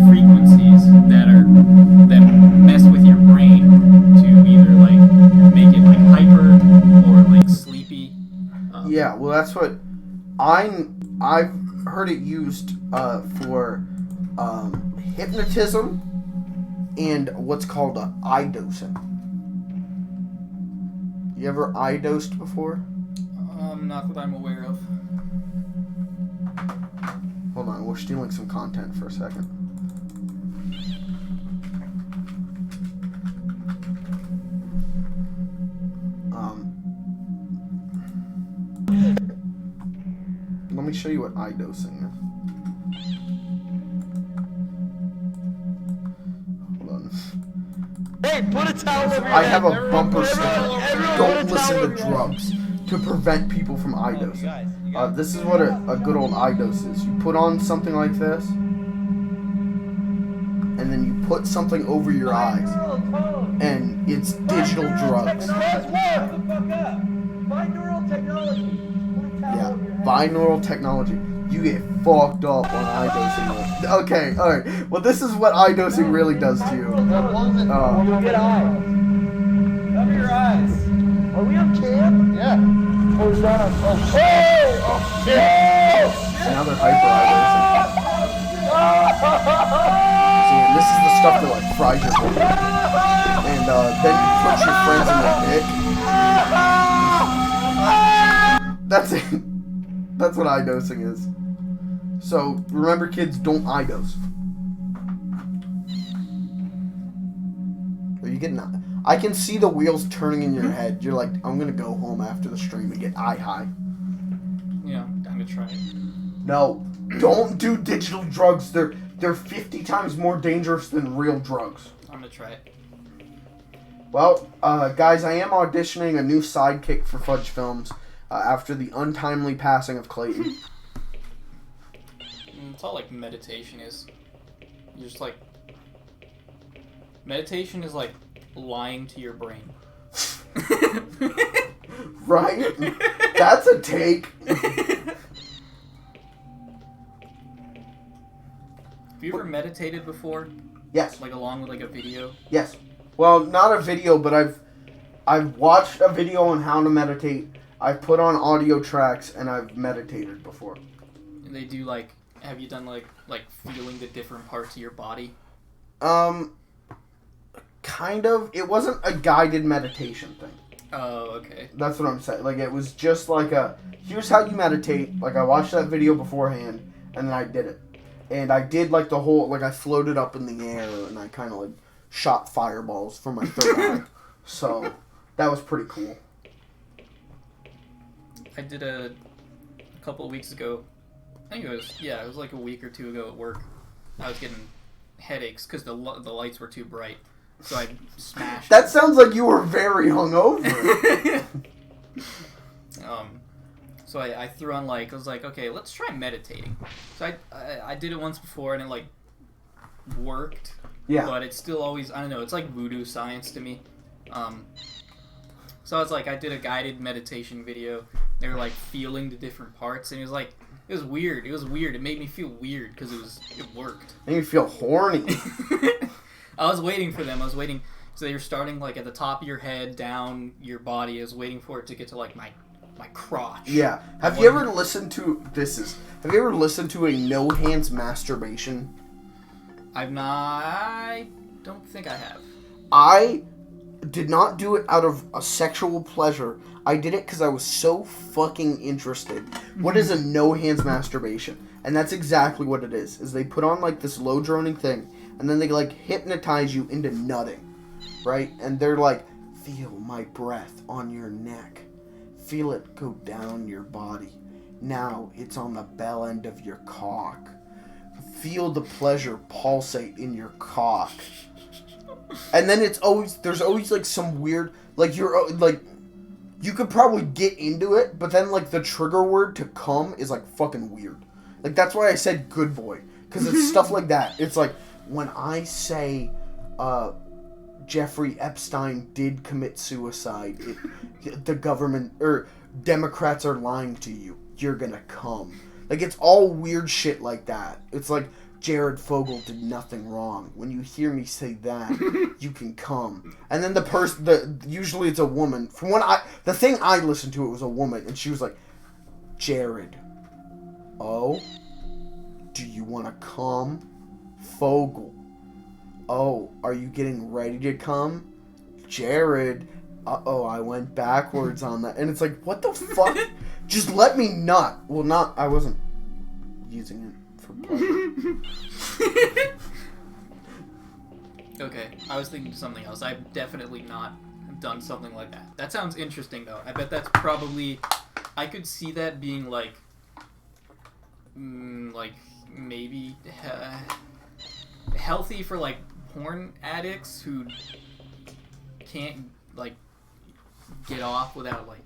frequencies that mess with your brain to either like make it like hyper or like sleepy. Yeah, well, that's what I've heard it used for hypnotism and what's called eye dosing. You ever eye dosed before? Not that I'm aware of. Hold on, we're stealing some content for a second. Let me show you what eye dosing is. Hold on. Hey, put a towel over your I head. have a bumper sticker. everyone Don't put a listen towel to over your head. drugs to prevent people from eye dosing. You guys. This is what a good old eye dose is. You put on something like this, and then you put something over your eyes, and it's digital drugs. Binaural technology. Put a towel Yeah, over your head. binaural technology. You get fucked up on eye dosing. Okay, alright. Well, this is what eye dosing really does to you. You'll get eyes. Cover your eyes. Are we on cam? Yeah. Oh, we're not on. Oh, hey! Oh, shit! Now they're hyper eye dosing. See, and this is the stuff that like fries your brain. And then you put your friends in the dick. That's it. That's what eye dosing is. So remember, kids, don't eye dose. you getting? I can see the wheels turning in your head. You're like, I'm gonna go home after the stream and get eye high. Yeah, I'm gonna try it. No, don't do digital drugs. They're 50 times more dangerous than real drugs. I'm gonna try it. Well, guys, I am auditioning a new sidekick for Fudge Films after the untimely passing of Clayton. It's all like meditation is. You're just like... Meditation is like lying to your brain. Right? That's a take. Have you ever meditated before? Yes. Like along with like a video? Yes. Well, not a video, but I've watched a video on how to meditate. I've put on audio tracks and I've meditated before. And they do like, have you done like feeling the different parts of your body? Kind of. It wasn't a guided meditation thing. Oh, okay. That's what I'm saying. Like, it was just like here's how you meditate. Like, I watched that video beforehand and then I did it. And I did like the whole, like I floated up in the air and I kind of like shot fireballs from my third eye. So, that was pretty cool. I did a couple of weeks ago. I think it was like a week or two ago at work. I was getting headaches because the lights were too bright. So I smashed. That sounds like you were very hungover. So I threw on I was like, okay, let's try meditating. So I did it once before and it like worked. Yeah. But it's still always, I don't know, it's like voodoo science to me. So I was like, I did a guided meditation video. They were like feeling the different parts and it was weird. It made me feel weird because it worked. Made me feel horny. I was waiting for them. So they were starting like at the top of your head, down your body. I was waiting for it to get to like my crotch. Yeah. Have you ever listened to a no hands masturbation? I've not. I don't think I have. I did not do it out of a sexual pleasure. I did it because I was so fucking interested. What is a no hands masturbation? And that's exactly what it is. Is they put on like this low droning thing, and then they like hypnotize you into nutting, right? And they're like, feel my breath on your neck. Feel it go down your body. Now it's on the bell end of your cock. Feel the pleasure pulsate in your cock. And then there's always like some weird, like you're like, you could probably get into it, but then like the trigger word to come is like fucking weird. Like that's why I said good boy, because it's stuff like that. It's like when I say Jeffrey Epstein did commit suicide, the government or Democrats are lying to you. You're gonna come. Like it's all weird shit like that. It's like Jared Fogle did nothing wrong. When you hear me say that, you can come. And then usually it's a woman. From the thing I listened to, it was a woman, and she was like, Jared, oh, do you want to come? Fogle, oh, are you getting ready to come? Jared, uh-oh, I went backwards on that. And it's like, what the fuck? Just let me nut. Well, I wasn't using it for pleasure. Okay, I was thinking of something else. I've definitely not done something like that. That sounds interesting, though. I bet that's probably... I could see that being, like maybe healthy for, like, porn addicts who can't, like, get off without, like,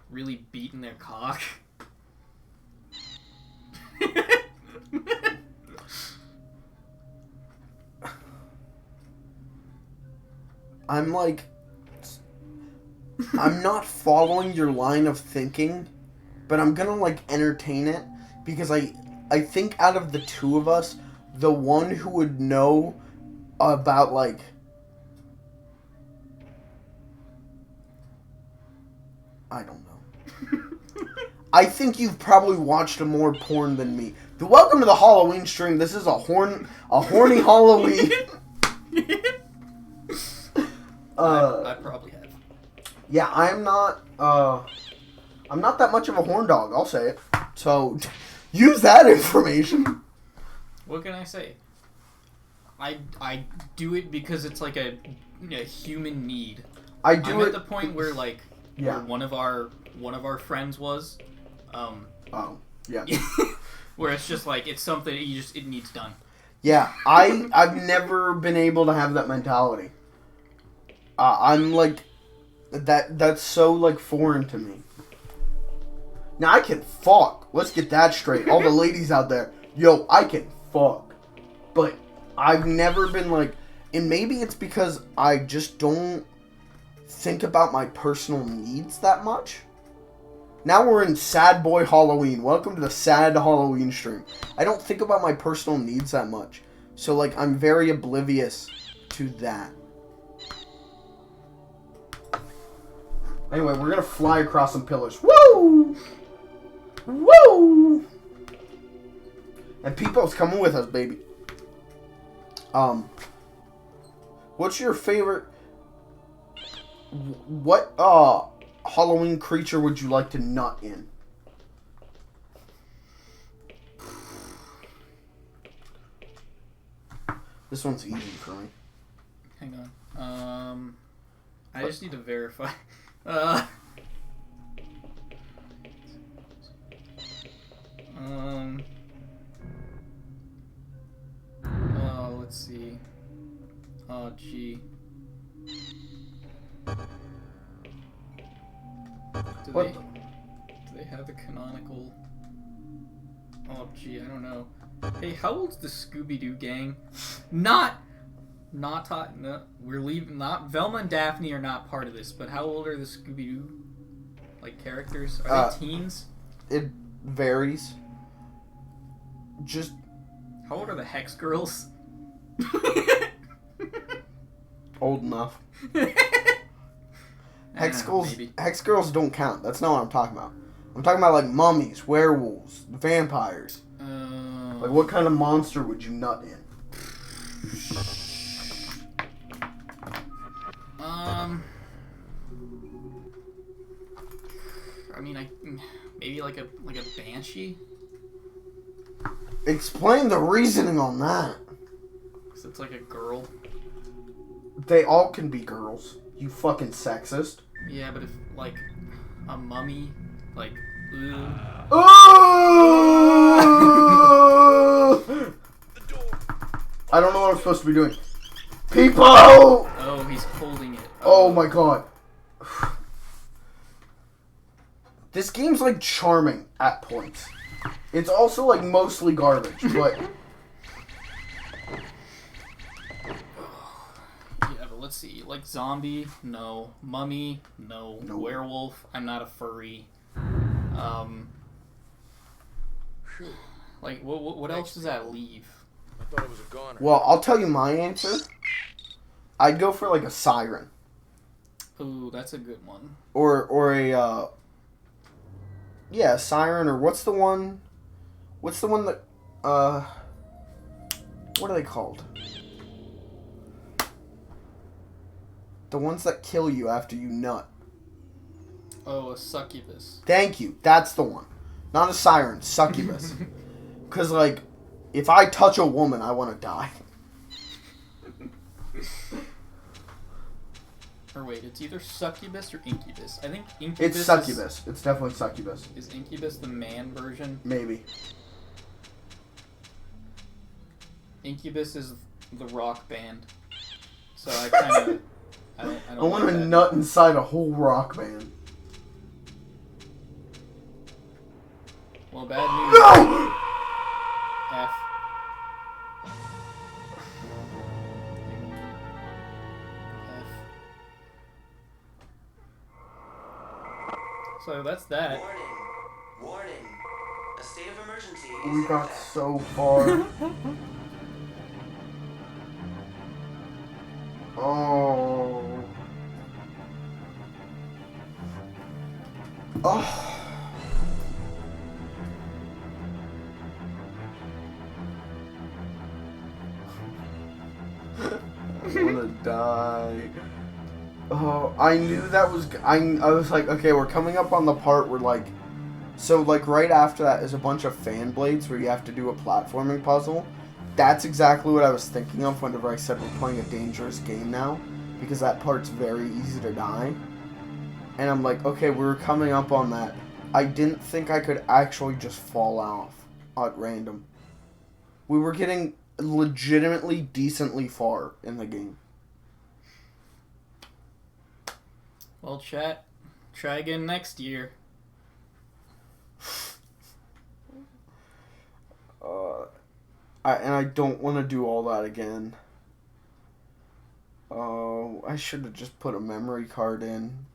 really beating their cock. I'm not following your line of thinking, but I'm gonna, like, entertain it, because I think out of the two of us, the one who would know about, like, I don't know. I think you've probably watched more porn than me. Welcome to the Halloween stream. This is a horny Halloween. I probably have. Yeah, I'm not that much of a horn dog, I'll say it. So, use that information. What can I say? I do it because it's like a human need. I do I'm it at the point where like Yeah. where one of our friends was Oh, yeah. where it's just like it's something it needs done. Yeah, I've never been able to have that mentality. I'm like that's so like foreign to me. Now I can fuck. Let's get that straight. All the ladies out there, yo, I can fuck. But I've never been like, and maybe it's because I just don't think about my personal needs that much. Now we're in Sad Boy Halloween. Welcome to the Sad Halloween stream. I don't think about my personal needs that much. So, like, I'm very oblivious to that. Anyway, we're gonna fly across some pillars. Woo! Woo! And people's coming with us, baby. What's your favorite... What, Halloween creature would you like to nut in? This one's easy for me. Hang on. I just need to verify. Let's see. Oh, gee. Do they have the canonical? Oh, gee, I don't know. Hey, how old's the Scooby-Doo gang? No, we're leaving. Not Velma and Daphne are not part of this. But how old are the Scooby-Doo like characters? Are they teens? It varies. Just how old are the Hex Girls? Old enough. Hex girls don't count. That's not what I'm talking about. I'm talking about like mummies, werewolves, vampires. Like what kind of monster would you nut in? I mean, maybe like a banshee. Explain the reasoning on that. 'Cause it's like a girl. They all can be girls. You fucking sexist. Yeah, but if like a mummy, like. Oh! I don't know what I'm supposed to be doing. People! Oh, he's holding it. Oh my god. This game's like charming at points. It's also like mostly garbage, but... Yeah, but let's see. Like zombie, no. Mummy, no. No. Werewolf, I'm not a furry. Like, what else does that leave? I thought it was a goner. Well, I'll tell you my answer. I'd go for like a siren. Ooh, that's a good one. Or a, yeah, a siren, or what's the one that, what are they called? The ones that kill you after you nut. Oh, a succubus. Thank you. That's the one. Not a siren. Succubus. Because, like, if I touch a woman, I want to die. Or wait, it's either succubus or incubus. I think incubus. It's succubus. It's definitely succubus. Is incubus the man version? Maybe. Incubus is the rock band. So I kind of. I don't want like to that. nut inside a whole rock band. Well, bad news. No! F. So that's that. Warning. A state of emergency is We in got effect. so far. Oh. Oh. I wanna die. Oh, I knew that was. I was like, okay, we're coming up on the part where like, so like right after that is a bunch of fan blades where you have to do a platforming puzzle, That's exactly what I was thinking of whenever I said we're playing a dangerous game now, because that part's very easy to die. And I'm like, okay, we were coming up on that. I didn't think I could actually just fall off at random. We were getting legitimately decently far in the game. Well, chat, try again next year. I don't want to do all that again. Oh, I should have just put a memory card in.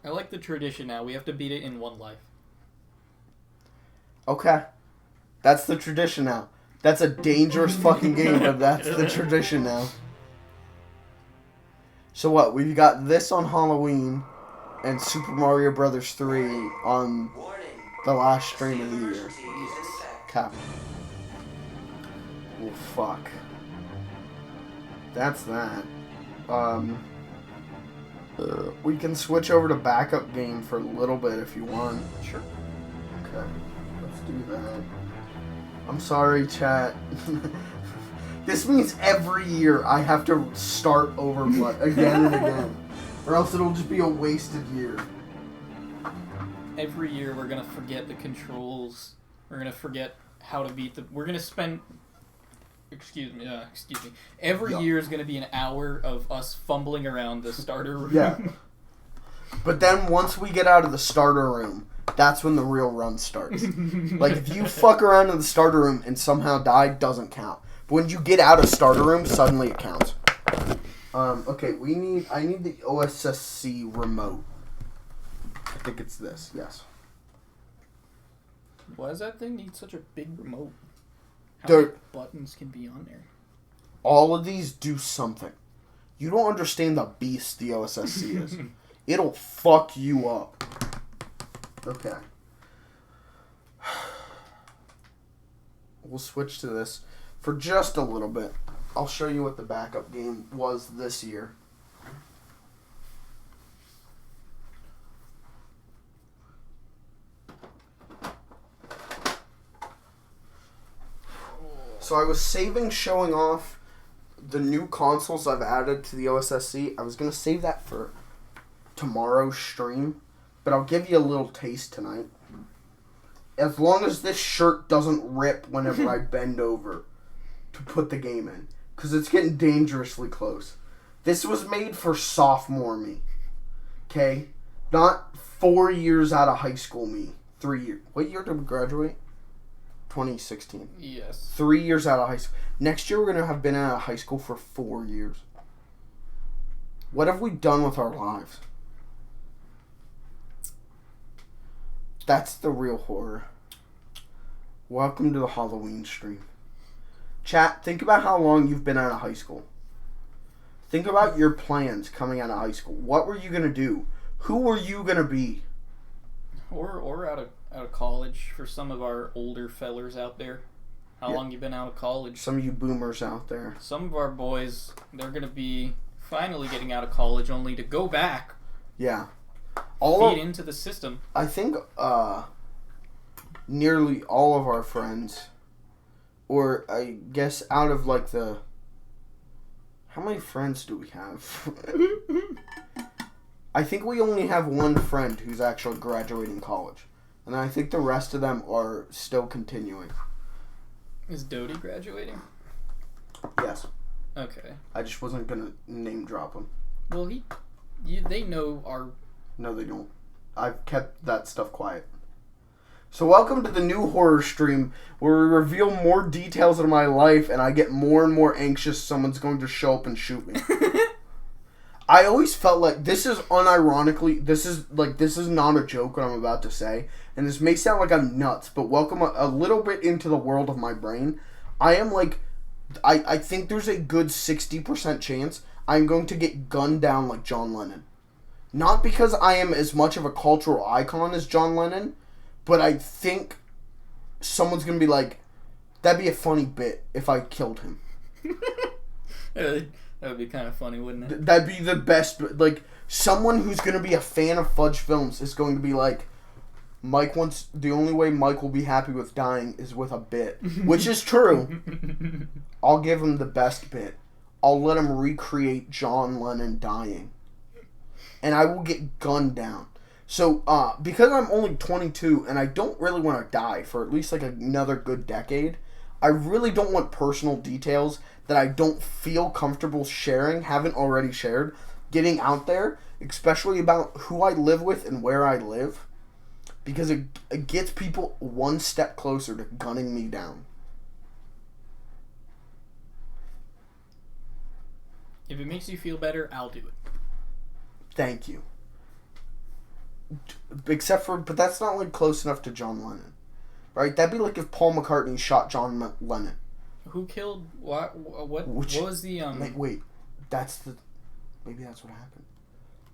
I like the tradition now. We have to beat it in one life. Okay. That's the tradition now. That's a dangerous fucking game, but that's the tradition now. So what? We've got this on Halloween and Super Mario Brothers 3 on the last stream of the year. Cap. Oh, fuck. That's that. We can switch over to backup game for a little bit if you want. Sure. Okay. Let's do that. I'm sorry, chat. This means every year I have to start Overblood again and again. Or else it'll just be a wasted year. Every year we're gonna forget the controls. We're gonna forget how to beat the... We're gonna spend... Excuse me. Every year is gonna be an hour of us fumbling around the starter room. Yeah. But then once we get out of the starter room, that's when the real run starts. Like, if you fuck around in the starter room and somehow die, doesn't count. But when you get out of starter room, suddenly it counts. Okay, I need the OSSC remote. I think it's this, yes. Why does that thing need such a big remote? How many buttons can be on there? All of these do something. You don't understand the beast the OSSC is. It'll fuck you up. Okay. We'll switch to this for just a little bit. I'll show you what the backup game was this year. So I was saving showing off the new consoles I've added to the OSSC. I was going to save that for tomorrow's stream, but I'll give you a little taste tonight. As long as this shirt doesn't rip whenever I bend over to put the game in, because it's getting dangerously close. This was made for sophomore me, okay? Not 4 years out of high school me. 3 years. What year did we graduate? 2016. Yes. 3 years out of high school. Next year we're going to have been out of high school for 4 years. What have we done with our lives? That's the real horror. Welcome to the Halloween stream. Chat, think about how long you've been out of high school. Think about your plans coming out of high school. What were you going to do? Who were you going to be? Or out of college for some of our older fellers out there. How long you been out of college? Some of you boomers out there. Some of our boys, they're going to be finally getting out of college only to go back. Yeah. Feed into the system. I think nearly all of our friends, or I guess out of like the... How many friends do we have? I think we only have one friend who's actually graduating college. And I think the rest of them are still continuing. Is Doty graduating? Yes. Okay. I just wasn't going to name drop him. Well, they know our... No, they don't. I've kept that stuff quiet. So welcome to the new horror stream where we reveal more details of my life and I get more and more anxious someone's going to show up and shoot me. I always felt like, this is unironically, this is not a joke what I'm about to say, and this may sound like I'm nuts, but welcome a little bit into the world of my brain. I am like, I think there's a good 60% chance I'm going to get gunned down like John Lennon. Not because I am as much of a cultural icon as John Lennon, but I think someone's going to be like, that'd be a funny bit if I killed him. That would be kind of funny, wouldn't it? That'd be the best. Like, someone who's going to be a fan of Fudge films is going to be like, the only way Mike will be happy with dying is with a bit, which is true. I'll give him the best bit. I'll let him recreate John Lennon dying. And I will get gunned down. So, because I'm only 22 and I don't really want to die for at least like another good decade, I really don't want personal details that I don't feel comfortable sharing, haven't already shared, getting out there, especially about who I live with and where I live, because it gets people one step closer to gunning me down. If it makes you feel better, I'll do it. Thank you. But that's not like close enough to John Lennon, right? That'd be like if Paul McCartney shot John Lennon. Who killed what was the Wait, maybe that's what happened.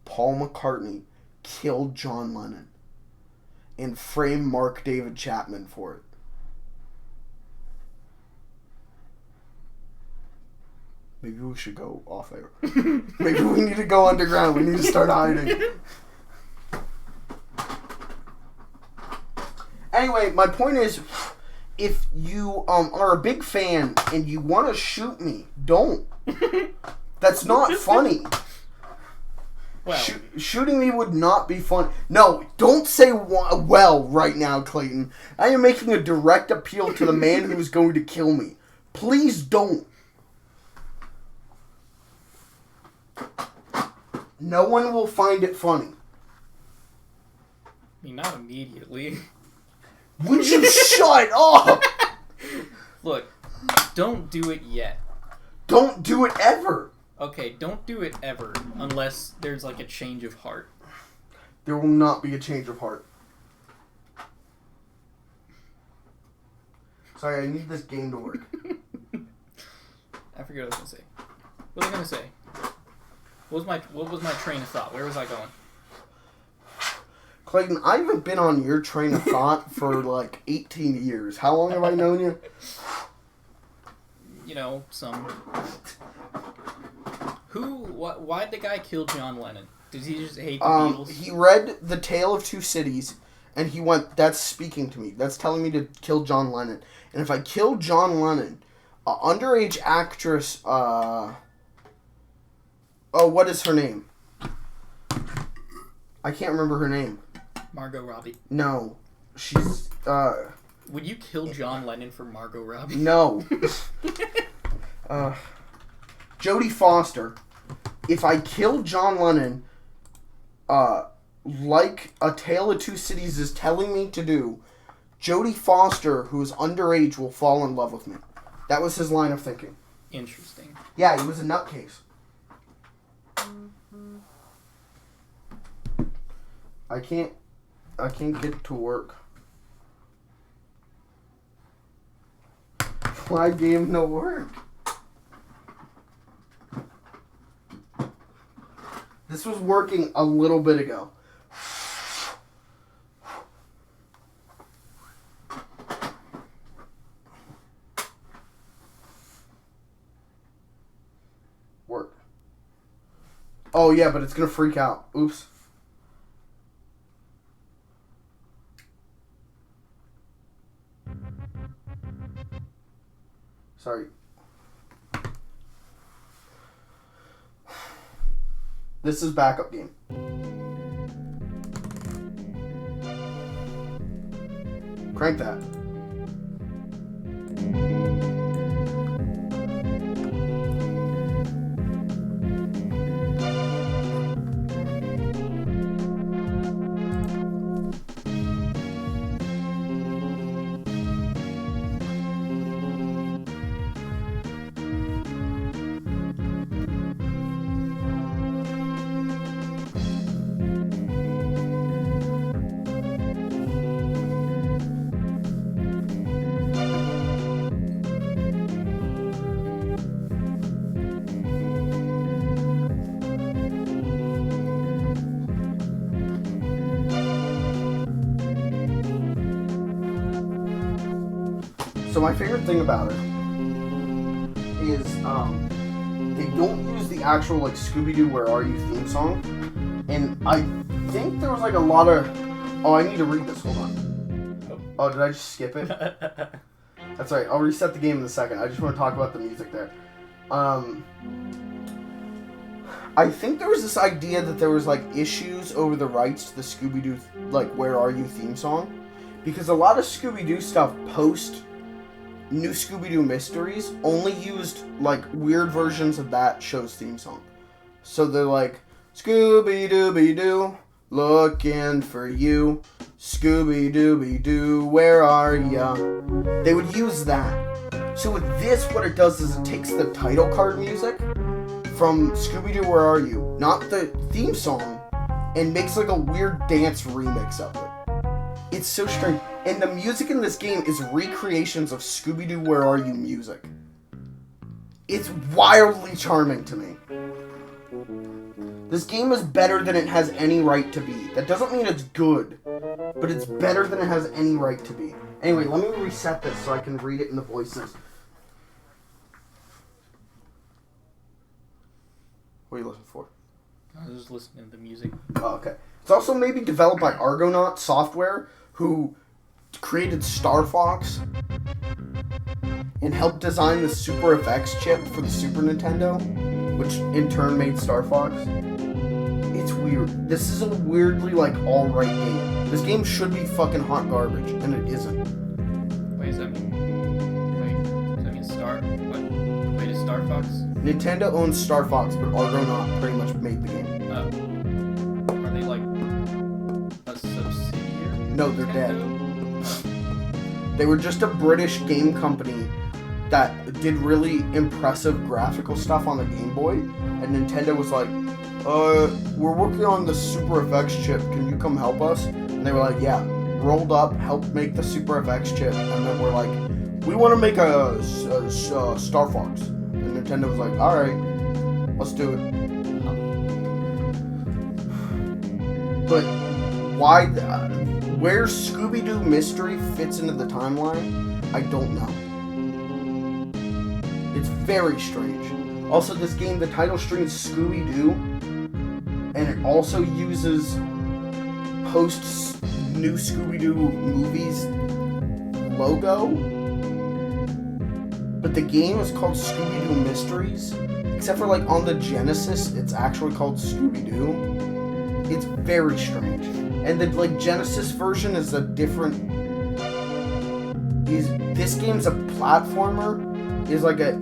Paul McCartney killed John Lennon and framed Mark David Chapman for it. Maybe we should go off air. Maybe we need to go underground. We need to start hiding. Anyway, my point is, if you are a big fan and you want to shoot me, don't. That's not funny. Well, shooting me would not be fun. No, don't say well right now, Clayton. I am making a direct appeal to the man who is going to kill me. Please don't. No one will find it funny. I mean, not immediately. Would you shut up? Look, don't do it yet. Don't do it ever. Okay, don't do it ever unless there's like a change of heart. There will not be a change of heart. Sorry, I need this game to work. I forget what I was gonna say. What was I gonna say? What was my train of thought? Where was I going? Clayton, I haven't been on your train of thought for like 18 years. How long have I known you? You know, why'd the guy kill John Lennon? Did he just hate the Beatles? He read The Tale of Two Cities, and he went, that's speaking to me. That's telling me to kill John Lennon. And if I kill John Lennon, underage actress, what is her name? I can't remember her name. Margot Robbie. No. She's, Would you kill John Lennon for Margot Robbie? No. Jodie Foster. If I kill John Lennon, like A Tale of Two Cities is telling me to do, Jodie Foster, who is underage, will fall in love with me. That was his line of thinking. Interesting. Yeah, he was a nutcase. I can't get to work. Why game no work? This was working a little bit ago. Work. Oh yeah, but it's gonna freak out. Oops. Sorry. This is backup game. Crank that. So my favorite thing about it is they don't use the actual like Scooby-Doo Where Are You theme song, and I think there was like a lot of Oh, I need to read this. Hold on. Oh, did I just skip it? That's right. I'll reset the game in a second. I just want to talk about the music there. I think there was this idea that there was, like, issues over the rights to the Scooby-Doo, like, Where Are You theme song. Because a lot of Scooby-Doo stuff post New Scooby-Doo Mysteries only used, like, weird versions of that show's theme song. So they're like, Scooby-Dooby-Doo, looking for you. Scooby-Dooby-Doo, where are ya? They would use that. So with this, what it does is it takes the title card music from Scooby-Doo, Where Are You? Not the theme song, and makes like a weird dance remix of it. It's so strange. And the music in this game is recreations of Scooby-Doo, Where Are You music. It's wildly charming to me. This game is better than it has any right to be. That doesn't mean it's good, but it's better than it has any right to be. Anyway, let me reset this so I can read it in the voices. What are you listening for? I was just listening to the music. Oh, okay. It's also maybe developed by Argonaut Software, who created Star Fox and helped design the Super FX chip for the Super Nintendo, which in turn made Star Fox. It's weird. This is a weirdly, like, alright game. This game should be fucking hot garbage, and it isn't. Wait, does that mean Star? What? Wait, is Star Fox? Nintendo owns Star Fox, but Argonaut pretty much made the game. Are they, like, a subsidiary? No, they're dead. They were just a British game company that did really impressive graphical stuff on the Game Boy, and Nintendo was like, we're working on the Super FX chip, can you come help us? And they were like, yeah. Rolled up, helped make the Super FX chip, and then we're like, we want to make a Star Fox. And Nintendo was like, alright, let's do it. But why, where Scooby-Doo Mystery fits into the timeline, I don't know. It's very strange. Also, this game, the title string is Scooby-Doo, and it also uses post New Scooby-Doo movies logo, but the game is called Scooby-Doo Mysteries, except for, like, on the Genesis, it's actually called Scooby-Doo. It's very strange. And the, like, Genesis version is a different... This game's a platformer, is like a...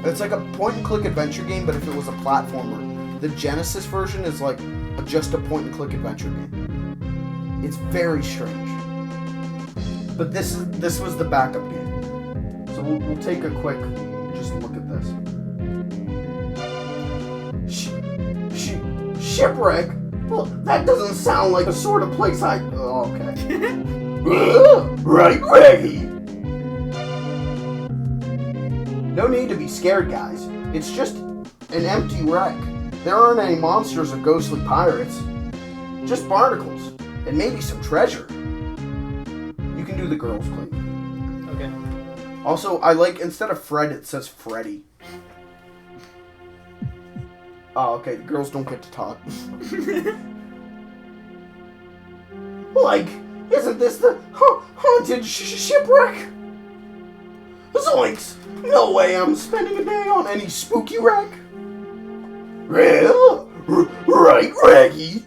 It's like a point-and-click adventure game, but if it was a platformer. The Genesis version is like just a point-and-click adventure game. It's very strange. But this was the backup game. So we'll take a quick just look at this. Shipwreck? Well, that doesn't sound like the sort of place I... Oh, okay. Right, Reggie! No need to be scared, guys. It's just an empty wreck. There aren't any monsters or ghostly pirates. Just barnacles. And maybe some treasure. You can do the girls' clean. Okay. Also, I like, instead of Fred, it says Freddy. Oh, okay. The girls don't get to talk. Like, isn't this the haunted shipwreck? Zoinks! No way I'm spending a day on any spooky wreck. Well, right, Reggie.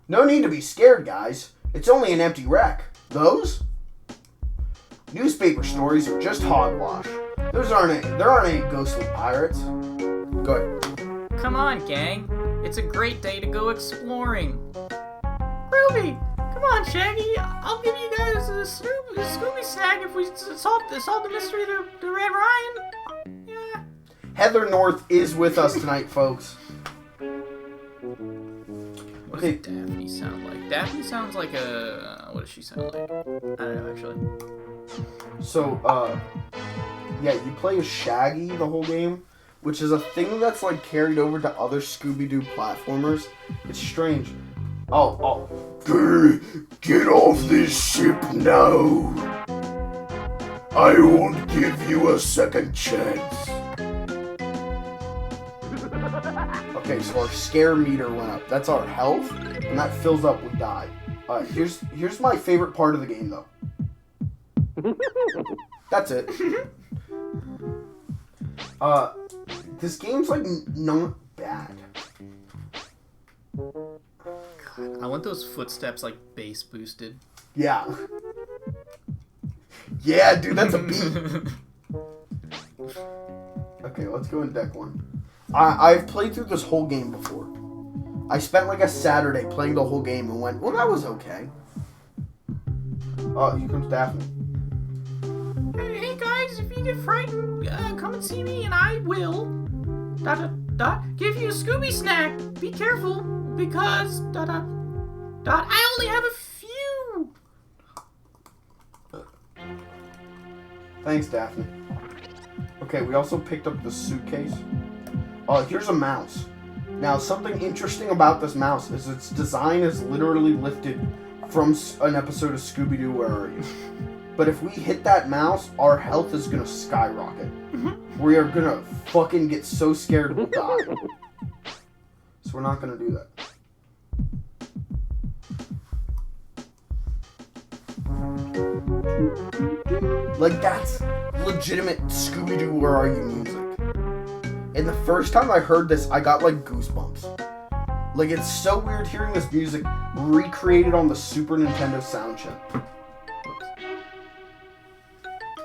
No need to be scared, guys. It's only an empty wreck. Those? Newspaper stories are just hogwash. There aren't any ghostly pirates. Go ahead. Come on, gang. It's a great day to go exploring. Ruby! Come on, Shaggy. I'll give you guys a Scooby snack if we solve the mystery of the Red Ryan. Yeah. Heather North is with us tonight, folks. What does Daphne sound like? Daphne sounds like a... What does she sound like? I don't know, actually. So, yeah, you play as Shaggy the whole game, which is a thing that's, like, carried over to other Scooby-Doo platformers. It's strange. Oh. Get off this ship now. I won't give you a second chance. Okay, so our scare meter went up. That's our health, and that fills up, we die. Here's my favorite part of the game, though. That's it. This game's, like, not bad. I want those footsteps, like, bass boosted. Yeah. Yeah, dude, that's a beat. Okay, let's go in deck 1. I've played through this whole game before. I spent like a Saturday playing the whole game and went, well, that was okay. Oh, here comes Daphne. Hey guys, if you get frightened, come and see me and I will give you a Scooby snack. Be careful because I only have a few. Thanks, Daphne. Okay, we also picked up the suitcase. Here's a mouse. Now, something interesting about this mouse is its design is literally lifted from an episode of Scooby-Doo, Where Are You? But if we hit that mouse, our health is gonna skyrocket. We are gonna fucking get so scared we'll die. So we're not gonna do that. Like, that's legitimate Scooby-Doo, Where Are You music. And the first time I heard this, I got, like, goosebumps. Like, it's so weird hearing this music recreated on the Super Nintendo sound chip.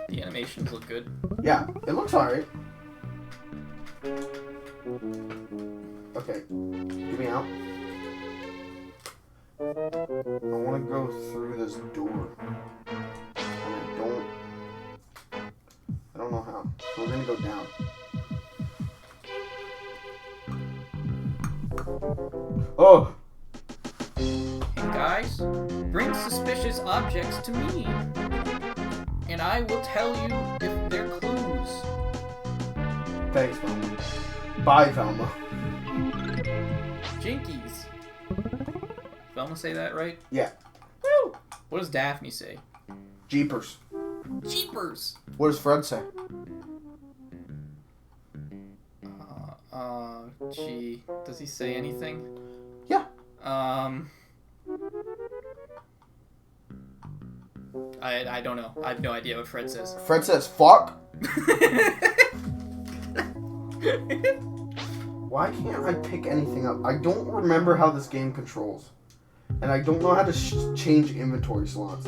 The animations look good. Yeah, it looks alright. Okay, get me out. I want to go through this door. And I don't know how. So we're going to go down. Oh! Hey guys, bring suspicious objects to me, and I will tell you if they're clues. Thanks, Velma. Bye, Velma. Jinkies. Velma say that right? Yeah. Woo! What does Daphne say? Jeepers. Jeepers! What does Fred say? Gee, does he say anything? Yeah. I don't know. I have no idea what Fred says. Fred says, fuck. Why can't I pick anything up? I don't remember how this game controls. And I don't know how to change inventory slots.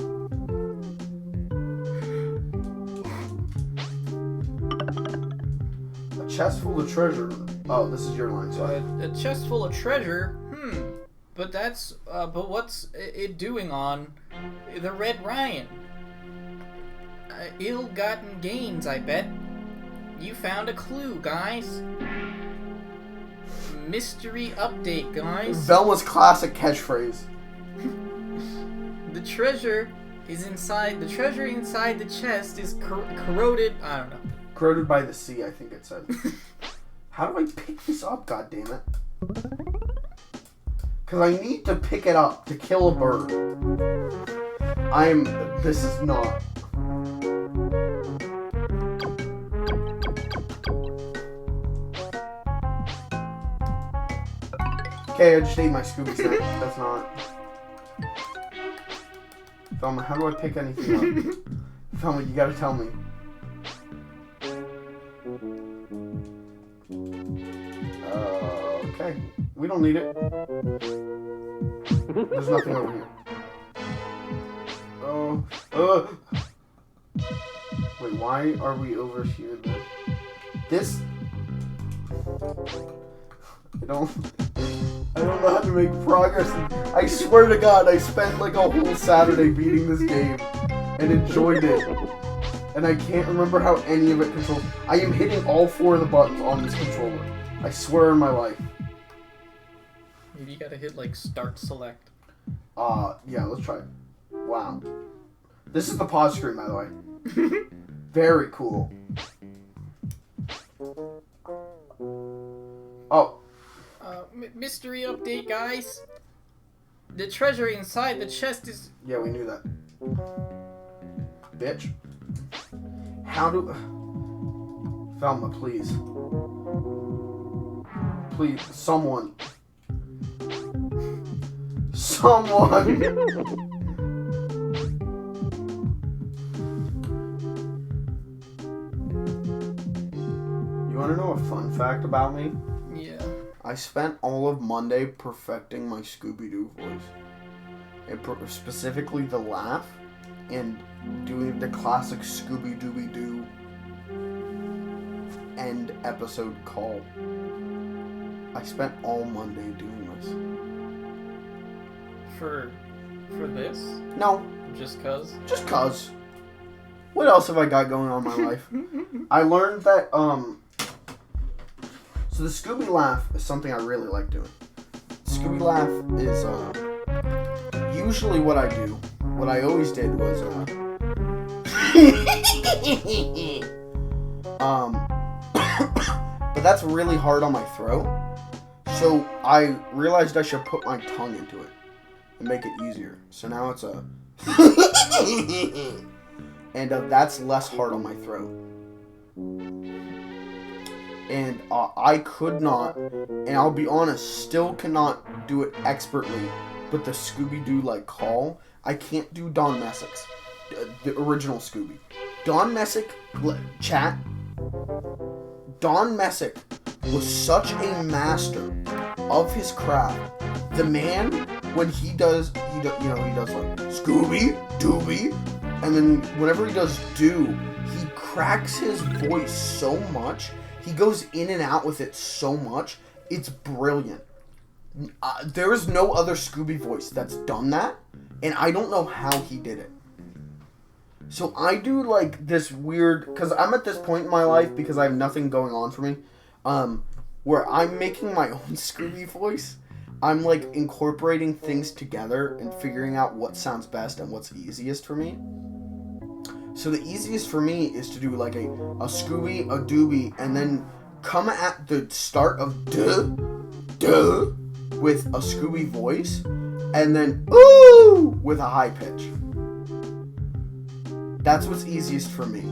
A chest full of treasure. Oh, this is your line, sorry. A chest full of treasure? But that's, but what's it doing on the Red Ryan? Ill-gotten gains, I bet. You found a clue, guys. Mystery update, guys. Velma's classic catchphrase. The treasure inside the chest is corroded. I don't know. Corroded by the sea, I think it said. How do I pick this up, goddammit? Because I need to pick it up to kill a bird. This is not. Okay, I just ate my Scooby snack. That's not. Velma, how do I pick anything up? Velma, you gotta tell me. Okay. We don't need it. There's nothing over here. Oh. Wait, why are we over here then? This... I don't know how to make progress. I swear to God, I spent like a whole Saturday beating this game and enjoyed it. And I can't remember how any of it controls. I am hitting all 4 of the buttons on this controller. I swear in my life. Maybe you gotta hit like start select. Yeah, let's try it. Wow. This is the pause screen, by the way. Very cool. Oh. Mystery update, guys. The treasure inside the chest is... Yeah, we knew that. Bitch. How do... Velma, please. Please, someone. Someone! You wanna know a fun fact about me? Yeah. I spent all of Monday perfecting my Scooby-Doo voice. And specifically the laugh and doing the classic Scooby-Dooby-Doo end episode call. I spent all Monday doing this. For this? No, Just cause? just cuz. What else have I got going on in my life? I learned that, so the Scooby laugh is something I really like doing. Scooby laugh is, usually what I do, what I always did was, but that's really hard on my throat. So I realized I should put my tongue into it and make it easier. So now it's a and that's less hard on my throat. And I could not, and I'll be honest, still cannot do it expertly, but the Scooby-Doo like call, I can't do Don Messick's, the original Scooby. Don Messick, chat, Don Messick was such a master of his craft. The man, when he does like Scooby Dooby, and then whenever he does do, he cracks his voice so much. He goes in and out with it so much. It's brilliant. There is no other Scooby voice that's done that, and I don't know how he did it. So I do like this weird, because I'm at this point in my life, because I have nothing going on for me, where I'm making my own Scooby voice. I'm like incorporating things together and figuring out what sounds best and what's easiest for me. So the easiest for me is to do like a Scooby, a Dooby, and then come at the start of duh with a Scooby voice, and then ooh with a high pitch. That's what's easiest for me.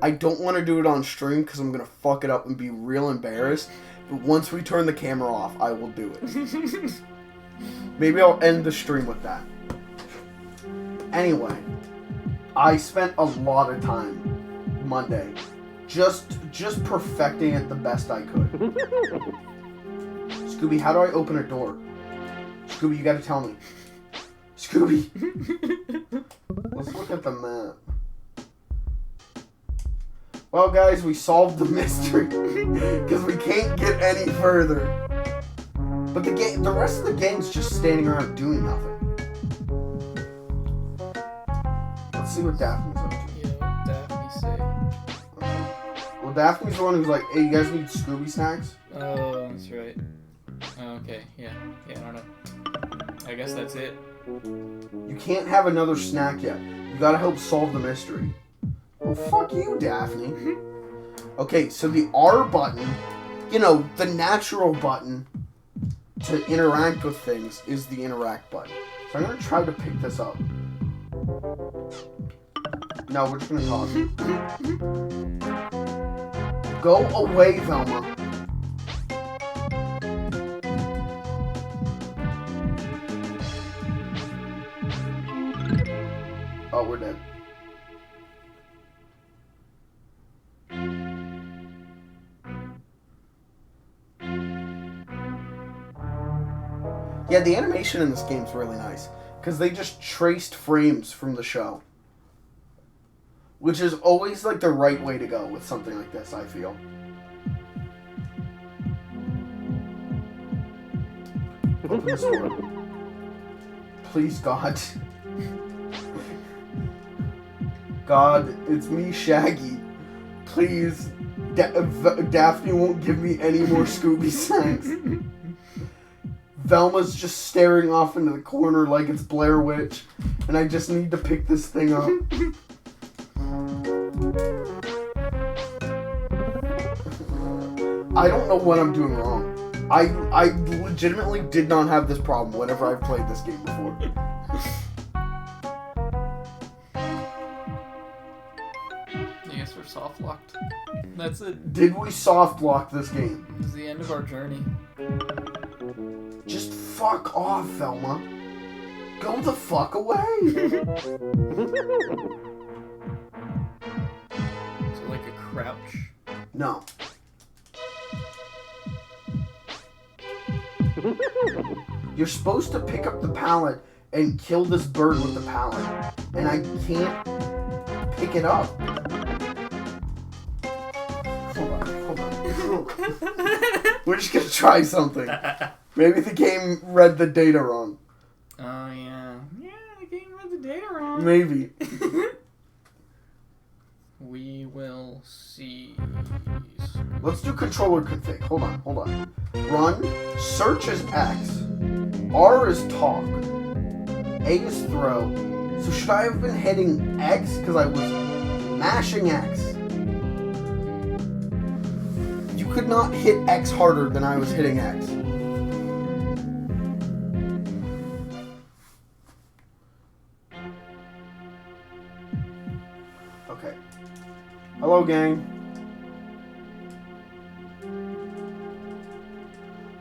I don't want to do it on stream because I'm going to fuck it up and be real embarrassed. But once we turn the camera off, I will do it. Maybe I'll end the stream with that. Anyway, I spent a lot of time Monday just perfecting it the best I could. Scooby, how do I open a door? Scooby, you gotta tell me. Scooby. Let's look at the map. Well, guys, we solved the mystery because we can't get any further. But the rest of the game's just standing around doing nothing. Let's see what Daphne's up to. Yeah, what Daphne say? Okay. Well, Daphne's the one who's like, "Hey, you guys need Scooby snacks?" Oh, that's right. Oh, okay, yeah, I don't know. I guess that's it. You can't have another snack yet. You gotta help solve the mystery. Well, fuck you, Daphne. Okay, so the R button, the natural button to interact with things is the interact button. So I'm gonna try to pick this up. No, we're just gonna talk. Go away, Velma. Oh, we're dead. Yeah, the animation in this game's really nice, because they just traced frames from the show. Which is always, like, the right way to go with something like this, I feel. Open this door. Please, God. God, it's me, Shaggy. Please, Daphne won't give me any more Scooby snacks. Velma's just staring off into the corner like it's Blair Witch, and I just need to pick this thing up. I don't know what I'm doing wrong. I legitimately did not have this problem whenever I've played this game before. I guess are soft locked. That's it. Did we soft lock this game? This is the end of our journey. Just fuck off, Velma. Go the fuck away. Is it like a crouch? No. You're supposed to pick up the pallet and kill this bird with the pallet. And I can't pick it up. Hold on. We're just gonna try something. Maybe the game read the data wrong. Oh, yeah. Yeah, the game read the data wrong. Maybe. We will see. Let's do controller config. Hold on. Run. Search is X. R is talk. A is throw. So should I have been hitting X? Because I was mashing X. You could not hit X harder than I was hitting X. Okay. Hello, gang.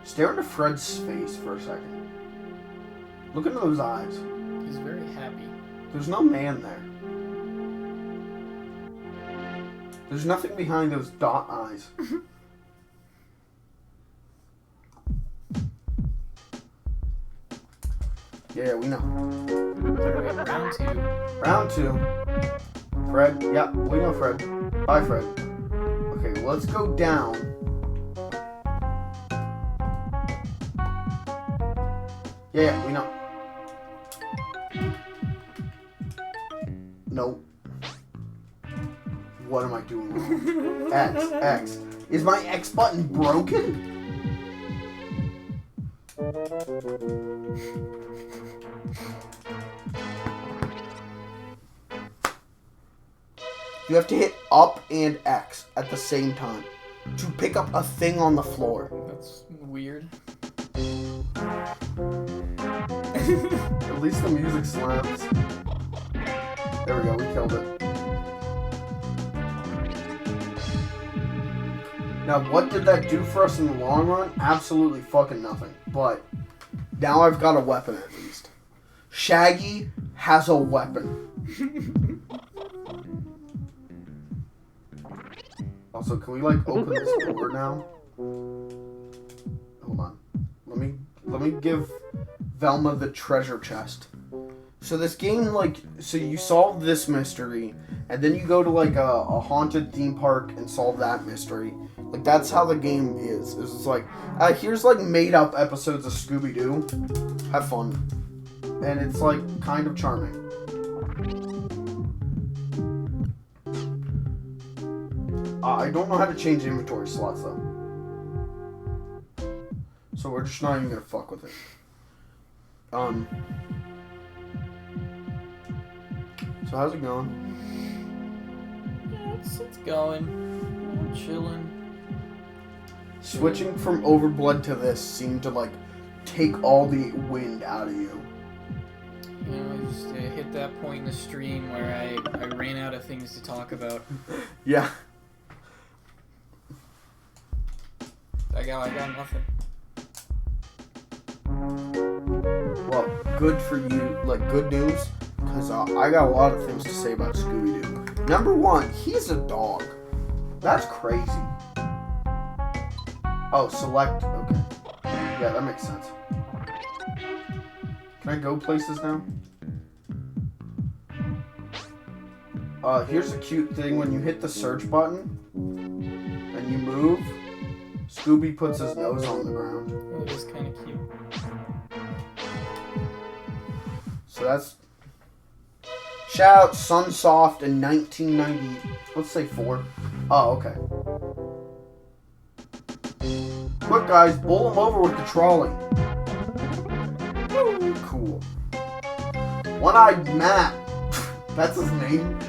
Stare into Fred's face for a second. Look into those eyes. He's very happy. There's no man there. There's nothing behind those dot eyes. Yeah, we know. Alright, round 2. Round 2. Fred. Yeah, we know Fred. Bye, Fred. Okay, let's go down. Yeah, we know. Nope. What am I doing wrong? X. Is my X button broken? You have to hit up and X at the same time to pick up a thing on the floor. That's weird. At least the music slaps. There we go, we killed it. Now, what did that do for us in the long run? Absolutely fucking nothing. But now I've got a weapon at least. Shaggy has a weapon. Also, can we like open this door now? Hold on. Let me give Velma the treasure chest. So this game, like, so you solve this mystery, and then you go to like a haunted theme park and solve that mystery. Like, that's how the game is. It's like, here's like made up episodes of Scooby-Doo. Have fun. And it's like kind of charming. I don't know how to change inventory slots though. So we're just not even gonna fuck with it. So how's it going? Yeah, it's going. I'm chilling. Switching from Overblood to this seemed to like take all the wind out of you. You know, I just hit that point in the stream where I ran out of things to talk about. Yeah. I got nothing. Well, good for you. Like, good news. Because I got a lot of things to say about Scooby-Doo. Number one, he's a dog. That's crazy. Oh, select. Okay. Yeah, that makes sense. Can I go places now? Here's a cute thing. When you hit the search button and you move, Scooby puts his nose on the ground. Oh, it is kind of cute. So that's... Shout out Sunsoft in 1990... Let's say 4. Oh, okay. Quick, guys. Bowl him over with the trolley. Cool. One-Eyed Matt. That's his name.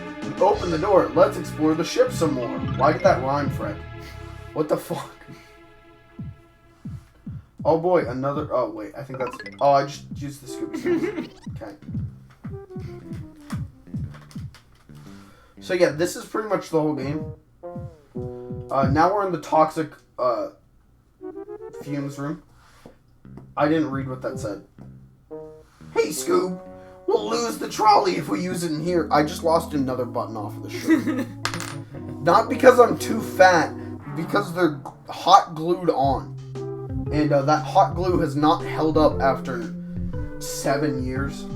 Open the door. Let's explore the ship some more. Why did that rhyme, Fred? What the fuck? Oh boy, another... Oh, wait. I think that's... Oh, I just used the Scooby. Okay. So yeah, this is pretty much the whole game. Now we're in the toxic fumes room. I didn't read what that said. Hey, Scoob, we'll lose the trolley if we use it in here. I just lost another button off of the shirt. Not because I'm too fat, because they're hot glued on. And that hot glue has not held up after 7 years.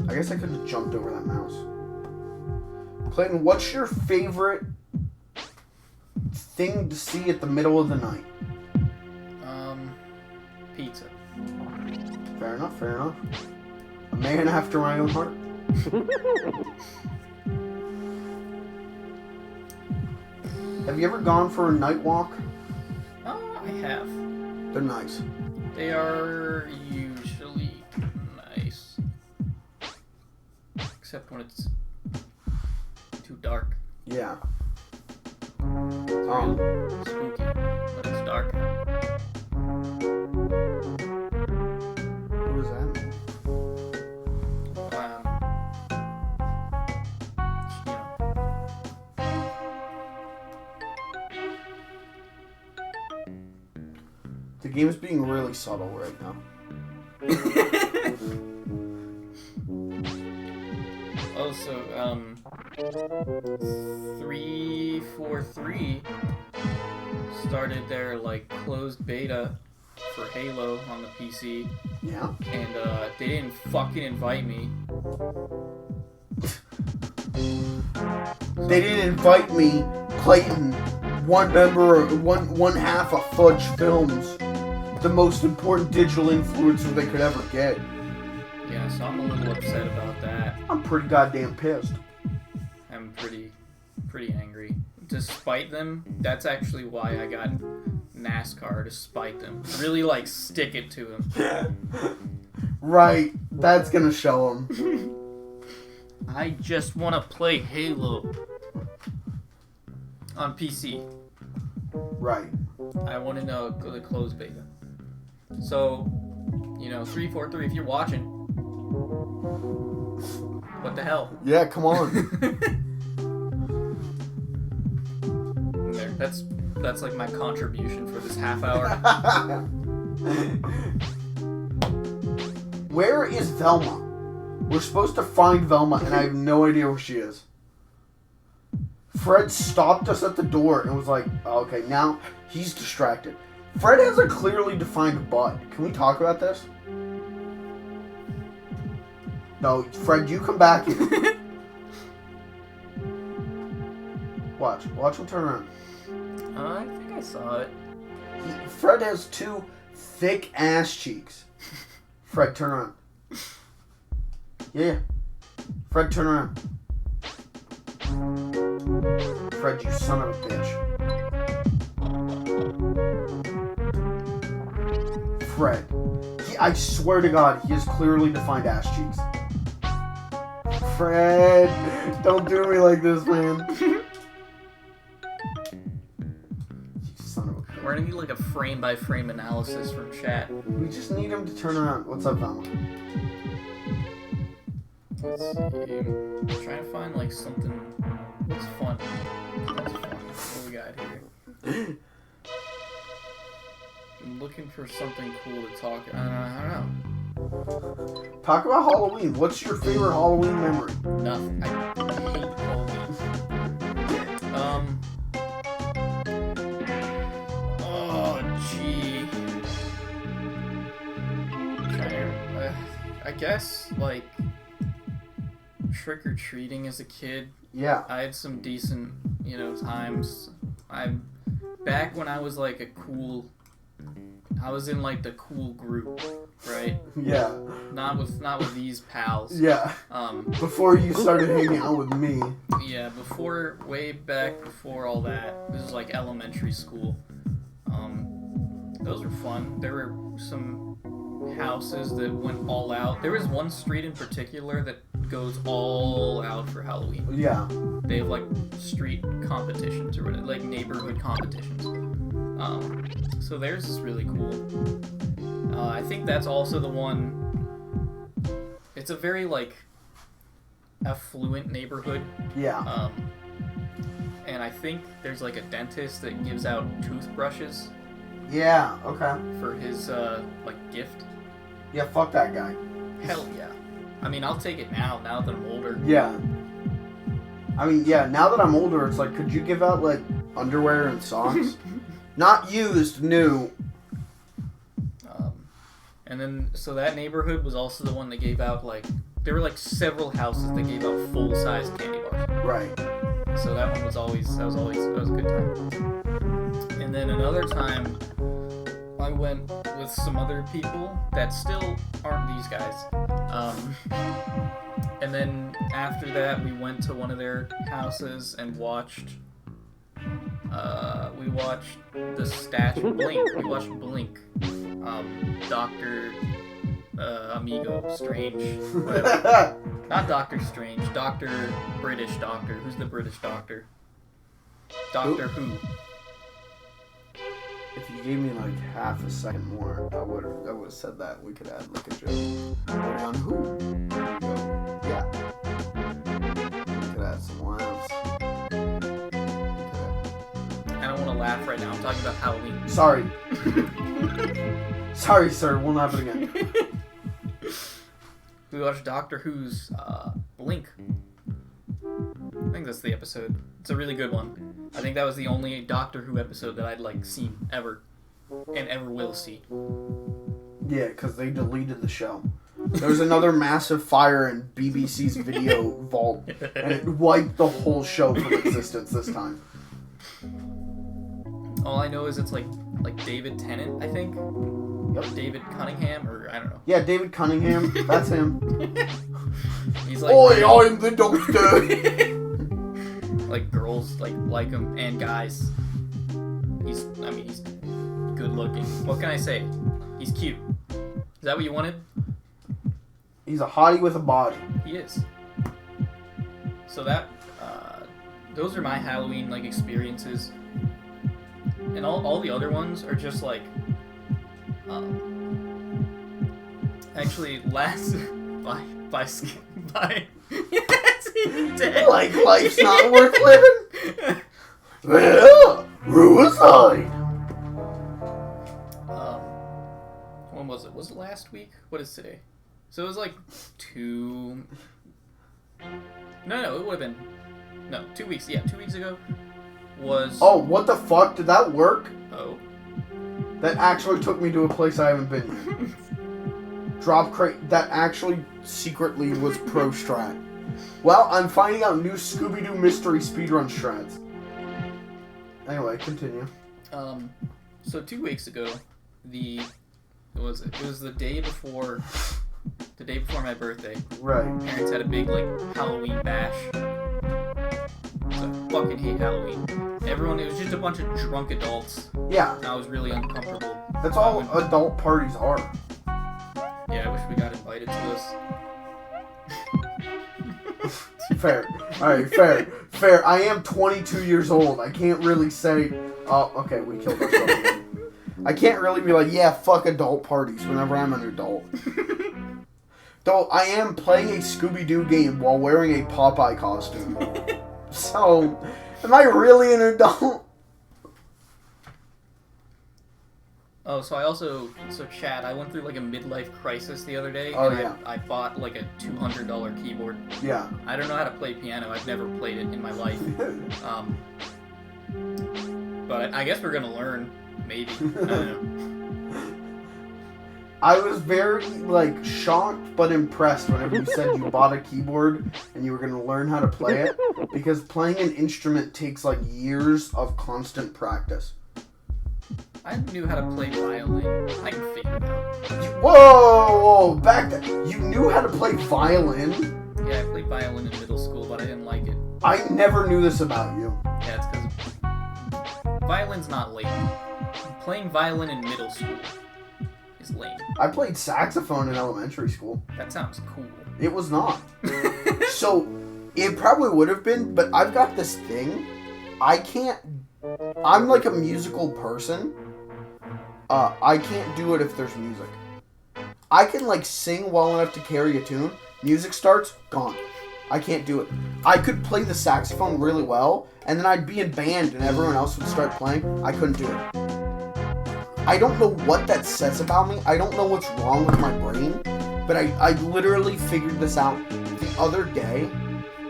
I guess I could have jumped over that mouse. Clayton, what's your favorite thing to see at the middle of the night? Pizza. Fair enough, fair enough. A man after my own heart. Have you ever gone for a night walk? I have. They're nice. They are usually nice. Except when it's too dark. Yeah. It's spooky when it's dark. What does that mean? The game's being really subtle right now. Also, 343 started their like closed beta for Halo on the PC. Yeah. And they didn't fucking invite me. They didn't invite me, Clayton, one half of Fudge Films, the most important digital influencer they could ever get. Yeah, so I'm a little upset about that. I'm pretty goddamn pissed. I'm pretty angry. Despite them, that's actually why I got NASCAR, to spite them. Really, like, stick it to them. Right, that's gonna show them. I just want to play Halo on PC. Right. I want to know the closed beta. So, 343, if you're watching, what the hell? Yeah, come on. There, that's like my contribution for this half hour. Where is Velma? We're supposed to find Velma, and I have no idea where she is. Fred stopped us at the door and was like, oh, okay, now he's distracted. Fred has a clearly defined butt. Can we talk about this? No, Fred, you come back here. Watch him turn around. I think I saw it. Fred has two thick ass cheeks. Fred, turn around. Yeah. Fred, turn around. Fred, you son of a bitch. Fred. I swear to God, he has clearly defined ass cheeks. Fred, don't do me like this, man. You son of a bitch. We're gonna need like a frame-by-frame analysis from chat. We just need him to turn around. What's up, Velma? Let's see. I'm trying to find like something that's fun. What do we got here? I'm looking for something cool to talk. I don't know. Talk about Halloween. What's your favorite Halloween memory? Nothing. I hate Halloween. Oh, gee. I guess, like, trick-or-treating as a kid. Yeah. I had some decent, times. Back when I was, like, I was in, like, the cool group, right? Yeah. Not with these pals. Yeah. Before you started hanging out with me. Yeah, way back before all that. This is like elementary school. Those were fun. There were some houses that went all out. There was one street in particular that goes all out for Halloween. Yeah. They have like street competitions or whatever, like neighborhood competitions. So theirs is really cool. I think that's also the one. it's a very like affluent neighborhood. Yeah. And I think there's like a dentist that gives out toothbrushes Yeah, okay. for his like gift. Yeah, fuck that guy. Hell yeah. I mean, I'll take it now that I'm older. Yeah. I mean, yeah, now that I'm older, it's like, could you give out, like, underwear and socks? Not used, new. And then, so that neighborhood was also the one that gave out, like, there were, like, several houses that gave out full-size candy bars. Right. So that one was always, that was a good time. And then another time, I went with some other people that still aren't these guys. And then after that, we went to one of their houses and watched the statue Blink. We watched Blink. Dr. Amigo Strange. Whatever. Not Doctor Strange. Dr. British Doctor. Who's the British Doctor? Doctor Who. If you gave me like half a second more, I would have said that. We could add like a joke. On who? There we go. Yeah. We could add some laughs. I don't want to laugh right now. I'm talking about Halloween. Sorry. Sorry, sir. Won't happen again. We watched Doctor Who's Blink. I think that's the episode. It's a really good one. I think that was the only Doctor Who episode that I'd like seen ever, and ever will see. Yeah, because they deleted the show. There was another massive fire in BBC's video vault, and it wiped the whole show from existence this time. All I know is it's like David Tennant, I think. Yep. Or David Cunningham, or I don't know. Yeah, David Cunningham. That's him. He's like, Oi, I'm the doctor. like girls like him and guys. He's good looking. What can I say? He's cute. Is that what you wanted? He's a hottie with a body. He is. So that those are my Halloween like experiences. And all the other ones are just like actually last by yes, he's dead. Like life's not worth living? Well, suicide. When was it? Was it last week? What is today? So it was like 2... No, it would have been... No, 2 weeks. Yeah, 2 weeks ago was... Oh, what the fuck? Did that work? Oh. That actually took me to a place I haven't been yet. Drop crate. That actually secretly was pro strat. Well, I'm finding out new Scooby-Doo mystery speedrun strats. Anyway, continue. So 2 weeks ago, it was the day before my birthday. Right. My parents had a big like Halloween bash. I fucking hate Halloween. It was just a bunch of drunk adults. Yeah. And I was really uncomfortable. That's all adult parties are. Yeah, I wish we got invited to this. Fair. Alright, fair. I am 22 years old. I can't really say, oh, okay, we killed ourselves again. I can't really be like, yeah, fuck adult parties whenever I'm an adult. Though I am playing a Scooby-Doo game while wearing a Popeye costume. So, am I really an adult? Oh, so Chad, I went through like a midlife crisis the other day. Oh, and yeah. I bought like a $200 keyboard. Yeah. I don't know how to play piano. I've never played it in my life. But I guess we're gonna learn. Maybe. I don't know. I was very, like, shocked but impressed whenever you said you bought a keyboard and you were going to learn how to play it, because playing an instrument takes, like, years of constant practice. I knew how to play violin. I can figure it out. Whoa, back then. You knew how to play violin? Yeah, I played violin in middle school, but I didn't like it. I never knew this about you. Yeah, it's because violin's not lame. Playing violin in middle school is lame. I played saxophone in elementary school. That sounds cool. It was not. So, it probably would have been, but I've got this thing. I'm like a musical person. I can't do it if there's music. I can like sing well enough to carry a tune. Music starts, gone. I can't do it. I could play the saxophone really well, and then I'd be in band and everyone else would start playing. I couldn't do it. I don't know what that says about me. I don't know what's wrong with my brain, but I literally figured this out the other day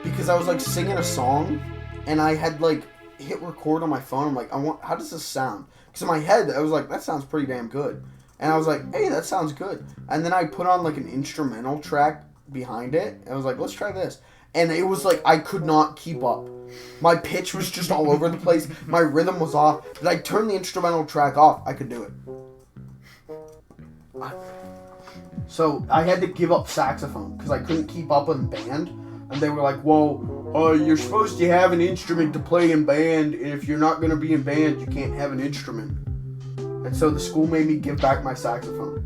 because I was like singing a song and I had like hit record on my phone. I'm like, how does this sound? Because in my head, I was like, that sounds pretty damn good. And I was like, hey, that sounds good. And then I put on like an instrumental track behind it. And I was like, let's try this. And it was like, I could not keep up. My pitch was just all over the place. My rhythm was off. But I turned the instrumental track off. I could do it. So I had to give up saxophone because I couldn't keep up in band. And they were like, well, you're supposed to have an instrument to play in band. And if you're not going to be in band, you can't have an instrument. And so the school made me give back my saxophone.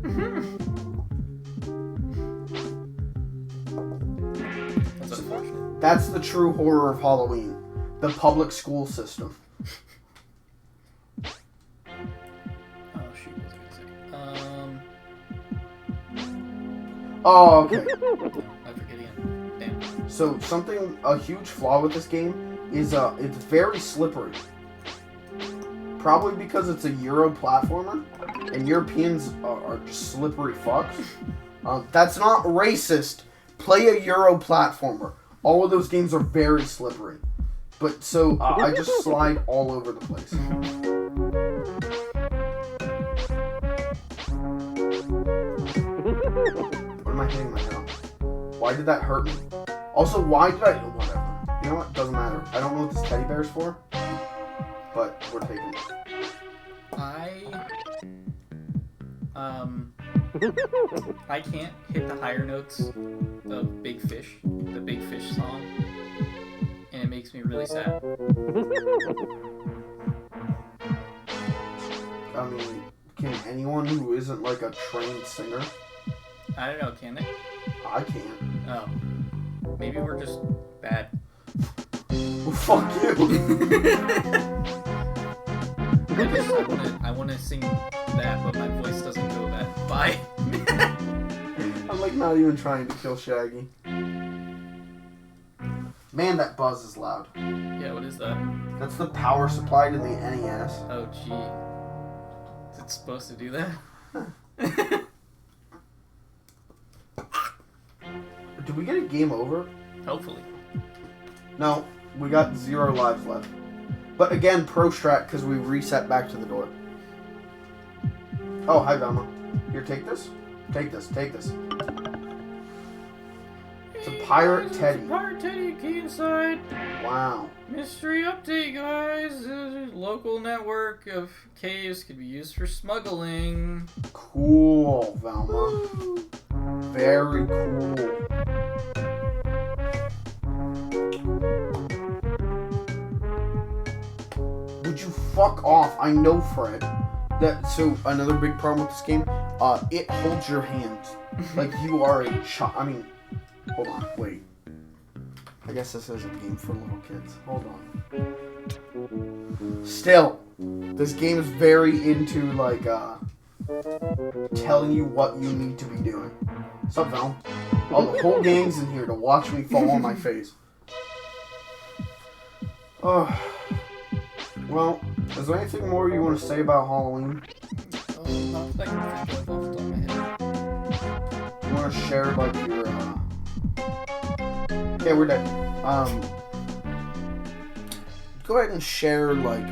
That's unfortunate. That's the true horror of Halloween. The public school system. Oh shoot, what was I gonna say? Oh, okay. I forget again. Damn. So a huge flaw with this game is it's very slippery. Probably because it's a Euro platformer, and Europeans are just slippery fucks. That's not racist. Play a Euro platformer. All of those games are very slippery. But so I just slide all over the place. What am I hitting my head on? Why did that hurt me? Also, why did I... Whatever. You know what? Doesn't matter. I don't know what this teddy bear's for. But we're taking it. I can't hit the higher notes of Big Fish, the Big Fish song, and it makes me really sad. I mean, can anyone who isn't like a trained singer? I don't know, can they? I can't. Oh. Maybe we're just bad. Well, fuck you. I want to sing that, but my voice doesn't go that high. I'm like not even trying to kill Shaggy. Man, that buzz is loud. Yeah, what is that? That's the power supply to the NES. Oh, gee. Is it supposed to do that? Did we get a game over? Hopefully. No, we got 0 lives left. But again, pro strat because we reset back to the door. Oh, hi, Velma. Here, take this. Take this. Take this. It's a pirate teddy. Pirate teddy, key inside. Wow. Mystery update, guys. Local network of caves could be used for smuggling. Cool, Velma. Very cool. Would you fuck off? I know, Fred. So another big problem with this game, it holds your hands like you are a child. I mean, hold on, wait. I guess this is a game for little kids. Hold on. Still, this game is very into like telling you what you need to be doing. What's up, Val? Oh, the whole gang's in here to watch me fall on my face. Oh. Well, is there anything more you want to say about Halloween? Not that I can think of off the top of my head. You want to share like your Okay, we're dead. Go ahead and share like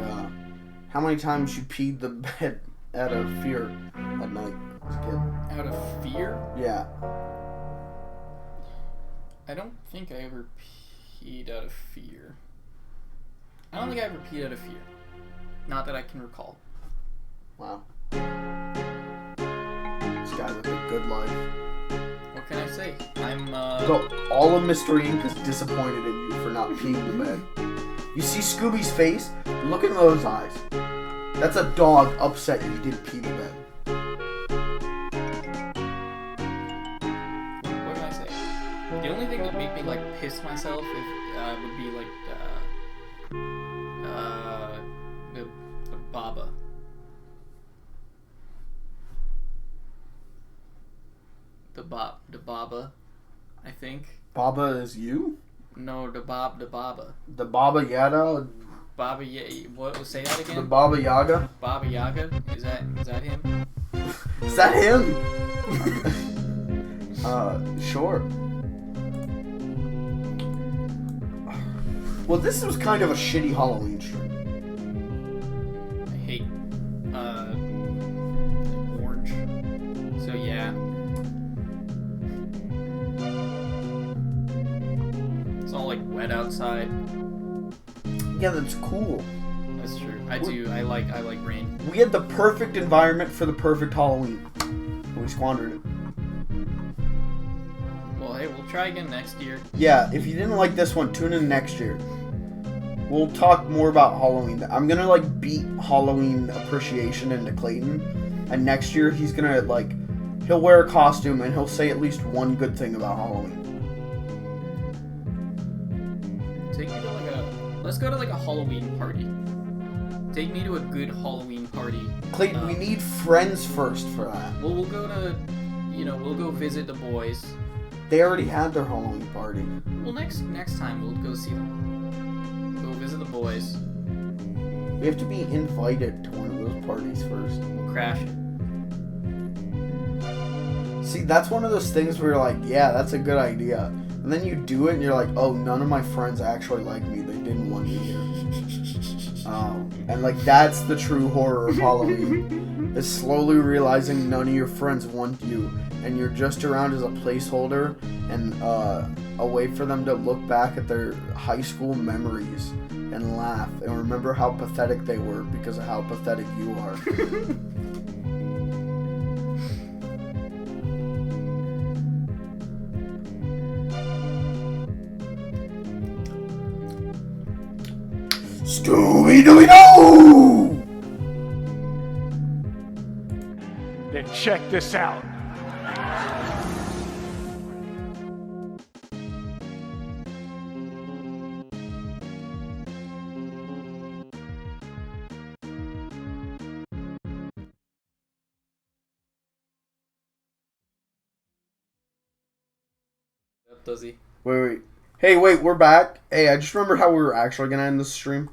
how many times you peed the bed out of fear at night as a kid. Out of fear? Yeah. I don't think I ever peed out of fear. I don't think I ever peed out of fear. Not that I can recall. Wow. This guy with a good life. What can I say? I'm, So, all of Mr. Inc. is disappointed in you for not peeing the bed. You see Scooby's face? Look in those eyes. That's a dog upset you didn't pee the bed. What can I say? The only thing that made me, like, piss myself would be, like, the Baba. Baba, I think. Baba is you? No, the Baba. The Baba Yaga? Baba what? Say that again. The Baba Yaga? Baba Yaga? Is that him? Is that him? Sure. Well, this was kind of a shitty Halloween stream. I hate orange. So yeah. It's all like wet outside. Yeah, that's cool. That's true. I like rain. We had the perfect environment for the perfect Halloween. We squandered it. Well, hey, we'll try again next year. Yeah, if you didn't like this one, tune in next year. We'll talk more about Halloween. I'm gonna like beat Halloween appreciation into Clayton, and next year he's gonna like he'll wear a costume and he'll say at least one good thing about Halloween. Take me to let's go to like a Halloween party. Take me to a good Halloween party. Clayton, we need friends first for that. Well, we'll go to, we'll go visit the boys. They already had their Halloween party. Well, next time we'll go see them. Go visit the boys. We have to be invited to one of those parties first. We'll crash it. See, that's one of those things where you're like, yeah, that's a good idea. And then you do it and you're like, oh, none of my friends actually like me. They didn't want me here. And like, that's the true horror of Halloween. Is slowly realizing none of your friends want you. And you're just around as a placeholder and a way for them to look back at their high school memories and laugh and remember how pathetic they were because of how pathetic you are. Scooby-Doo! Then check this out. Does he? Wait. Hey, wait, we're back. Hey, I just remembered how we were actually going to end this stream.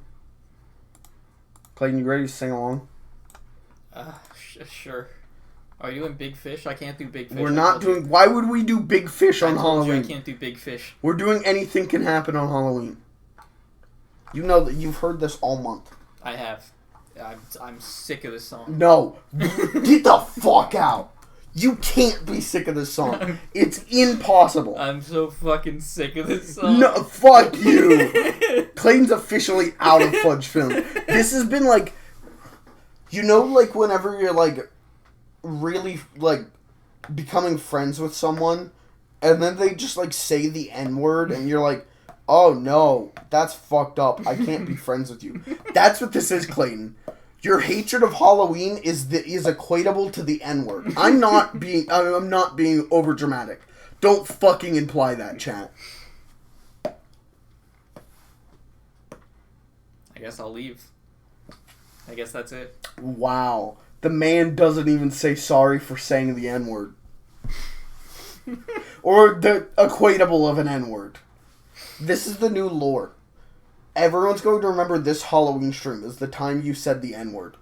Clayton, you ready to sing along? Sure. Are you doing Big Fish? I can't do Big Fish. We're not doing... Why would we do Big Fish on Halloween? I can't do Big Fish. We're doing Anything Can Happen on Halloween. You know that you've heard this all month. I have. I'm sick of this song. No. Get the fuck out. You can't be sick of this song. It's impossible. I'm so fucking sick of this song. No, fuck you. Clayton's officially out of Fudge Film. This has been like... You know, like, whenever you're, like, really, like, becoming friends with someone, and then they just, like, say the N-word, and you're like, oh, no, that's fucked up. I can't be friends with you. That's what this is, Clayton. Your hatred of Halloween is equatable to the N-word. I'm not being overdramatic. Don't fucking imply that, chat. I guess I'll leave. I guess that's it. Wow. The man doesn't even say sorry for saying the N-word. Or the equatable of an N-word. This is the new lore. Everyone's going to remember this Halloween stream as the time you said the N-word.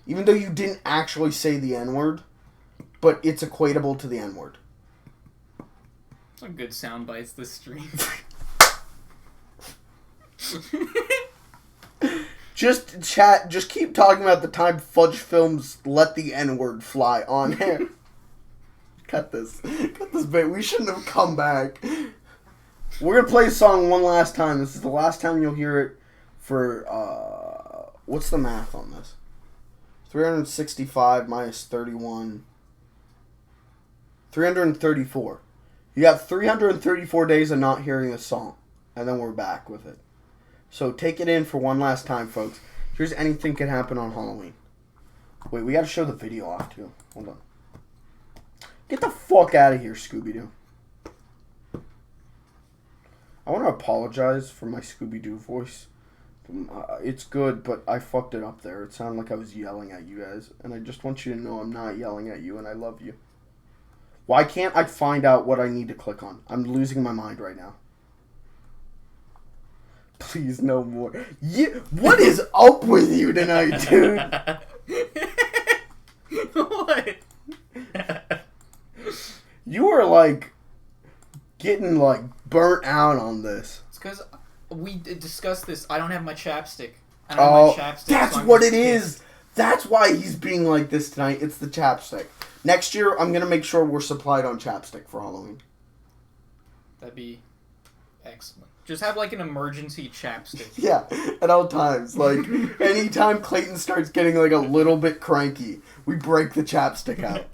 Even though you didn't actually say the N-word, but it's equatable to the N-word. Some good sound bites this stream. Just chat, just keep talking about the time Fudge Films let the N-word fly on air. Cut this bit. We shouldn't have come back. We're gonna play a song one last time. This is the last time you'll hear it for, what's the math on this? 365 minus 31. 334. You got 334 days of not hearing a song. And then we're back with it. So take it in for one last time, folks. Here's Anything Can Happen on Halloween. Wait, we gotta show the video off, too. Hold on. Get the fuck out of here, Scooby-Doo. I want to apologize for my Scooby-Doo voice. It's good, but I fucked it up there. It sounded like I was yelling at you guys. And I just want you to know I'm not yelling at you and I love you. Why can't I find out what I need to click on? I'm losing my mind right now. Please, no more. What is up with you tonight, dude? What? You are, like, getting, like, burnt out on this. It's because we discussed this. I don't have my chapstick. I don't have my chapstick. That's so I'm what just it is. pissed. That's why he's being like this tonight. It's the chapstick. Next year, I'm going to make sure we're supplied on chapstick for Halloween. That'd be excellent. Just have like an emergency chapstick. Yeah, at all times. Like, anytime Clayton starts getting like a little bit cranky, we break the chapstick out.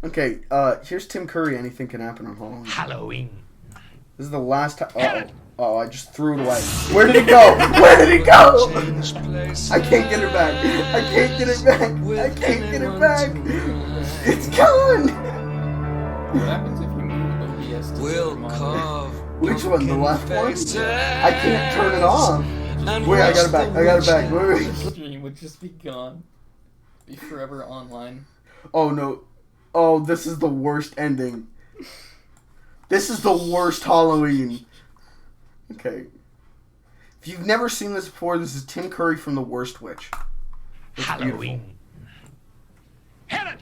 Okay, here's Tim Curry. Anything can happen on Halloween. Halloween. This is the last time. Oh, I just threw it away. Where did it go? Where did it go? I can't get it back. I can't get it back. I can't get it back. It's gone. What happens if you move OBS to We'll the carve Which one? The left one? faces I can't turn it off. and Wait, I got it watch back. the I got it back. Wait, wait. The stream would just be gone. Be forever online. Oh, no. Oh, this is the worst ending. This is the worst Halloween. Okay. If you've never seen this before, this is Tim Curry from The Worst Witch. It's Halloween. Hit it!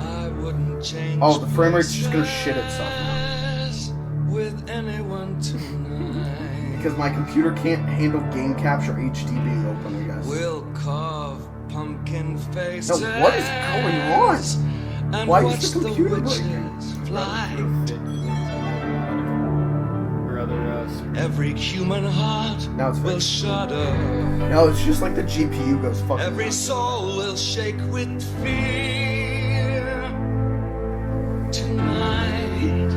I wouldn't change Oh, the frame rate's just gonna shit itself now. places with anyone tonight. Because my computer can't handle game capture HD being open, I guess. We'll carve pumpkin faces. No, what is going on? And Why watch is the the computer witches breaking? fly. Or other Every human heart Now it's will fixed. shudder. No, it's just like the GPU goes fucking Every nuts. soul will shake with fear. Tonight,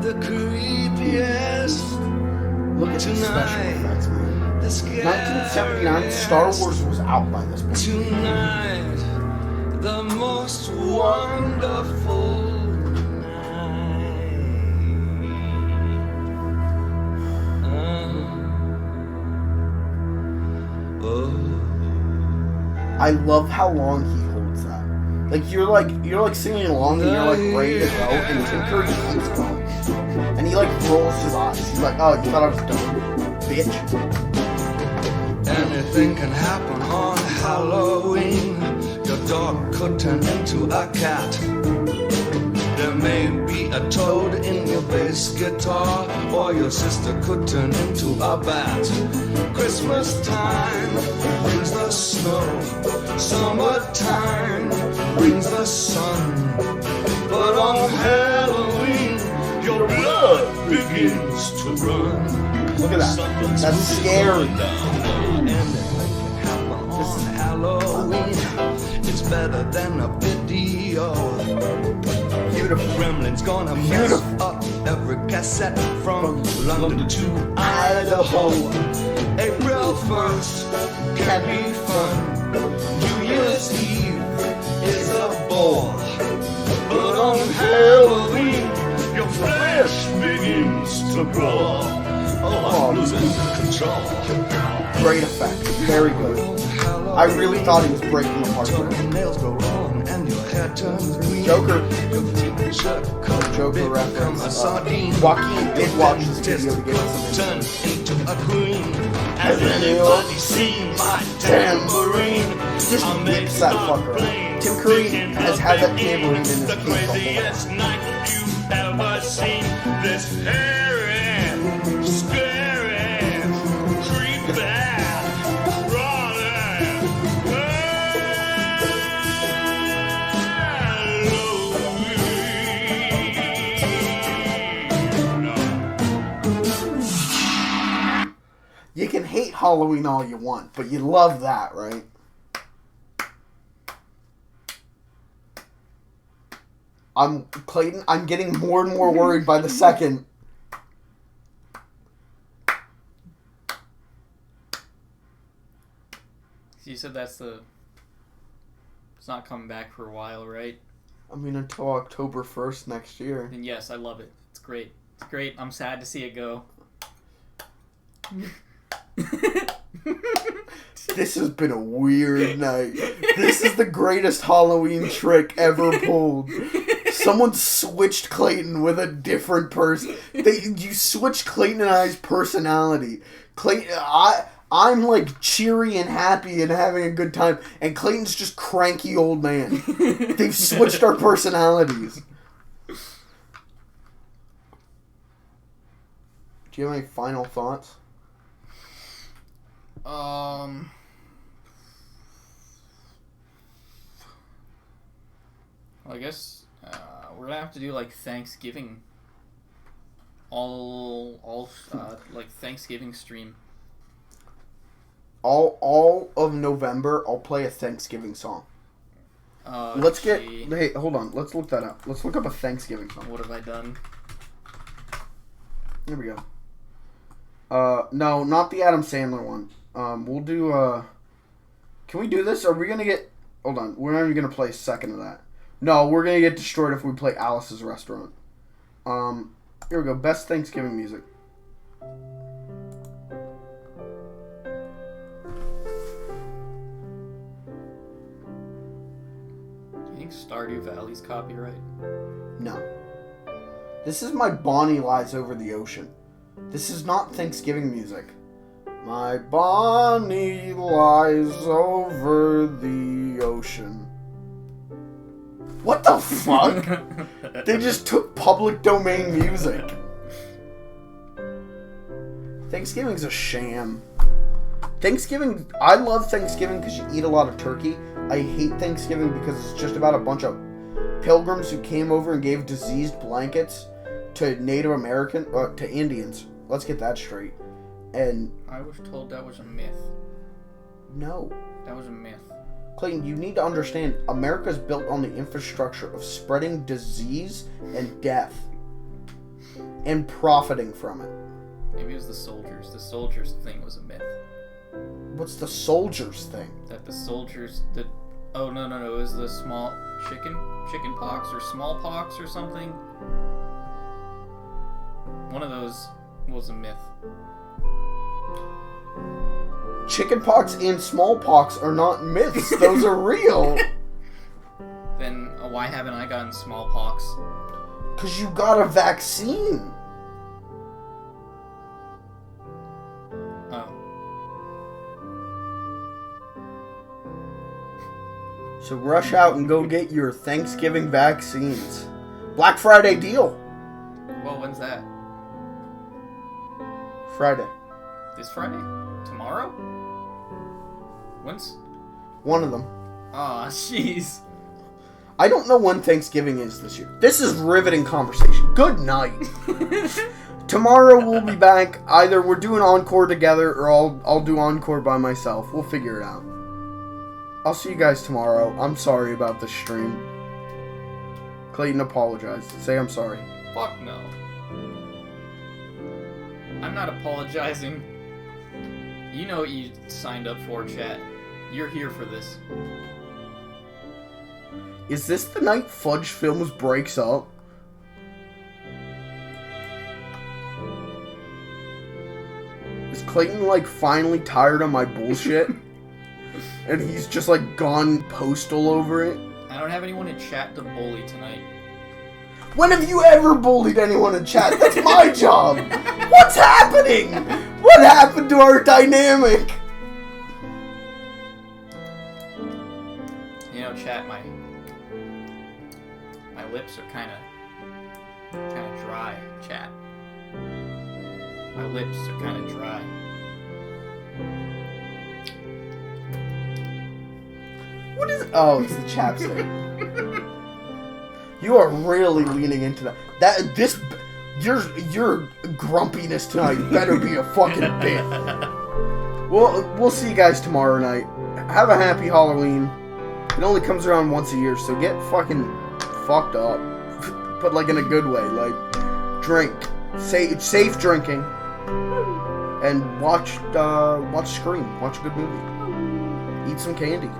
the creepiest. Look at these special effects, man. The scariest. 1979, Star Wars was out by this point. Tonight, the most wonderful night. I love how long he holds that. Like you're like singing along and you're like ready to go, and Tim Curry keeps going, and he like rolls his eyes. He's like, "Oh, you thought I was done, bitch." Anything can happen on Halloween. Your dog could turn into a cat. There may be a toad in your bass guitar, or your sister could turn into a bat. Christmas time brings the snow. Summertime brings the sun. But on Halloween, your blood begins to run. Look at that. That's scary. This is Halloween. It's better than a video. Beautiful. Gremlin's gonna mess up every cassette from London to Idaho. April 1st can be fun. New Year's Eve is a bore. But on Halloween, your flesh begins to crawl. Oh, I'm losing control. Great effect. Very good. I really thought he was breaking apart. Your nails go wrong and your hair turns green. Joker. Your t-shirt coat Joker become reference. a sardine. Joaquin did watch this video to get Turn some into a queen. Has anybody seen my tambourine? Just I'll make whips that my fucker. plane Tim Curry begin has had that tambourine in his the case the whole craziest night you've ever seen. This hairy, scary, creepy, You can hate Halloween all you want, but you love that, right? Clayton, I'm getting more and more worried by the second. You said it's not coming back for a while, right? I mean, until October 1st next year. And yes, I love it. It's great. It's great. I'm sad to see it go. This has been a weird night. This is the greatest Halloween trick ever pulled. Someone switched Clayton with a different person. You switched Clayton and I's personality. I'm like cheery and happy and having a good time, and Clayton's just cranky old man. They've switched our personalities. Do you have any final thoughts? I guess we're gonna have to do like Thanksgiving. Like Thanksgiving stream. All of November, I'll play a Thanksgiving song. Hey, hold on. Let's look that up. Let's look up a Thanksgiving song. What have I done? Here we go. No, not the Adam Sandler one. We'll do, can we do this? Are we gonna get... Hold on. We're not even gonna play a second of that. No, we're gonna get destroyed if we play Alice's Restaurant. Here we go. Best Thanksgiving music. Do you think Stardew Valley's copyright? No. This is My Bonnie Lies Over the Ocean. This is not Thanksgiving music. My Bonnie lies over the ocean. What the fuck? They just took public domain music. Thanksgiving's a sham. Thanksgiving, I love Thanksgiving because you eat a lot of turkey. I hate Thanksgiving because it's just about a bunch of pilgrims who came over and gave diseased blankets to Native American, to Indians. Let's get that straight. And I was told that was a myth. No. That was a myth. Clayton, you need to understand, America's built on the infrastructure of spreading disease and death and profiting from it. Maybe it was the soldiers. The soldiers thing was a myth. What's the soldiers thing? That the soldiers... Oh, no. It was the small... Chicken pox or smallpox or something. One of those was a myth. Chickenpox and smallpox are not myths. Those are real. Then why haven't I gotten smallpox? Because you got a vaccine. Oh. So rush out and go get your Thanksgiving vaccines. Black Friday deal. Well, when's that? Friday. This Friday? Tomorrow? When's... One of them. Aw, jeez. I don't know when Thanksgiving is this year. This is riveting conversation. Good night. Tomorrow we'll be back. Either we're doing Encore together or I'll do Encore by myself. We'll figure it out. I'll see you guys tomorrow. I'm sorry about the stream. Clayton, apologize. Say I'm sorry. Fuck no. I'm not apologizing. You know what you signed up for, chat. You're here for this. Is this the night Fudge Films breaks up? Is Clayton, like, finally tired of my bullshit? And he's just, like, gone postal over it? I don't have anyone in chat to bully tonight. When have you ever bullied anyone in chat? That's my job! What's happening? What happened to our dynamic? You know, chat, my lips are kind of dry, chat. My lips are kind of dry. What is it? Oh, it's the chapstick. You are really leaning into that. Your grumpiness tonight better be a fucking bit. We'll see you guys tomorrow night. Have a happy Halloween. It only comes around once a year, so get fucking fucked up. But like in a good way. Like, drink. Safe drinking. And watch Scream. Watch a good movie. Eat some candy.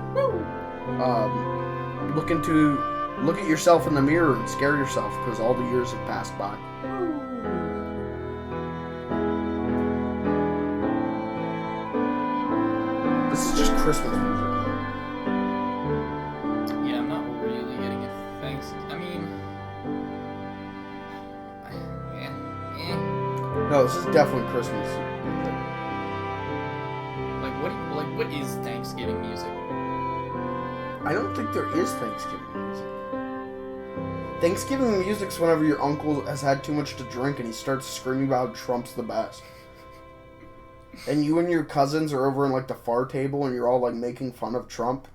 Look at yourself in the mirror and scare yourself because all the years have passed by. This is just Christmas music. Yeah, I'm not really getting it. Thanks. I mean, No, this is definitely Christmas music. like what is Thanksgiving music? I don't think there is Thanksgiving music. Thanksgiving music's whenever your uncle has had too much to drink and he starts screaming about how Trump's the best. And you and your cousins are over in like the far table and you're all like making fun of Trump.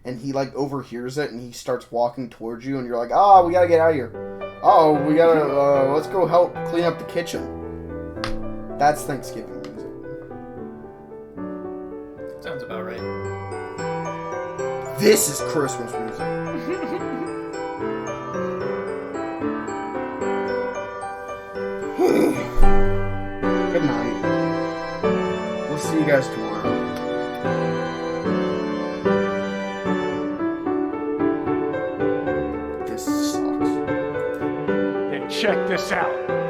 And he like overhears it and he starts walking towards you and you're like, oh, we gotta get out of here. Oh, we gotta, let's go help clean up the kitchen. That's Thanksgiving music. Sounds about right. This is Christmas music. Good night. We'll see you guys tomorrow. This sucks. Then check this out.